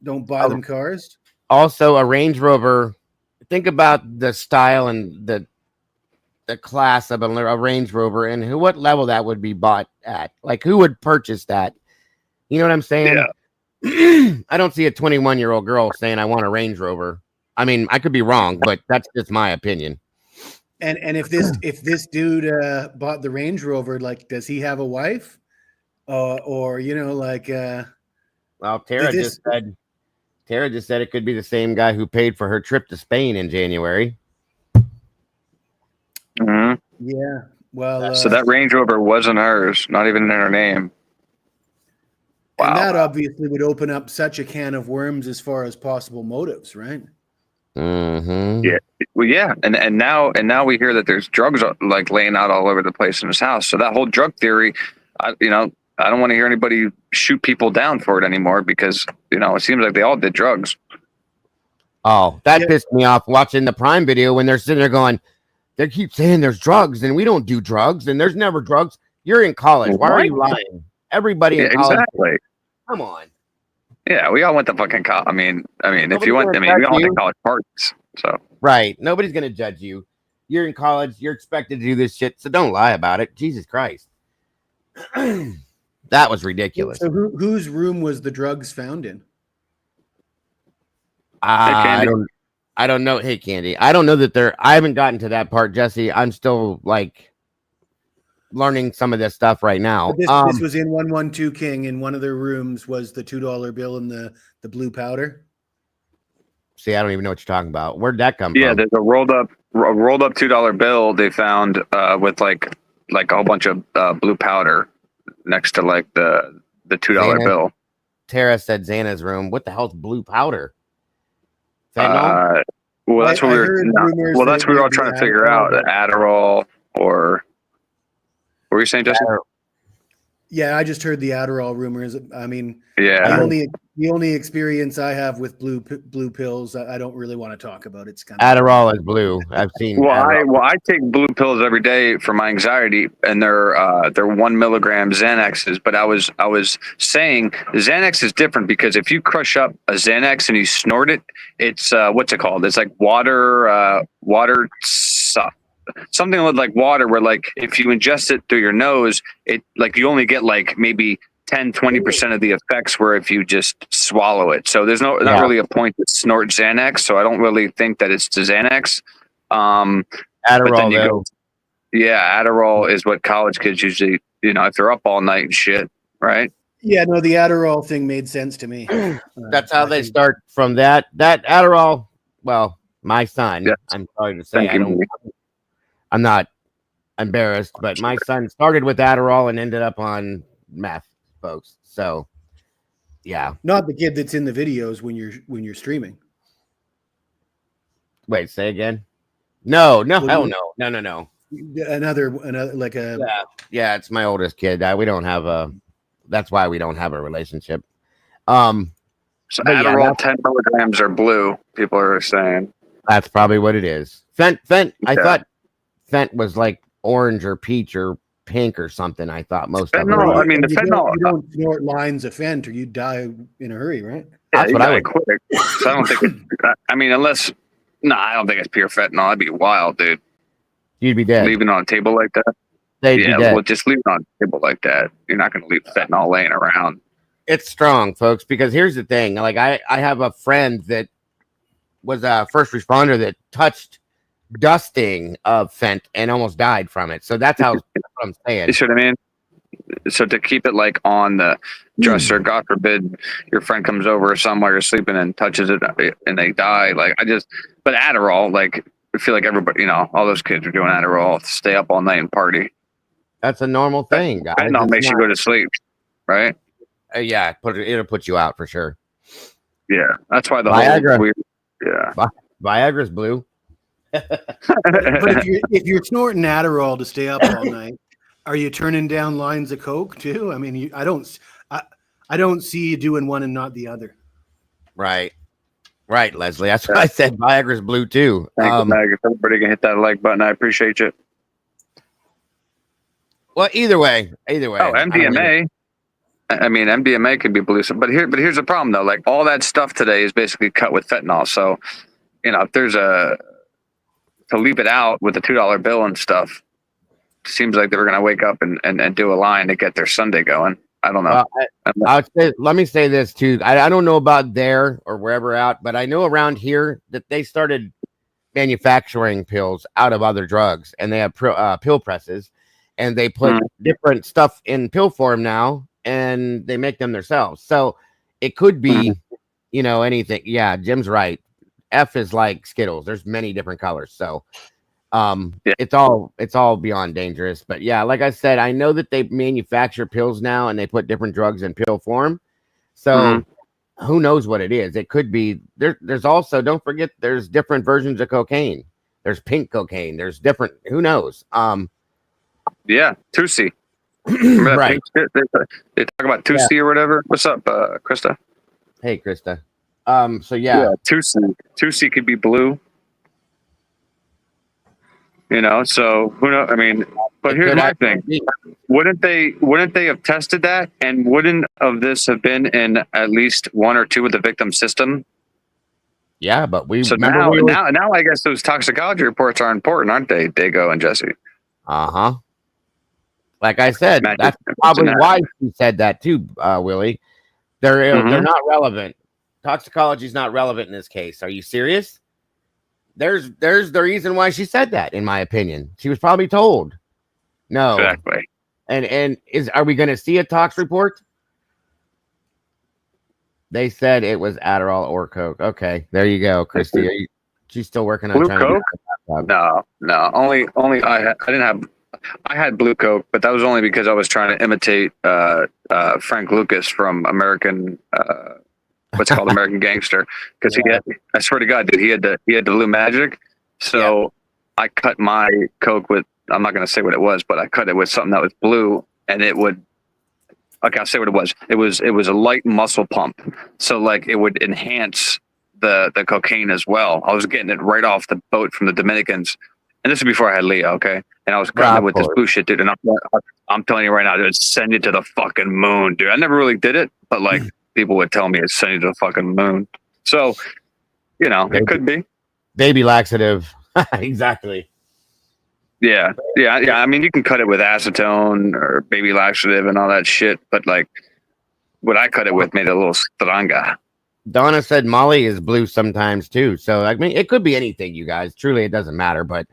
don't buy them cars. Also, a Range Rover. Think about the style and the class of a Range Rover and what level that would be bought at. Like, who would purchase that? You know what I'm saying? Yeah. I don't see a 21-year-old girl saying, I want a Range Rover. I mean, I could be wrong, but that's just my opinion. And if this dude bought the Range Rover, like, does he have a wife? Or well, Tara just said it could be the same guy who paid for her trip to Spain in January. Mm-hmm. Yeah. Well, so that Range Rover wasn't hers, not even in her name. Wow. And that obviously would open up such a can of worms as far as possible motives, right? Mm-hmm. Yeah. Well, yeah. And now we hear that there's drugs like laying out all over the place in his house. So that whole drug theory, I don't want to hear anybody shoot people down for it anymore because, it seems like they all did drugs. Oh, that pissed me off watching the Prime video when they're sitting there going, they keep saying there's drugs and we don't do drugs and there's never drugs. You're in college. Why are you lying? Everybody in college. Exactly. Come on. Yeah, we all went to fucking college. I mean, if you went, we all went to college parties. So right. Nobody's going to judge you. You're in college. You're expected to do this shit. So don't lie about it. Jesus Christ. That was ridiculous. So whose room was the drugs found in? I don't know. Hey, Candy. I don't know that I haven't gotten to that part, Jesse. I'm still learning some of this stuff right now. This was in 112 King. In one of their rooms was the $2 bill and the blue powder. See, I don't even know what you're talking about. Where'd that come from? Yeah, there's a rolled up $2 bill they found with like a whole bunch of blue powder next to the $2 bill. Tara said Xana's room. What the hell's blue powder? Well, that's what we were all trying to figure out. Adderall or what were you saying, Justin? Yeah, I just heard the Adderall rumors. I mean, yeah. The only experience I have with blue pills, I don't really want to talk about. It's kind of Adderall is blue. I've seen. Well, I take blue pills every day for my anxiety, and they're 1 milligram Xanaxes. But I was saying Xanax is different because if you crush up a Xanax and you snort it, it's what's it called? It's like water stuff. Something like water, where if you ingest it through your nose, it you only get maybe 10-20% of the effects were if you just swallow it. So there's not really a point to snort Xanax. So I don't really think that it's the Xanax. Adderall, though. Adderall is what college kids usually, if they're up all night and shit, right? Yeah, no, the Adderall thing made sense to me. That's how they start from that. That Adderall, well, my son, I'm sorry to say, I'm not embarrassed, but my son started with Adderall and ended up on meth, folks. So, yeah. Not the kid that's in the videos when you're streaming. Wait, say again? No, hell no. No. Another like a yeah, it's my oldest kid. We don't have that's why we don't have a relationship. So Adderall 10 milligrams are blue, people are saying. That's probably what it is. Fent. I thought Fent was like orange or peach or pink or something. I thought most of them. I mean, the fentanyl. You don't snort lines of Fent or you die in a hurry, right? That's what I would. Quick. So I don't think. I don't think it's pure fentanyl. That'd be wild, dude. You'd be dead. Leaving it on a table like that. They'd be dead. Well, just leave it on a table like that. You're not going to leave fentanyl laying around. It's strong, folks. Because here's the thing: like I have a friend that was a first responder that touched dusting of Fent and almost died from it. So that's what I'm saying. You see what I mean? So to keep it like on the dresser, God forbid your friend comes over or somewhere you're sleeping and touches it and they die. But Adderall, like I feel like everybody, all those kids are doing Adderall to stay up all night and party. That's a normal thing, guys. Fentanyl makes you go to sleep, right? Yeah, it'll put you out for sure. Yeah, that's why the Viagra. Whole weird, yeah, Viagra's blue. But if you're snorting Adderall to stay up all night, are you turning down lines of Coke too? I mean, I don't see you doing one and not the other. Right, Leslie. That's what I said. Viagra's blue too. Thank you, Mag. If everybody can hit that like button, I appreciate you. Well, either way. Oh, MDMA. I mean, MDMA could be blue, but here's the problem though. Like all that stuff today is basically cut with fentanyl. So, if there's to leave it out with a $2 bill and stuff, seems like they were going to wake up and do a line to get their Sunday going. I don't know. Let me say this too. I don't know about there or wherever out, but I know around here that they started manufacturing pills out of other drugs, and they have pill presses, and they put different stuff in pill form now, and they make them themselves. So it could be, anything. Yeah, Jim's right. F is like Skittles. There's many different colors. So it's all beyond dangerous. But yeah, like I said, I know that they manufacture pills now and they put different drugs in pill form. So who knows what it is? It could be there's also, don't forget, there's different versions of cocaine. There's pink cocaine. There's different, who knows? Yeah, 2C. Right. They talk about 2C or whatever. What's up, Krista? Hey, Krista. So 2C could be blue. So who knows? I mean, but here's my thing. Wouldn't they have tested that? And wouldn't of this have been in at least one or two of the victim's system? Yeah, but now I guess those toxicology reports are important, aren't they, Dago and Jesse? Uh-huh. Like I said, that's probably why she said that too, Willie. They're not relevant. Toxicology is not relevant in this case. Are you serious? There's the reason why she said that, in my opinion. She was probably told. No. Exactly. And are we going to see a tox report? They said it was Adderall or Coke. Okay, there you go, Christy. She's still working on blue trying Coke? to No. Only I had blue Coke, but that was only because I was trying to imitate Frank Lucas from American what's called American Gangster, because I swear to God, dude, he had the Blue Magic. So I cut my Coke with, I'm not going to say what it was, but I cut it with something that was blue, and it would. Okay, I'll say what it was. It was a light muscle pump, so like it would enhance the cocaine as well. I was getting it right off the boat from the Dominicans, and this is before I had Leah. Okay, and I was cutting it with this blue shit, dude. And I'm telling you right now, dude, send you to the fucking moon, dude. I never really did it, but like. People would tell me it's sending to the fucking moon. So, it could be. Baby laxative. Exactly. Yeah. I mean, you can cut it with acetone or baby laxative and all that shit. But like, what I cut it with made a little stranga. Donna said Molly is blue sometimes too. So I mean, it could be anything, you guys. Truly, it doesn't matter. But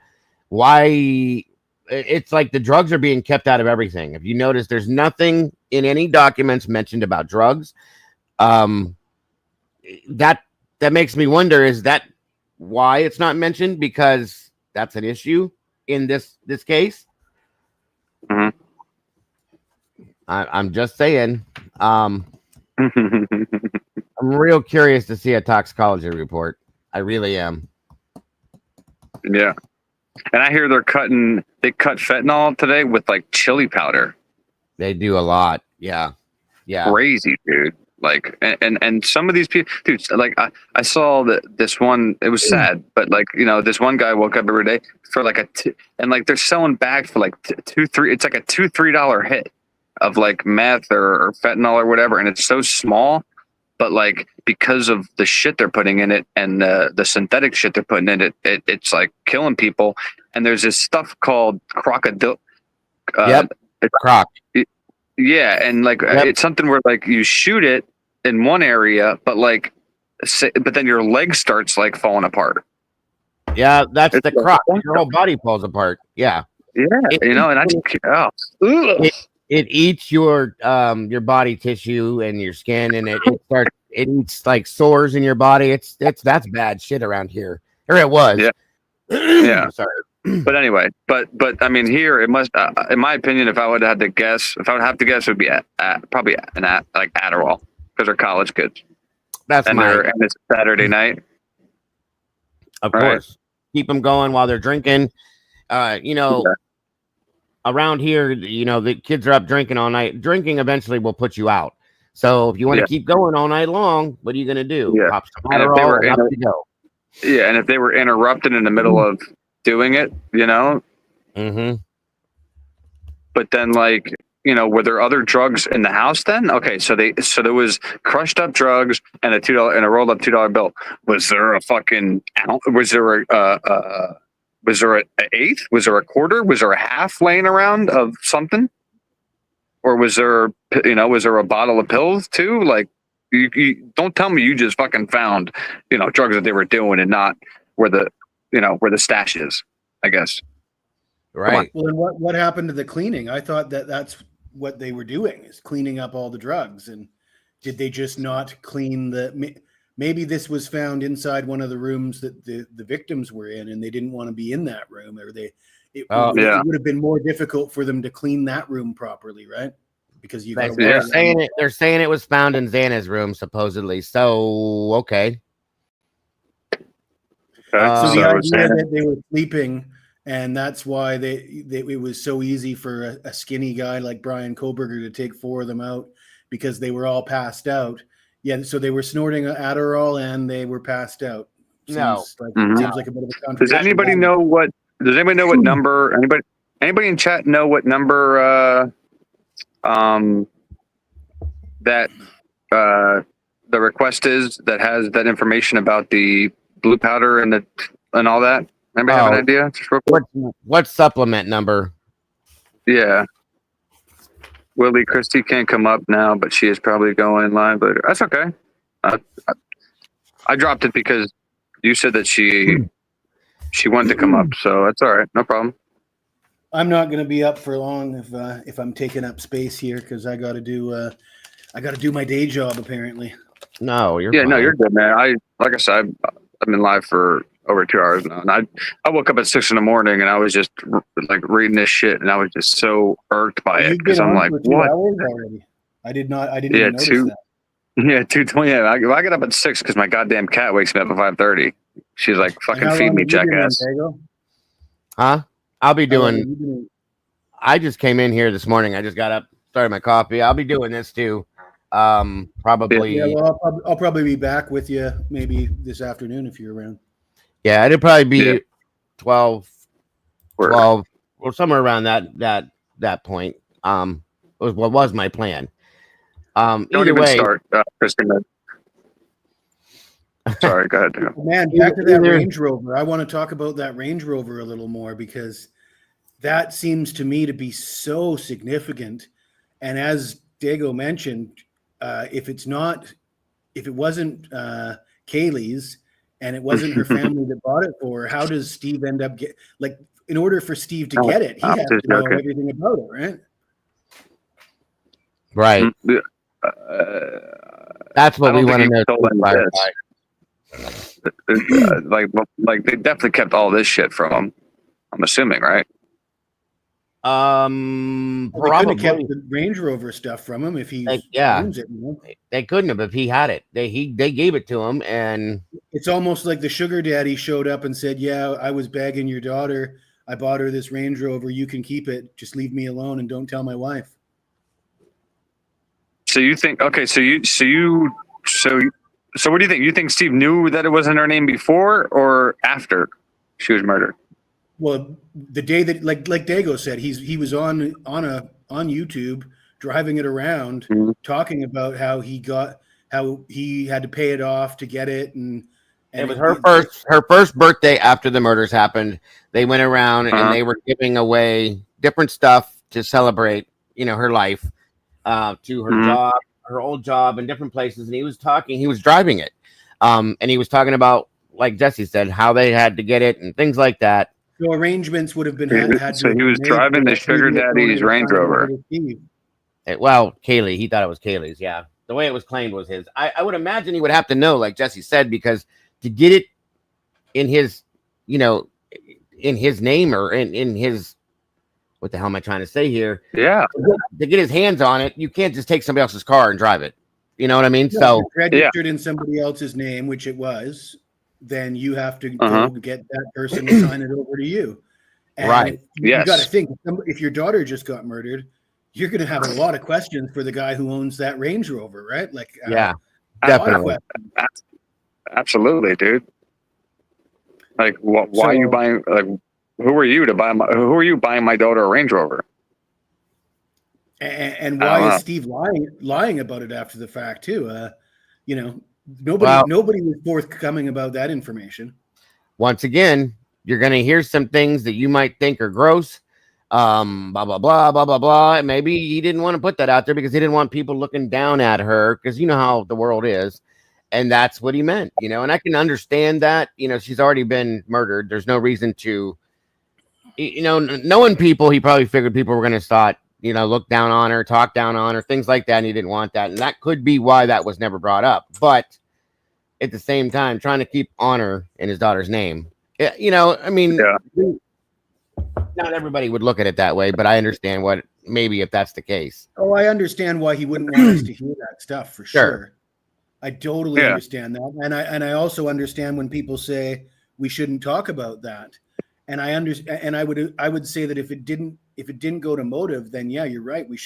why? It's like the drugs are being kept out of everything. If you notice, there's nothing in any documents mentioned about drugs. That makes me wonder: is that why it's not mentioned? Because that's an issue in this case. Mm-hmm. I'm just saying. I'm real curious to see a toxicology report. I really am. Yeah. And I hear they cut fentanyl today with like chili powder. They do a lot. Yeah. Yeah. Crazy, dude. Like, and some of these people, dude, like I saw that this one, it was sad, but like, you know, this one guy woke up every day for like and like they're selling bags for like $2-3, it's like a $2-3 hit of like meth or fentanyl or whatever. And it's so small, but like, because of the shit they're putting in it and the synthetic shit they're putting in it, it's like killing people. And there's this stuff called crocodile. Yep. Croc. Yeah. And like, it's something where like you shoot it in one area, but like, but then your leg starts like falling apart. Yeah. That's the croc. Your whole body falls apart. Yeah. Yeah. You know, and I just, it eats your body tissue and your skin, and it eats like sores in your body. That's bad shit around here. Or it was. Yeah. Yeah. Sorry. But anyway, but I mean, here it must, in my opinion, if I would have to guess, it would be probably like Adderall, because they're college kids. And it's Saturday night. Of course, keep them going while they're drinking. You know. Yeah. Around here, you know, the kids are up drinking all night. Drinking eventually will put you out. So if you want to keep going all night long, what are you going to do? Yeah. Pop some Adderall and up you go. Yeah, and if they were interrupted in the middle of doing it, you know. Mm-hmm. But then, like, you know, were there other drugs in the house then? Okay, so there was crushed up drugs and a rolled up $2 bill. Was there a fucking ounce? Was there an eighth? Was there a quarter? Was there a half laying around of something? Or was there a bottle of pills too? Like, you don't tell me you just fucking found, you know, drugs that they were doing and not where the stash is, I guess. Right. Well, then what happened to the cleaning? I thought that's what they were doing, is cleaning up all the drugs. And did they just not clean maybe this was found inside one of the rooms that the victims were in, and they didn't want to be in that room, or it would have been more difficult for them to clean that room properly, right? Because they're saying it was found in Xana's room, supposedly. So okay. So the idea that they were sleeping, and that's why it was so easy for a skinny guy like Brian Koberger to take 4 of them out, because they were all passed out. Yeah, so they were snorting Adderall and they were passed out. Seems like a bit of a contradiction. Does anybody know what number? Anybody in chat know what number that the request is that has that information about the blue powder and all that? Anybody have an idea? Just real quick. What supplement number? Yeah. Willie Christie can't come up now, but she is probably going live later. That's okay. I dropped it because you said that she wanted to come up, so that's all right. No problem. I'm not going to be up for long if I'm taking up space here, because I got to do my day job apparently. No, you're fine. No, you're good, man. Like I said, I've been live for over 2 hours now, and I woke up at 6 a.m. and I was just like reading this shit, and I was just so irked by it, because I'm like, what? I didn't even notice that. Yeah, 2:20. Yeah, I get up at 6 because my goddamn cat wakes me up at 5:30. She's like, "Fucking feed me, jackass." Huh? I'll be doing. I just came in here this morning. I just got up, started my coffee. I'll be doing this too. Probably. Yeah, well, I'll probably be back with you maybe this afternoon if you're around. Yeah, it'd probably be 12, or somewhere around that point. What was my plan? Don't either even way, start, Christina. Sorry, go ahead. Man, back to that Range Rover. I want to talk about that Range Rover a little more, because that seems to me to be so significant. And as Dago mentioned, if it wasn't Kaylee's and it wasn't her family that bought it for her, how does Steve end up in order for Steve to get it, he has to know everything about it, right? Right. That's what we want to know. Like they definitely kept all this shit from him. I'm assuming, right? They could have kept the Range Rover stuff from him if he owns it. You know? They couldn't have if he had it. They gave it to him, and it's almost like the sugar daddy showed up and said, "Yeah, I was bagging your daughter. I bought her this Range Rover. You can keep it. Just leave me alone and don't tell my wife." So you think? Okay, so what do you think? You think Steve knew that it wasn't her name before or after she was murdered? Well, the day that, like Dago said, he was on YouTube driving it around, talking about how he had to pay it off to get it, and it was her first birthday after the murders happened. They went around and they were giving away different stuff to celebrate, her life, to her job, her old job, in different places. And he was driving it, and he was talking about, like Jesse said, how they had to get it and things like that. So arrangements would have been had. So he was driving the sugar daddy's Range Rover. Well, Kaylee, he thought it was Kaylee's. Yeah, the way it was claimed was his. I would imagine he would have to know, like Jesse said, because to get it in his, in his name or in his, what the hell am I trying to say here? Yeah. To get his hands on it, you can't just take somebody else's car and drive it. You know what I mean? No, so registered in somebody else's name, which it was. Then you have to go get that person to sign it over to you. And right. You got to think, if your daughter just got murdered, you're going to have a lot of questions for the guy who owns that Range Rover, right? Like, definitely. Absolutely, dude. Like, why are you buying? Like, who are you buying my daughter a Range Rover? And why is Steve lying about it after the fact too? Nobody was forthcoming about that information. Once again, you're going to hear some things that you might think are gross. Blah, blah, blah, blah, blah, blah. Maybe he didn't want to put that out there because he didn't want people looking down at her, because you know how the world is. And that's what he meant, and I can understand that, she's already been murdered. There's no reason to, knowing people, he probably figured people were going to start, look down on her, talk down on her, things like that. And he didn't want that. And that could be why that was never brought up. But at the same time, trying to keep honor in his daughter's name, not everybody would look at it that way, but I understand if that's the case. Oh, I understand why he wouldn't want us to hear that stuff for sure. I totally understand that. And I also understand when people say we shouldn't talk about that. And I understand, and I would say that if it didn't go to motive, then yeah, you're right. We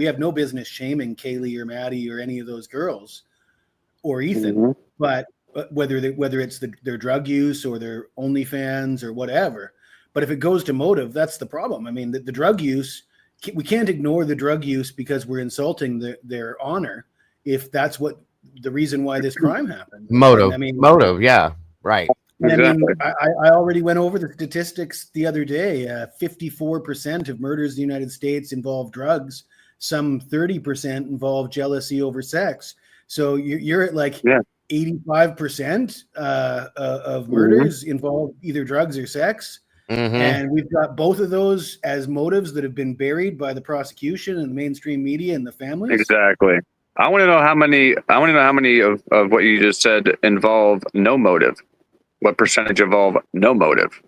have no business shaming Kaylee or Maddie or any of those girls or Ethan, but whether it's their drug use or their OnlyFans or whatever. But if it goes to motive, that's the problem. I mean, the drug use, we can't ignore the drug use because we're insulting their honor. If that's what the reason why this crime happened. Motive. Yeah. Right. Exactly. I already went over the statistics the other day. 54% of murders in the United States involve drugs. Some 30% involve jealousy over sex. So you're at 85% of murders involve either drugs or sex. And we've got both of those as motives that have been buried by the prosecution and the mainstream media and the families. Exactly. I want to know how many of what you just said involve no motive. What percentage involve no motive?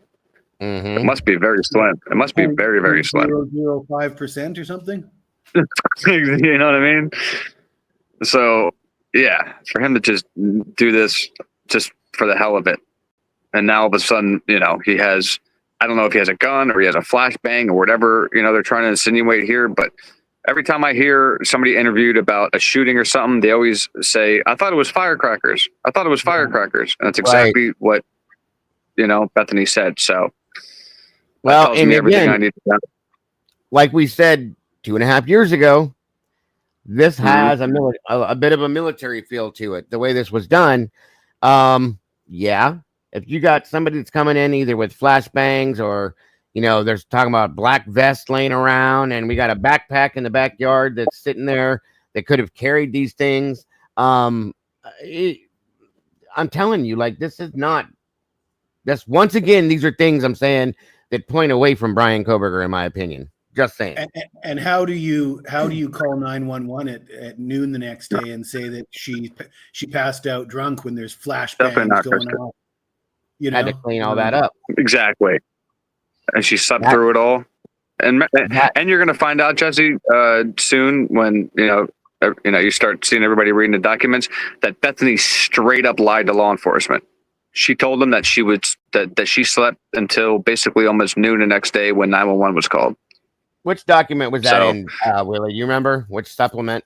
It must be very slim. It must be very, very slim. 0.005% or something. You know what I mean? So yeah, for him to just do this just for the hell of it, and now all of a sudden, he has, I don't know if he has a gun or he has a flashbang or whatever, they're trying to insinuate here, but every time I hear somebody interviewed about a shooting or something, they always say, I thought it was firecrackers. And that's exactly what, Bethany said. So, well, and everything I need to know. Like we said 2.5 years ago, this has a bit of a military feel to it. The way this was done. If you got somebody that's coming in either with flashbangs or, there's talking about black vest laying around and we got a backpack in the backyard that's sitting there that could have carried these things. I'm telling you, like, this is not. That's once again, these are things I'm saying that point away from Brian Koberger, in my opinion. Just saying. And how do you call 911 at noon the next day and say that she passed out drunk when there's flashbangs going on? You know, had to clean all that up. Exactly. And she slept through it all. And you're going to find out, Jesse, soon when you start seeing everybody reading the documents that Bethany straight up lied to law enforcement. She told them that that she slept until basically almost noon the next day when 911 was called. Which document was that in, Willie? You remember which supplement?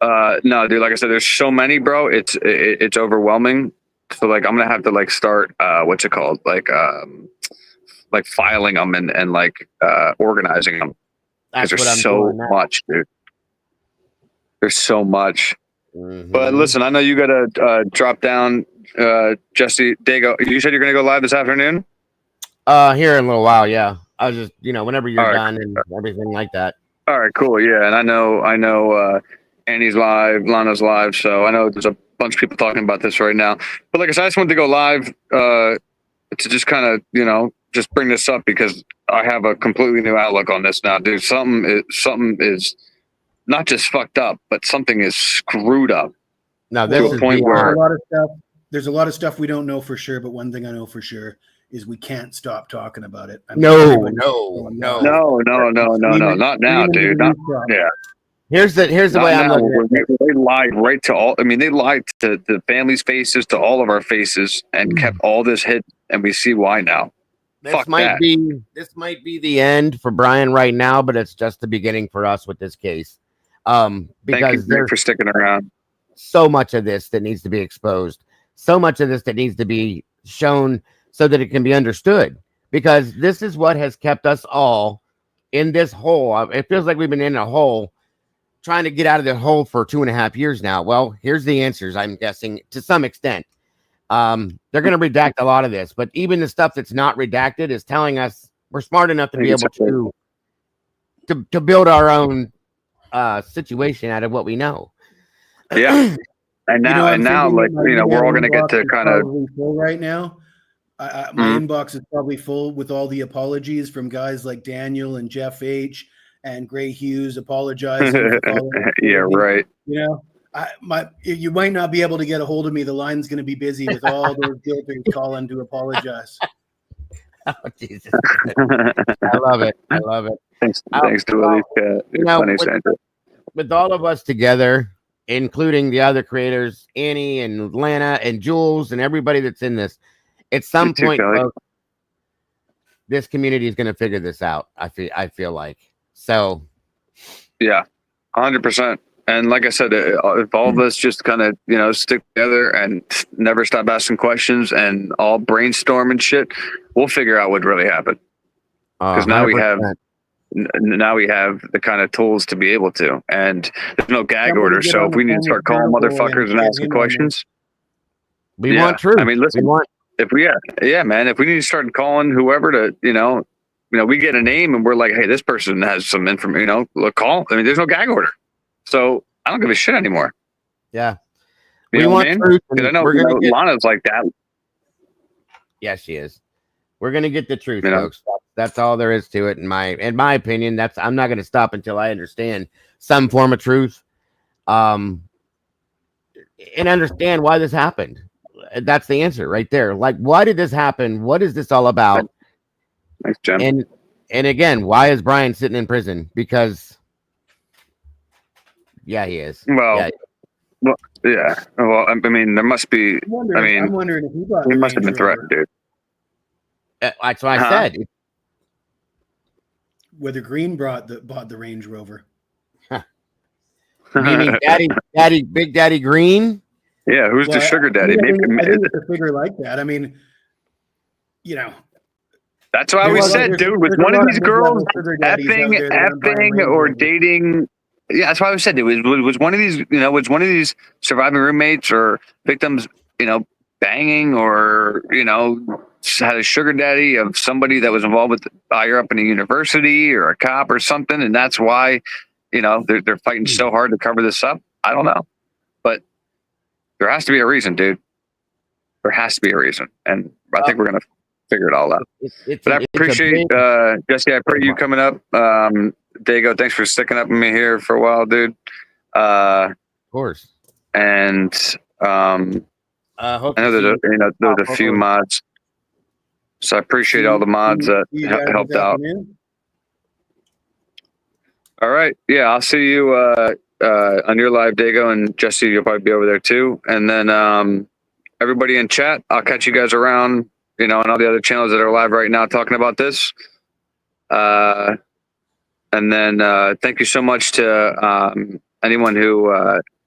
No, dude. Like I said, there's so many, bro. It's overwhelming. So like, I'm gonna have to like start what's it called? Like filing them and like organizing them. Because there's so much, dude. There's so much. Mm-hmm. But listen, I know you gotta drop down, Jesse Dago. You said you're gonna go live this afternoon. Here in a little while, yeah. I was just, whenever you're done and everything like that. All right, cool. Yeah, and I know Annie's live, Lana's live, so I know there's a bunch of people talking about this right now. But like I said, I just wanted to go live to just kind of, just bring this up because I have a completely new outlook on this now, dude. Something is not just fucked up, but something is screwed up. Now there's a lot of stuff we don't know for sure, but one thing I know for sure is we can't stop talking about it. No, not now, dude. Yeah. Here's the way I'm looking at it. They lied right to all. I mean, they lied to the family's faces, to all of our faces, and kept all this hidden. And we see why now. This might be the end for Brian right now, but it's just the beginning for us with this case. Because there's for sticking around. So much of this that needs to be exposed. So much of this that needs to be shown so that it can be understood. Because this is what has kept us all in this hole. It feels like we've been in a hole trying to get out of the hole for 2.5 years now. Well, here's the answers, I'm guessing, to some extent. They're going to redact a lot of this, but even the stuff that's not redacted is telling us we're smart enough to be able to build our own situation out of what we know. Yeah. And now, like, we're all going to get to kind of right now. My inbox is probably full with all the apologies from guys like Daniel and Jeff H. and Gray Hughes apologizing. Yeah, right. You might not be able to get a hold of me. The line's going to be busy with all those guilters calling to apologize. Oh, Jesus. I love it. Thanks to Willie. With all of us together, including the other creators, Annie and Lana and Jules and everybody that's in this, at some point, folks, this community is going to figure this out. I feel like so. Yeah, 100%. And like I said, if all of us just kind of, stick together and never stop asking questions and all brainstorm and shit, we'll figure out what really happened. Because now we have the kind of tools to be able to. And there's no gag order. So if we need to start calling motherfuckers and asking questions, we want truth. I mean, listen, if we need to start calling whoever to, we get a name and we're like, hey, this person has some information, call. I mean, there's no gag order. So I don't give a shit anymore. Yeah. We want truth. Because I know Lana's like that. Yeah, she is. We're gonna get the truth, folks. That's all there is to it. In my opinion, I'm not gonna stop until I understand some form of truth. And understand why this happened. That's the answer right there. Like, why did this happen? What is this all about? Thanks, Jim. And again, why is Brian sitting in prison? Because yeah, he is. Well, yeah. Well, I mean, there must be. I'm wondering if he must have been threatened, dude. That's what I said. Whether Green bought the Range Rover. Meaning Big Daddy Green? Yeah, who's the sugar daddy? I think it's a figure like that. I mean, that's why we said, dude, with one of these girls effing or dating. Yeah, that's why I said it was one of these, was one of these surviving roommates or victims, banging or, had a sugar daddy of somebody that was involved with higher up in a university or a cop or something. And that's why, you know, they're fighting so hard to cover this up. I don't know, but there has to be a reason, dude. There has to be a reason, and I think we're gonna figure it all out. But I appreciate Jesse. I appreciate you coming up. Dago, thanks for sticking up with me here for a while, dude. Of course. And I know there's a few mods, so I appreciate all the mods that helped out. All right, yeah, I'll see you on your live, Dago, and Jesse, you'll probably be over there too. And then everybody in chat, I'll catch you guys around, you know, on all the other channels that are live right now talking about this. And then thank you so much to anyone who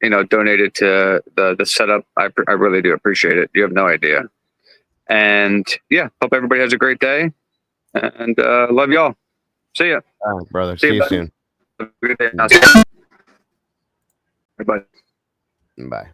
you know, donated to the setup. I really do appreciate it. You have no idea. And yeah, hope everybody has a great day. And love y'all. See ya. All right, brother. See you soon. Have a good day. Bye. Bye.